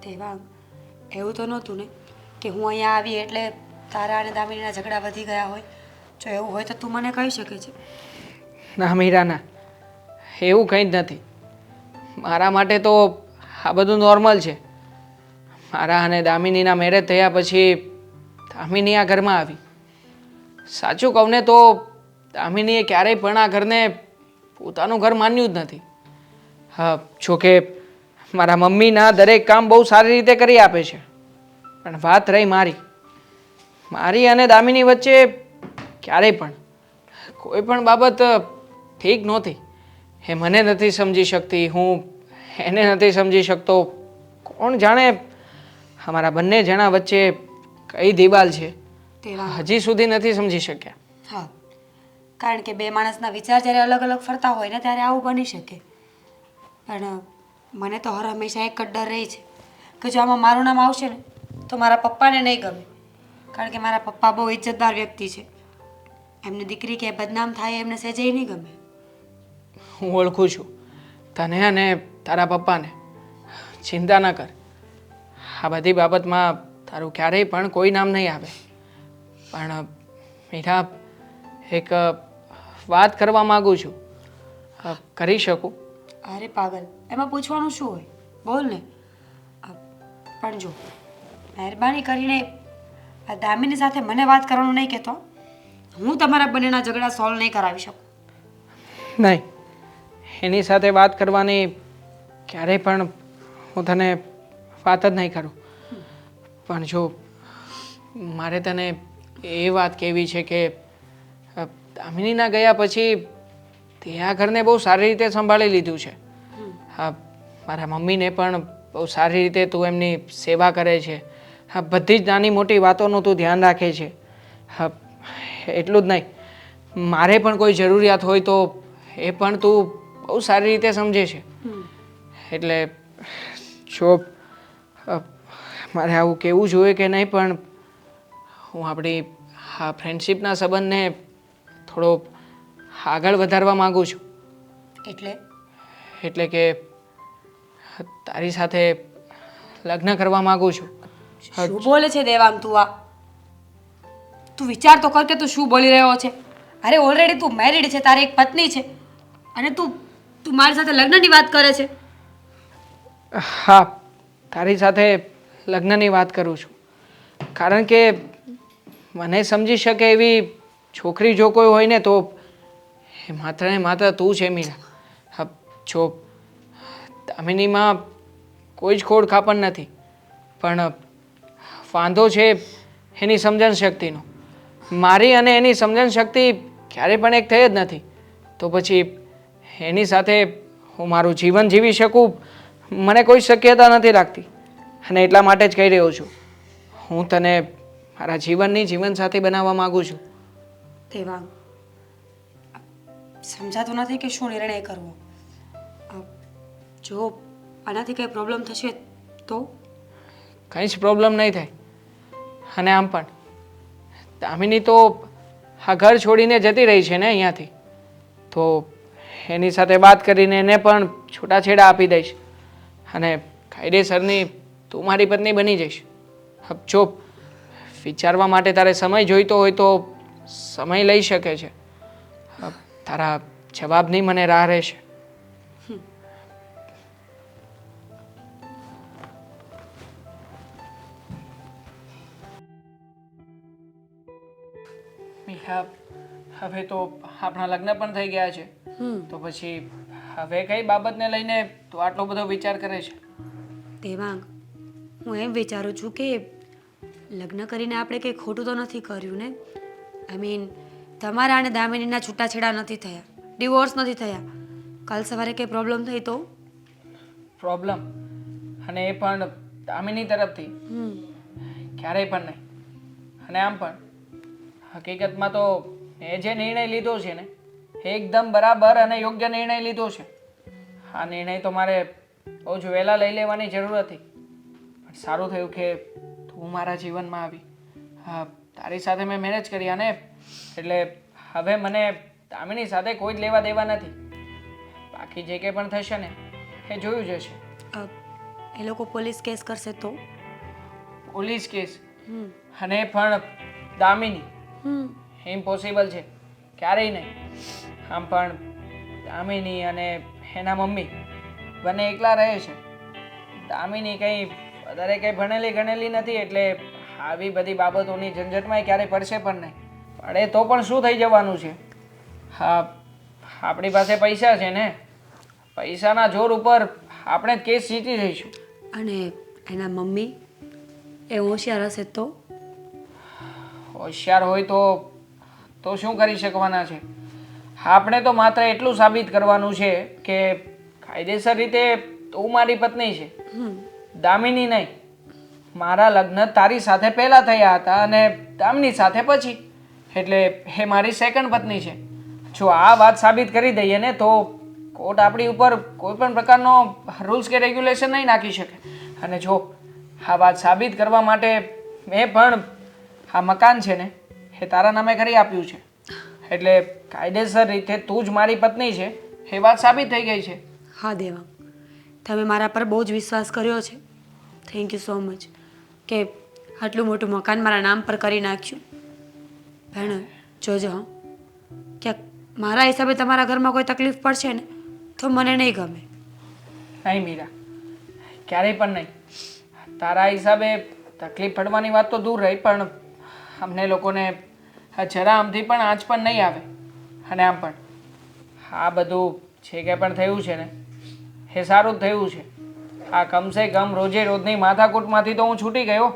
D: તેવા એવું તો નહોતું ને કે હું અહીંયા આવી એટલે તારા અને દામિનીના ઝઘડા વધી ગયા હોય. જો એવું હોય તો તું મને કહી શકે છે.
A: ના મીરા, ના, એવું કંઈ જ નથી. મારા માટે તો આ બધું નોર્મલ છે. મારા અને દામિનીના મેરેજ થયા પછી દામિની આ ઘરમાં આવી. સાચું કહું ને તો દામિનીએ ક્યારેય પણ આ ઘરને પોતાનું ઘર માન્યું જ નથી. હા, જોકે મારા મમ્મીના દરેક કામ બહુ સારી રીતે કરી આપે છે, પણ વાત રહી મારી અને દામિની વચ્ચે ક્યારેય પણ કોઈ પણ બાબત ઠીક નહોતી. એ મને નથી સમજી શકતી, હું એને નથી સમજી શકતો. કોણ જાણે અમારા બંને જણા વચ્ચે કઈ દિવાલ છે,
D: તેવા
A: હજી સુધી નથી સમજી શક્યા.
D: હા, કારણ કે બે માણસના વિચાર જ્યારે અલગ અલગ ફરતા હોય ને ત્યારે આવું બની શકે. પણ મને તો હર હંમેશા એક જ ડર રહી છે કે જો આમાં મારું નામ આવશે ને તો મારા પપ્પાને નહીં ગમે. કારણ કે મારા પપ્પા બહુ ઇજ્જતદાર વ્યક્તિ છે, એમની દીકરી કે બદનામ થાય એમને સહેજે નહીં ગમે.
A: હું ઓળખું છું તને અને તારા પપ્પાને. ચિંતા ન કર, આ બધી બાબતમાં તારું ક્યારેય પણ કોઈ નામ નહીં આવે. પણ મીરા, એક વાત કરવા માગું છું, કરી શકું?
D: અરે પાગલ, એમાં પૂછવાનું શું હોય, બોલ ને. પણ જો મહેરબાની કરીને આ દામિની સાથે મને વાત કરવાનું નહીં કહેતો. હું તમારા બંનેના ઝઘડા સોલ્વ નહીં કરાવી શકું.
A: નહીં, એની સાથે વાત કરવાની ક્યારેય પણ હું તને વાત જ નહીં કરું. પણ જો મારે તને એ વાત કહેવી છે કે દામિનીના ગયા પછી તે આ ઘરને બહુ સારી રીતે સંભાળી લીધું છે. હા, મારા મમ્મીને પણ બહુ સારી રીતે તું એમની સેવા કરે છે. હા, બધી જ નાની મોટી વાતોનું તું ધ્યાન રાખે છે. હા, એટલું જ નહીં, મારે પણ કોઈ જરૂરિયાત હોય તો એ પણ તું બહુ સારી રીતે સમજે છે. એટલે જો મારે આવું કહેવું જોઈએ કે નહીં, પણ હું આપણી આ ફ્રેન્ડશિપના સંબંધને થોડો આગળ વધારવા માગું છું. એટલે કે તારી સાથે લગ્ન કરવા માગું છું.
D: શું બોલે છે દેવાંગ તું? તું વિચાર તો કર કે તું શું બોલી રહ્યો છે. અરે ઓલરેડી તું મેરીડ છે, તારી એક પત્ની છે, અને તું તું મારી સાથે લગ્નની વાત કરે છે.
A: હા, તારી સાથે લગ્નની વાત કરું છું, કારણ કે મને સમજી શકે એવી છોકરી જો કોઈ હોય ને તો એ માત્ર ને માત્ર તું છે મીરા. હા, જો દામિનીમાં કોઈ જ ખોડ ખાપણ નથી, પણ વાંધો છે એની સમજણ શક્તિનો. મારી અને એની સમજણ શક્તિ ક્યારેય પણ એક થઈ જ નથી, તો પછી એની સાથે હું મારું જીવન જીવી શકું મને કોઈ શક્યતા નથી લાગતી. અને એટલા માટે જ કહી રહ્યો છું, હું તને મારા જીવનની જીવનસાથી બનાવવા માગું છું.
D: દેવાંગ, સમજાતું નથી કે શું નિર્ણય કરવો. જો આનાથી કંઈ પ્રોબ્લેમ થશે તો?
A: કંઈ જ પ્રોબ્લેમ નહીં થાય. અને આમ પણ દામિની તો આ ઘર છોડીને જતી રહી છે ને અહીંયાથી, તો એની સાથે વાત કરીને એને પણ છૂટાછેડા આપી દઈશ અને કાયદેસરની તું મારી પત્ની બની જઈશ. જો વિચારવા માટે તારે સમય જોઈતો હોય તો સમય લઈ શકે છે. તારા જવાબની મને રાહ રહેશે. મીરા, હવે તો આપણા લગ્ન પણ થઈ ગયા છે, તો પછી હવે કઈ બાબતને લઈને તું આટલો બધો વિચાર કરે છે?
D: દેવાંગ, હું એમ વિચારું છું કે લગ્ન કરીને આપણે કંઈ ખોટું તો નથી કર્યું ને. આઈ મીન, તમારા અને દામિનીના છૂટાછેડા નથી થયા, ડિવોર્સ નથી થયા. કાલ સવારે કંઈ પ્રોબ્લેમ થઈ તો?
A: પ્રોબ્લેમ? અને એ પણ દામિની તરફથી? ક્યારેય પણ નહીં. અને આમ પણ હકીકતમાં તો એ જે નિર્ણય લીધો છે ને એ એકદમ બરાબર અને યોગ્ય નિર્ણય લીધો છે. આ નિર્ણય તો મારે બહુ જ વહેલા લઈ લેવાની જરૂર હતી, પણ સારું થયું કે તું મારા જીવનમાં આવી. હા, તારી સાથે મેં મેરેજ કરી, અને એટલે હવે મને દામિની સાથે કોઈ જ લેવા દેવા નથી. બાકી જે કંઈ પણ થશે ને એ જોયું જશે.
D: એ લોકો પોલીસ કેસ કરશે તો?
A: Police case? અને પણ દામિની? ઇમ્પોસિબલ છે, ક્યારેય નહીં. આમ પણ દામિની અને એના મમ્મી બંને એકલા રહે છે. દામિની કંઈ વધારે કંઈ ભણેલી ગણેલી નથી, એટલે આવી બધી બાબતોની ઝંઝટમાં ક્યારેય પડશે પણ નહીં. પડે તો પણ શું થઈ જવાનું છે? હા, આપણી પાસે પૈસા છે ને, પૈસાના જોર ઉપર આપણે જ કેસ જીતી જઈશું.
D: અને એના મમ્મી એ હોશિયાર હશે તો?
A: હોશિયાર હોય તો શું કરી શકવાના છે? આપણે તો માત્ર એટલું સાબિત કરવાનું છે કે કાયદેસર રીતે તું મારી પત્ની છે, દામિની નહીં. મારા લગ્ન તારી સાથે પહેલા થયા હતા અને દામિની સાથે પછી, એટલે એ મારી સેકન્ડ પત્ની છે. જો આ વાત સાબિત કરી દઈએ ને તો કોર્ટ આપણી ઉપર કોઈ પણ પ્રકારનો રૂલ્સ કે રેગ્યુલેશન નહીં નાખી શકે. અને જો આ વાત સાબિત કરવા માટે મેં પણ આ મકાન છે ને એ તારા નામે કરી આપ્યું છે, એટલે કાયદેસર રીતે તું જ મારી પત્ની છે એ વાત સાબિત થઈ ગઈ છે.
D: હા દેવાંગ, તમે મારા પર બહુ જ વિશ્વાસ કર્યો છે. થેન્ક યુ સો મચ કે આટલું મોટું મકાન મારા નામ પર કરી નાખ્યું. ભેણ જોજો, હા, ક્યાંક મારા હિસાબે તમારા ઘરમાં કોઈ તકલીફ પડશે ને તો મને નહીં ગમે.
A: નહીં મીરા, ક્યારેય પણ નહીં. તારા હિસાબે તકલીફ પડવાની વાત તો દૂર રહી, પણ અમને લોકોને જરા આમથી પણ આંચ પણ નહીં આવે. અને આમ પણ આ બધું જે કંઈ પણ થયું છે ને એ સારું જ થયું છે. આ કમસે કમ રોજે રોજની માથાકૂટમાંથી તો હું છૂટી ગયો.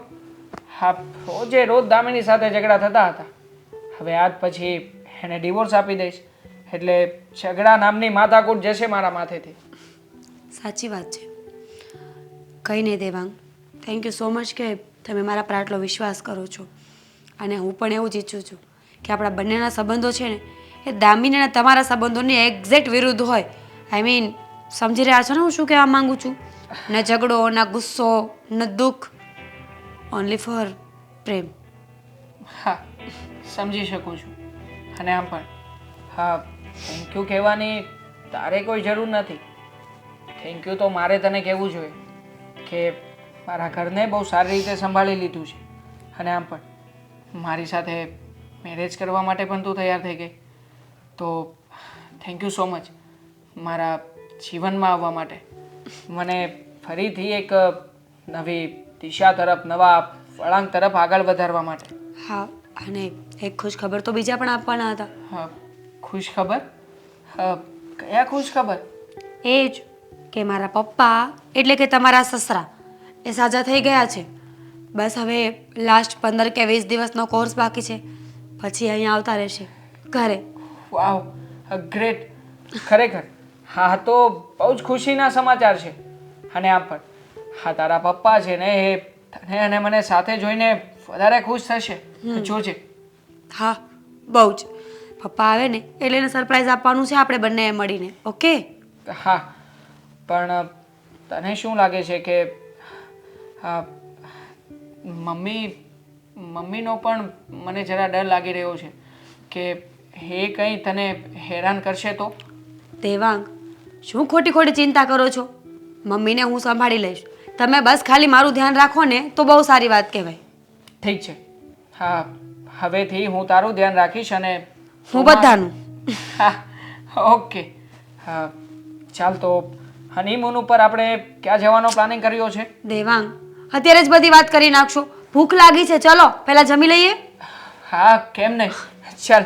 A: હા, રોજે રોજ દામિની સાથે ઝઘડા થતા હતા, હવે આજ પછી એને ડિવોર્સ આપી દઈશ, એટલે ઝઘડા નામની માથાકૂટ જશે મારા માથેથી.
D: સાચી વાત છે. કંઈ નહીં Devang, thank you so much કે તમે મારા પર આટલો વિશ્વાસ કરો છો. અને હું પણ એવું જ ઈચ્છું છું કે આપણા બંનેના સંબંધો છે ને એ દામિની અને તમારા સંબંધોની એક્ઝેક્ટ વિરુદ્ધ હોય. આઈ મીન સમજી રહ્યા છો ને હું શું કહેવા માંગુ છું? ન ઝઘડો, ન ગુસ્સો, ન દુઃખ, ઓનલી ફોર પ્રેમ.
A: હા સમજી શકું છું. અને આમ પણ હા થેન્ક યુ કહેવાની તારે કોઈ જરૂર નથી. થેન્ક યુ તો મારે તને કહેવું જોઈએ કે મારા ઘરને બહુ સારી રીતે સંભાળી લીધું છે. અને આમ પણ મારી સાથે મેરેજ કરવા માટે પણ તું તૈયાર થઈ ગઈ, તો થેન્ક યુ સો મચ મારા જીવનમાં આવવા માટે, મને ફરીથી એક નવી દિશા તરફ, નવા વળાંક તરફ આગળ વધારવા માટે.
D: હા, અને એક ખુશ ખબર તો બીજા પણ આપવાના હતા.
A: હા ખુશ ખબર? કયા ખુશ ખબર?
D: એ જ કે મારા પપ્પા એટલે કે તમારા સસરા એ સાજા થઈ ગયા છે. બસ હવે લાસ્ટ 15 કે 20 દિવસનો કોર્સ બાકી છે, પછી અહીંયા આવતા રહેશે ઘરે.
A: વાવ ગ્રેટ, ખરેખર હા તો બહુ જ ખુશીના સમાચાર છે. અને આમ પણ હા તારા પપ્પા છે ને એ તને અને મને સાથે જોઈને વધારે ખુશ થશે, જોજે.
D: હા, બહુ જ. પપ્પા આવે ને એટલે એને સરપ્રાઈઝ આપવાનું છે આપણે બંને મળીને. ઓકે?
A: હા પણ તને શું લાગે છે કે મમ્મીનો પણ મને જરા ડર લાગી રહ્યો છે કે એ કંઈ તને હેરાન કરશે તો?
D: દેવાંગ, શું ખોટી ખોટી ચિંતા કરો છો? મમ્મીને હું સંભાળી લઈશ. તમે બસ ખાલી મારું ધ્યાન રાખો ને તો બહુ સારી વાત કહેવાય.
A: ઠીક છે. હા હવેથી હું તારું ધ્યાન રાખીશ અને
D: હું બધાનું.
A: હા ઓકે. હા ચાલ તો હનીમૂન ઉપર આપણે ક્યાં જવાનો પ્લાનિંગ કર્યો છે?
D: દેવાંગ, અત્યારે જ બધી વાત કરી નાખશો. ભૂખ લાગી છે, ચલો પહેલા જમી લઈએ.
A: હા કેમ નહીં, ચાલ.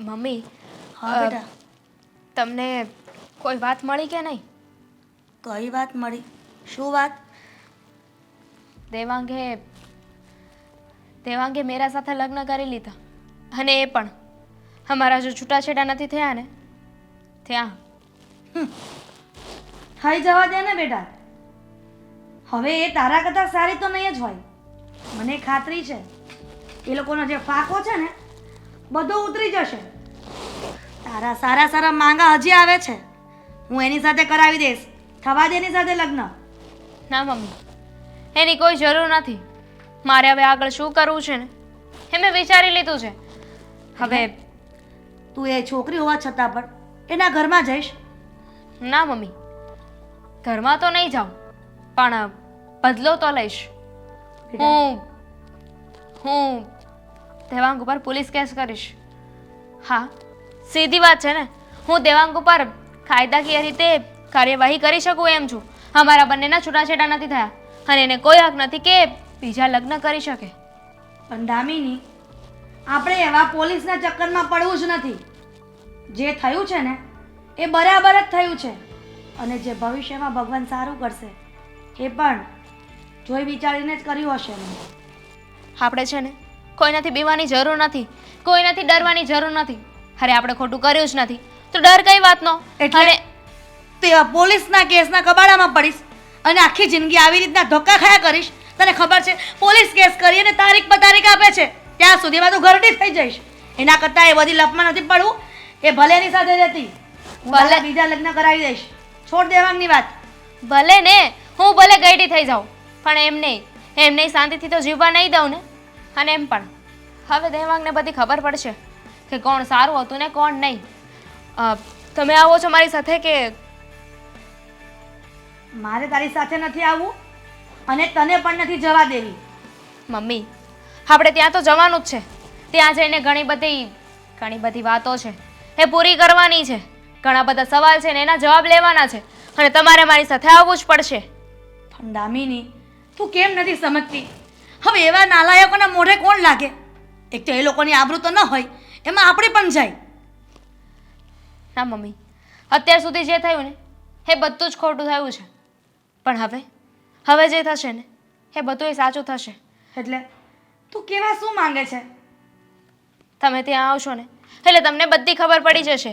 B: મમ્મી,
F: હા બેટા,
B: તમને કોઈ વાત મળી કે નહીં?
F: કઈ વાત મળી? શું વાત?
B: દેવાંગે મેરા સાથે લગ્ન કરી લીધા, અને એ પણ અમારા જો છૂટાછેડા નથી થયા ને ત્યાં.
F: થઈ જવા દે ને બેટા. હવે એ તારા કરતાં સારી તો નહીં જ હોય. મને ખાતરી છે એ લોકોનો જે ફાંકો છે ને બધો ઉતરી જશે. તારા સારા સારા માંગા હજી આવે છે, હું એની સાથે કરાવી દઈશ. થવા દે એની સાથે લગ્ન.
B: ના મમ્મી, એની કોઈ જરૂર નથી. મારે હવે આગળ શું કરવું છે ને એ મેં વિચારી લીધું છે. હવે
F: તું એ છોકરી હોવા છતાં પણ એના ઘરમાં જઈશ?
B: ના મમ્મી, ઘરમાં તો નહીં જાઉં, પણ બદલો તો લઈશ. હું દેવાંગ ઉપર પોલીસ કેસ કરીશ. હા સીધી વાત છે ને, હું દેવાંગ ઉપર કાયદાકીય રીતે કાર્યવાહી કરી શકું એમ છું. અમારા બંનેના છૂટાછેડા નથી થયા અને એને કોઈ હક નથી કે બીજા લગ્ન કરી શકે.
F: પણ દામિની, આપણે એવા પોલીસના ચક્કરમાં પડવું જ નથી. જે થયું છે ને એ બરાબર જ થયું છે, અને જે ભવિષ્યમાં ભગવાન સારું કરશે એ પણ જોઈ વિચારીને જ કર્યું હશે ને.
B: આપણે છે ને કોઈનાથી બીવાની જરૂર નથી, કોઈનાથી ડરવાની જરૂર નથી. અરે આપણે ખોટું કર્યું જ નથી તો ડર કઈ વાતનો?
F: એટલે તે પોલીસના કેસના કબાડામાં પડીશ અને આખી જિંદગી આવી રીતના ધોકા ખાયા કરીશ? તને ખબર છે પોલીસ કેસ કરી અને તારીખ પર તારીખ આપે છે, ત્યાં સુધીમાં તું ઘરડી થઈ જઈશ. એના કરતાં એ બધી લપમાં નથી પડવું. એ ભલે એની સાથે રહેતી, હું ભલે બીજા લગ્ન કરાવી દઈશ. છોડ દેવાંગની વાત.
B: ભલે ને હું ભલે ગઈડી થઈ જાઉં, પણ એમ નહીં શાંતિથી તો જીવવા નહીં દઉં ને. અને એમ પણ હવે દેવાંગને બધી ખબર પડશે કે કોણ સારું હતું ને કોણ નહીં. તમે આવો છો મારી સાથે કે?
F: મારે તારી સાથે નથી આવવું અને તને પણ નથી જવા દેવી.
B: મમ્મી, આપણે ત્યાં તો જવાનું જ છે. ત્યાં જઈને ઘણી બધી વાતો છે એ પૂરી કરવાની છે. ઘણા બધા સવાલ છે ને એના જવાબ લેવાના છે, અને તમારે મારી સાથે આવવું જ પડશે.
F: પણ દામિની, તું કેમ નથી સમજતી? હવે એવા નાલાયકોના મોઢે કોણ લાગે? એક તો એ લોકોની આબરૂ તો ન હોય, એમાં આપણે પણ જાય.
B: ના મમ્મી, અત્યાર સુધી જે થયું ને એ બધું જ ખોટું થયું છે, પણ હવે જે થશે ને એ બધું સાચું થશે.
F: એટલે તું કેવા શું માંગે છે?
B: તમે ત્યાં આવશો ને એટલે તમને બધી ખબર પડી જશે,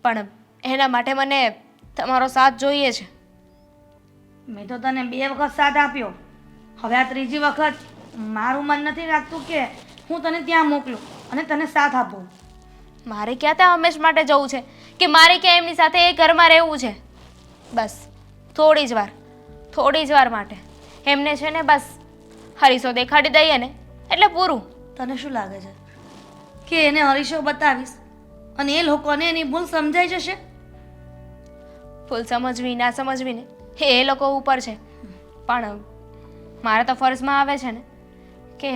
B: પણ એના માટે મને તમારો સાથ જોઈએ છે.
F: મેં તો તને 2 વખત સાથ આપ્યો, હવે આ ત્રીજી વખત મારું મન નથી રાખતું કે હું તને ત્યાં મોકલું અને તને સાથ આપું.
B: મારે ક્યાં ત્યાં હંમેશ માટે જવું છે કે મારે ક્યાં એમની સાથે એ ઘરમાં રહેવું છે? બસ થોડી જ વાર માટે એમને છે ને બસ હરીસો દેખાડી દઈએ ને એટલે પૂરું.
F: તને શું લાગે છે કે એને હરીશો બતાવીશ અને એ લોકોને એની ભૂલ સમજાઈ જશે?
B: ફૂલ સમજવી ના સમજવી ને એ લોકો ઉપર છે, પણ મારા તો ફરજમાં આવે છે ને કે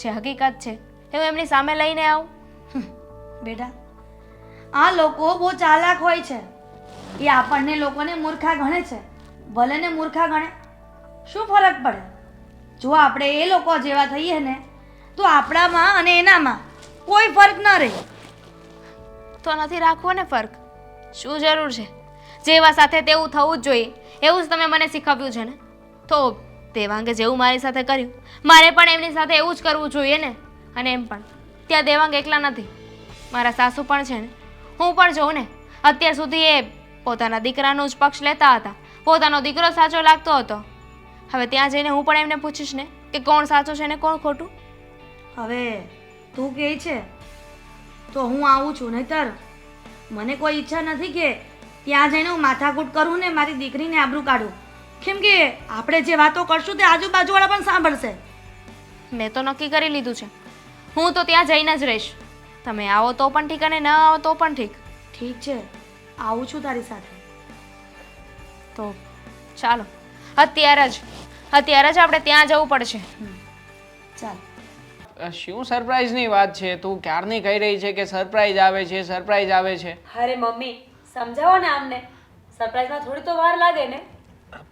B: જે હકીકત છે એ હું એમની સામે લઈને આવું.
F: બેટા, આ લોકો બહુ ચાલાક હોય છે. એ આપણને લોકોને મૂર્ખા ગણે છે. ભલે ને મૂર્ખા ગણે, શું ફરક પડે? જો આપણે એ લોકો જેવા થઈએ ને તો આપણામાં અને એનામાં કોઈ ફરક ન રહે.
B: તો નથી રાખવો ને ફરક, શું જરૂર છે? જેવા સાથે તેવું થવું જ જોઈએ, એવું જ તમે મને શીખવ્યું છે ને. તો દેવાંગે જેવું મારી સાથે કર્યું, મારે પણ એમની સાથે એવું જ કરવું જોઈએ ને. અને એમ પણ ત્યાં દેવાંગ એકલા નથી, મારા સાસુ પણ છે ને. હું પણ જોઉં ને, અત્યાર સુધી એ પોતાના દીકરાનો જ પક્ષ લેતા હતા, પોતાનો દીકરો સાચો લાગતો હતો. હવે ત્યાં જઈને હું પણ એમને પૂછીશ ને કે કોણ સાચું છે ને કોણ ખોટું.
F: હવે તું કહે છે તો હું આવું છું, નહીતર મને કોઈ ઈચ્છા નથી કે ત્યાં જઈને હું માથાકૂટ કરું ને મારી દીકરીને આબરૂ કાઢું. કેમ કે આપણે જે વાતો કરશું તે આજુબાજુવાળા પણ સાંભળશે.
B: મેં તો નક્કી કરી લીધું છે, હું તો ત્યાં જઈને જ રહીશ. તમે આવો તો પણ ઠીક અને ન આવો તો પણ ઠીક.
F: ઠીક છે, આવું છું તારી સાથે.
B: તો ચાલો અત્યારે જ આપણે ત્યાં જવું પડશે.
F: ચાલ.
A: શું સરપ્રાઈઝની વાત છે? તું ક્યારની કહી રહી છે કે સરપ્રાઈઝ આવે છે, સરપ્રાઈઝ આવે છે.
F: અરે મમ્મી, સમજાવો ને આમને. સરપ્રાઈઝમાં થોડી તો વાર લાગે ને.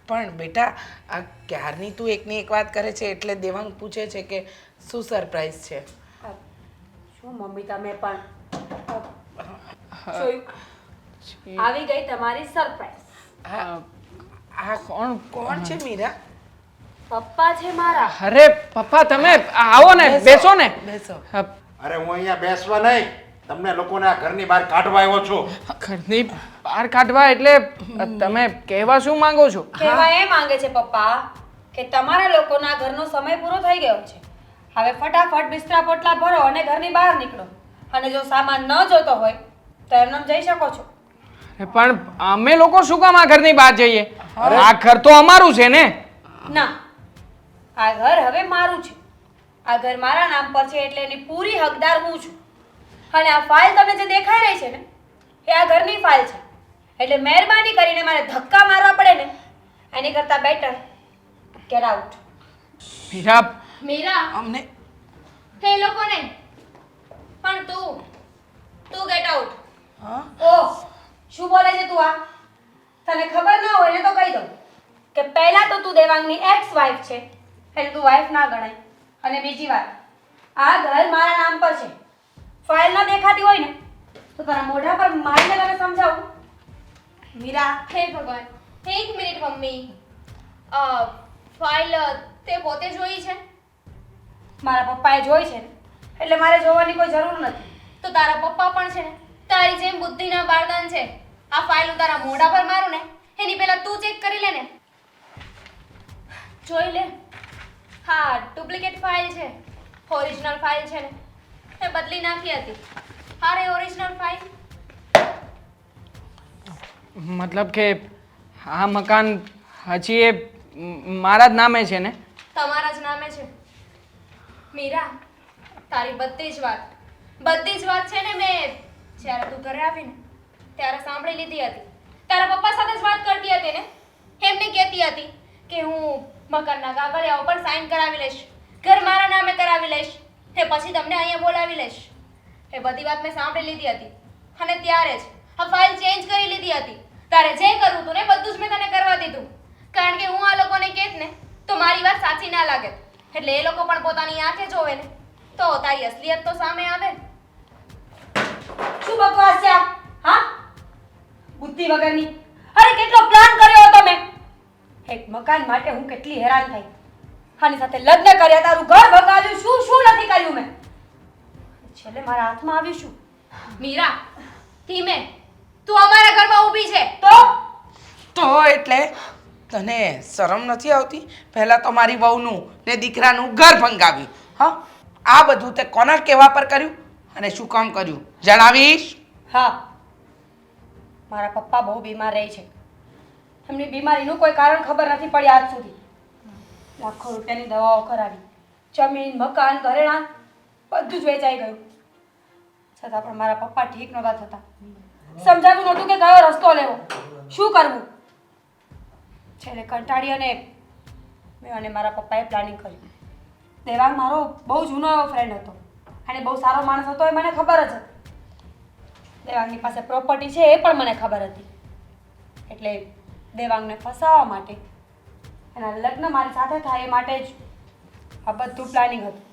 C: પણ બેટા, આ ક્યારની તું એકની એક વાત કરે છે એટલે દેવાંગ પૂછે છે કે શું સરપ્રાઈઝ છે.
F: શું મમ્મી, તમે પણ જોયું? આવી ગઈ તમારી સરપ્રાઈઝ.
C: આ કોણ છે મીરા?
F: પપ્પા છે મારા.
A: અરે પપ્પા, તમે આવો ને, બેસો ને.
C: બેસો.
E: અરે હું અહીંયા બેસવા નહીં, તમને લોકોને આ ઘરની બહાર કાઢવા આવ્યો છું.
A: ઘરની બહાર કાઢવા એટલે તમે કહેવા શું માંગો છો?
F: કહેવા એ માંગે છે પપ્પા કે તમારા લોકોના ઘરનો સમય પૂરો થઈ ગયો છે. હવે ફટાફટ બિસ્તરા પોટલા ભરો અને ઘરની બહાર નીકળો. અને જો સામાન ન જોતો હોય તો એમને જઈ શકો છો.
A: પણ અમે લોકો શું કામ આ ઘરની બહાર જઈએ? આ ઘર તો અમારું છે ને.
F: ના, આ ઘર હવે મારું છે. આ ઘર મારા નામ પર છે એટલે એની પૂરી હકદાર હું છું. અને આ ફાઇલ તમને જે દેખાઈ રહી છે ને એ આ ઘરની ફાઇલ છે. એટલે મહેરબાની કરીને મારે ધક્કા મારવા પડે ને એની કરતાં બેટર ગેટ આઉટ.
A: મીરા,
C: અમને
B: એ લોકો નહીં, પણ તું ગેટ આઉટ.
C: હા?
F: ઓહ, શું બોલે છે તું આ? તને ખબર ન હોય ને તો કહી દઉં કે પહેલા તો તું દેવાંગની એક્સ વાઇફ છે એટલે તું વાઇફ ના ગણાય. અને બીજી વાત, આ ઘર મારા નામ પર છે. ફાઇલ ન દેખાતી હોય ને તો તારા મોઢા પર મારીને તને સમજાવું. મીરા,
B: હે ભગવાન, એક મિનિટ મમ્મી. ફાઇલ તે પોતે જોઈ છે?
F: મારા પપ્પાએ જોઈ છે ને એટલે મારે જોવાની કોઈ જરૂર નથી.
B: તો તારા પપ્પા પણ છે ને તારી જેમ બુદ્ધિના બારદાન છે. આ ફાઇલ હું તારા મોઢા પર મારું ને એની પહેલા તું ચેક કરી લે ને. જોઈ લે. હા, ડુપ્લિકેટ ફાઇલ છે. ઓરિજિનલ ફાઇલ છે ને એ બદલી નાખી હતી. અરે ઓરિજિનલ ફાઇલ.
A: મતલબ કે આ મકાન હજી એ મારા જ નામે છે ને?
B: તમારા જ નામે છે. મીરા, તારી બધી જ વાત છે ને મેં જ્યારે તું ઘરે આવીને ત્યારે સાંભળી લીધી હતી. તારા પપ્પા સાથે જ વાત કરતી હતી ને, એમને કહેતી હતી કે હું મકાનના કાગળિયા ઉપર સાઈન કરાવી લઈશ, ઘર મારા નામે કરાવી લઈશ, તે પછી તમને અહીંયા બોલાવી લઈશ. એ બધી વાત મેં સાંભળી લીધી હતી અને ત્યારે જ આ ફાઇલ ચેન્જ કરી લીધી હતી. તારે જે કરવું હતું ને બધું જ મેં તને કરવા દીધું, કારણ કે હું આ લોકોને કહેત ને તો મારી વાત સાચી ના લાગે. એટલે એ લોકો પણ પોતાની આંખે જોવે ને તો તારી અસલિયત તો સામે આવે.
F: શું બકવાસ છે આ? હા, બુદ્ધિ વગરની. અરે કેટલો પ્લાન કર્યો હતો મેં. એક મકાન માટે હું કેટલી હેરાન થઈ. આની સાથે લગ્ન કર્યા, તારું ઘર ભગાવ્યું, શું નથી કર્યું મેં. છેલ્લે મારા હાથમાં આવ્યું શું?
B: મીરા, ધીમે. તું અમારા ઘરમાં ઊભી છે
C: તો એટલે તને શરમ નથી આવતી? પહેલા તો મારી વહુનું ને દીકરાનું ઘર ભંગાવ્યું. હા, આ બધું તે કોના કહેવા પર કર્યું અને શું કામ કર્યું જણાવીશ?
D: હા, મારા પપ્પા બહુ બીમાર રહે છે. એમની બીમારીનું કોઈ કારણ ખબર નથી પડી આજ સુધી. લાખો રૂપિયાની દવાઓ કરાવી, જમીન, મકાન, ઘરેણાં બધું જ વેચાઈ ગયું. છતાં પણ મારા પપ્પા ઠીક નહોતા થતા. સમજાતું નહોતું કે કયો રસ્તો લેવો, શું કરવું. છેલ્લે કંટાળી અને મેં અને મારા પપ્પાએ પ્લાનિંગ કર્યું. દેવાંગ મારો બહુ જૂનો એવો ફ્રેન્ડ હતો અને બહુ સારો માણસ હતો એ મને ખબર જ હતી. દેવાંગની પાસે પ્રોપર્ટી છે એ પણ મને ખબર હતી. એટલે દેવાંગને ફસાવવા માટે એના લગ્ન મારી સાથે થાય એ માટે જ આ બધું પ્લાનિંગ હતું.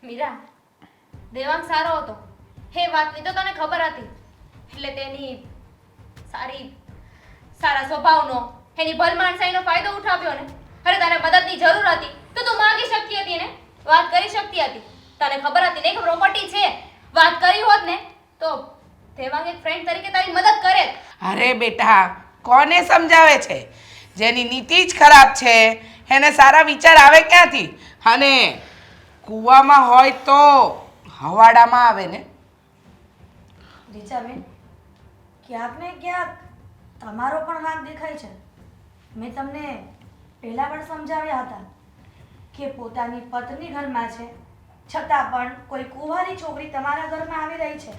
B: મીરા, દેવાંગ સારો હતો એ વાતની તો તને ખબર હતી. એટલે તેની સારા સ્વભાવનો, એની ભલમાણસાઈનો ફાયદો ઉઠાવ્યો ને. અરે તને મદદની જરૂર હતી તો તું માંગી શકતી હતી ને, વાત કરી શકતી હતી. તને ખબર હતી ને કે પ્રોપર્ટી છે, વાત કરી હોત ને તો દેવાંગ એક ફ્રેન્ડ તરીકે તારી મદદ કરે.
C: અરે બેટા, કોને સમજાવે છે? જેની નીતિ જ ખરાબ છે એને સારા વિચાર આવે ક્યાંથી? અને કૂવામાં હોય તો હવાડામાં આવે ને.
F: રીચાબેન, ક્યાંક ને ક્યાંક તમારો પણ વાંક દેખાય છે. મેં તમને પહેલાં પણ સમજાવ્યા હતા કે પોતાની પત્ની ઘરમાં છે છતાં પણ કોઈ કુંવારી છોકરી તમારા ઘરમાં આવી રહી છે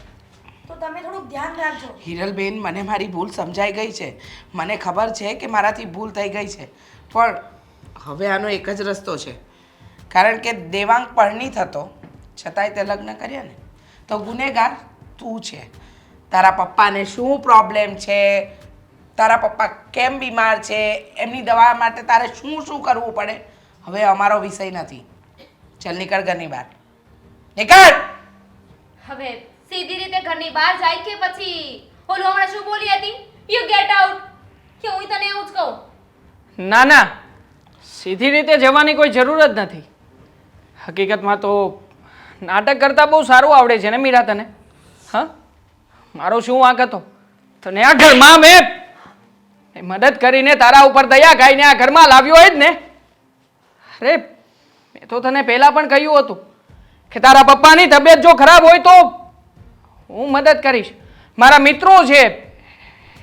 F: તો તમે થોડુંક ધ્યાન રાખજો.
C: હિરલબેન, મને મારી ભૂલ સમજાઈ ગઈ છે. મને ખબર છે કે મારાથી ભૂલ થઈ ગઈ છે, પણ હવે આનો એક જ રસ્તો છે. કારણ કે દેવાંગ પરણિત હતો છતાંય તે લગ્ન કર્યા ને, તો ગુનેગાર તું છે. તારા પપ્પાને શું પ્રોબ્લેમ છે, તારા પપ્પા કેમ બીમાર છે, એમની દવા માટે તારે શું શું કરવું પડે, હવે અમારો વિષય નથી. ચાલ નીકળ ઘરની બહાર, નીકળ.
B: હવે સીધી રીતે ઘરની બહાર જાય કે પછી ઓલું હમણાં શું બોલી હતી, યુ ગેટ આઉટ, કે હું તને એવું જ કહું?
A: ના ના, સીધી રીતે જવાની કોઈ જરૂર જ નથી. હકીકતમાં તો નાટક કરતાં બહુ સારું આવડે છે ને મીરા તને. હા, મારો શું વાંક હતો? તને આ ઘરમાં મેં મદદ કરીને તારા ઉપર દયા ખાઈને આ ઘરમાં લાવ્યો હોય જ ને. અરે મેં તો તને પહેલાં પણ કહ્યું હતું કે તારા પપ્પાની તબિયત જો ખરાબ હોય તો હું મદદ કરીશ. મારા મિત્રો છે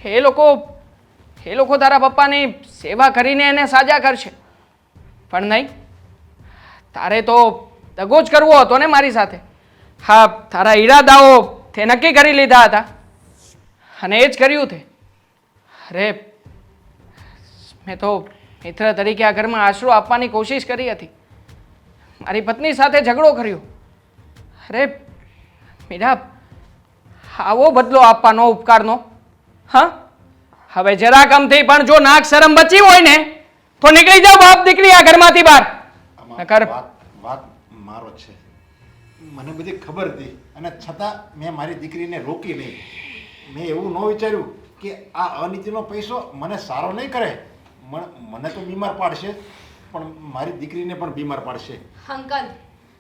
A: એ લોકો તારા પપ્પાની સેવા કરીને એને સાજા કરશે. પણ નહીં, તારે તો દગો જ કરવો હતો ને મારી સાથે. હા, તારા ઈરાદાઓ તે નક્કી કરી લીધા હતા અને એ જ કર્યું તે. અરે મેં તો મિત્ર તરીકે આ ઘરમાં આશરો આપવાની કોશિશ કરી હતી. મારી પત્ની સાથે ઝઘડો કર્યો. અરે મીરા, આવો બદલો આપવાનો ઉપકારનો? હા, હવે જરા કમથી પણ જો નાક શરમ બચી હોય ને તો નીકળી જાઓ બાપ દીકરી આ ઘરમાંથી બહાર. નકર
E: વાત મારો છે, મને બધી ખબર હતી અને છતાં મેં મારી દીકરીને રોકી નહીં. મેં એવું ન વિચાર્યું કે આ અનિતિનો પૈસો મને સારો નહીં કરે, મને તો બીમાર પાડશે પણ મારી દીકરીને પણ બીમાર પાડશે.
B: અંકલ,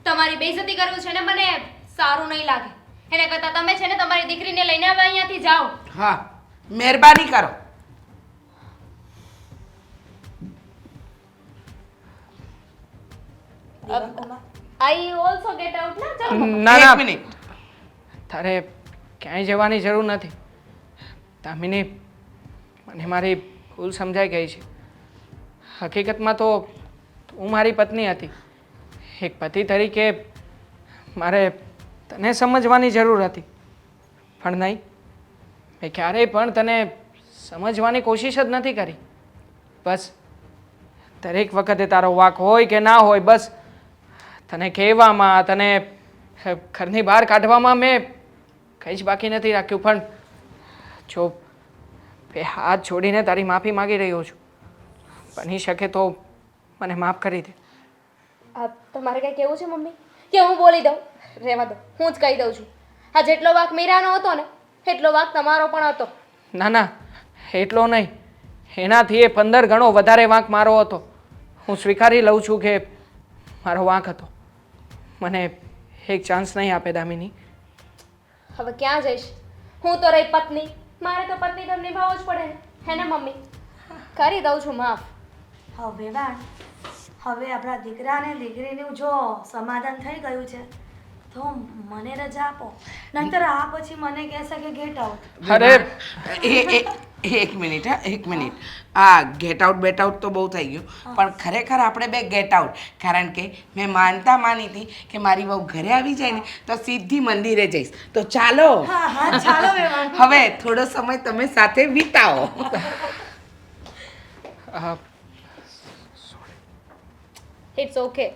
B: તમારી બેઇજ્જતી કરવું છે ને મને સારું નહીં લાગે. એને કરતાં તમે છે ને તમારી દીકરીને લઈને હવે અહીંયાથી જાઓ.
C: હા, મહેરબાની કરો.
B: આઈ ઓલસો ગેટ આઉટ ના? ચલો.
A: ના
C: એક
A: ના,
C: મિનિટ.
A: તારે ક્યાંય જવાની જરૂર નથી. દામિની, મને મારી ભૂલ સમજાઈ ગઈ છે. હકીકતમાં તો તું મારી પત્ની હતી. એક પતિ તરીકે મારે તને સમજવાની જરૂર હતી, પણ નહીં, મેં ક્યારેય પણ તને સમજવાની કોશિશ જ નથી કરી. બસ દરેક વખતે તારો વાંક હોય કે ના હોય, બસ તને કહેવામાં, તને ઘરની બહાર કાઢવામાં મેં કંઈ જ બાકી નથી રાખ્યું. પણ જો બે હાથ છોડીને તારી માફી માગી રહ્યો છું. બની શકે તો મને માફ કરી દે.
B: તમારે કંઈ કહેવું છે મમ્મી કે હું બોલી દઉં? રહેવા દો, હું જ કહી દઉં છું. આ જેટલો વાંક મીરાનો હતો ને એટલો વાંક તમારો પણ હતો.
A: ના ના, એટલો નહીં, એનાથી 15 ગણો વધારે વાંક મારો હતો. હું સ્વીકારી લઉં છું કે મારો વાંક હતો. મને એક ચાન્સ નહીં આપે દામિની.
B: હવે ક્યાં જઈશ? હું તો રહી પત્ની, મારે તો પત્ની ધર્મ નિભાવવો જ પડે ને, હે ને મમ્મી? કરી દઉં છું માફ.
F: હવે વેવાણ, હવે આપણા દીકરા અને દીકરીનું જો સમાધાન થઈ ગયું છે તો મને રજા આપો, નહીંતર આ પછી મને કહેશે કે ગેટ આઉટ.
A: અરે
C: એક મિનિટ હા, એક મિનિટ. આ ગેટ આઉટ બેટ આઉટ તો બહુ થઈ ગયું, પણ ખરેખર આપણે બે ગેટ આઉટ. કારણ કે મેં માની હતી કે મારી વહુ ઘરે આવી જાય ને તો સીધી મંદિરે જઈશ. તો ચાલો
F: હા હા ચાલો વેવાણ.
C: હવે થોડો સમય તમે સાથે વિતાવો.
A: અ,
B: ઇટ્સ ઓકે.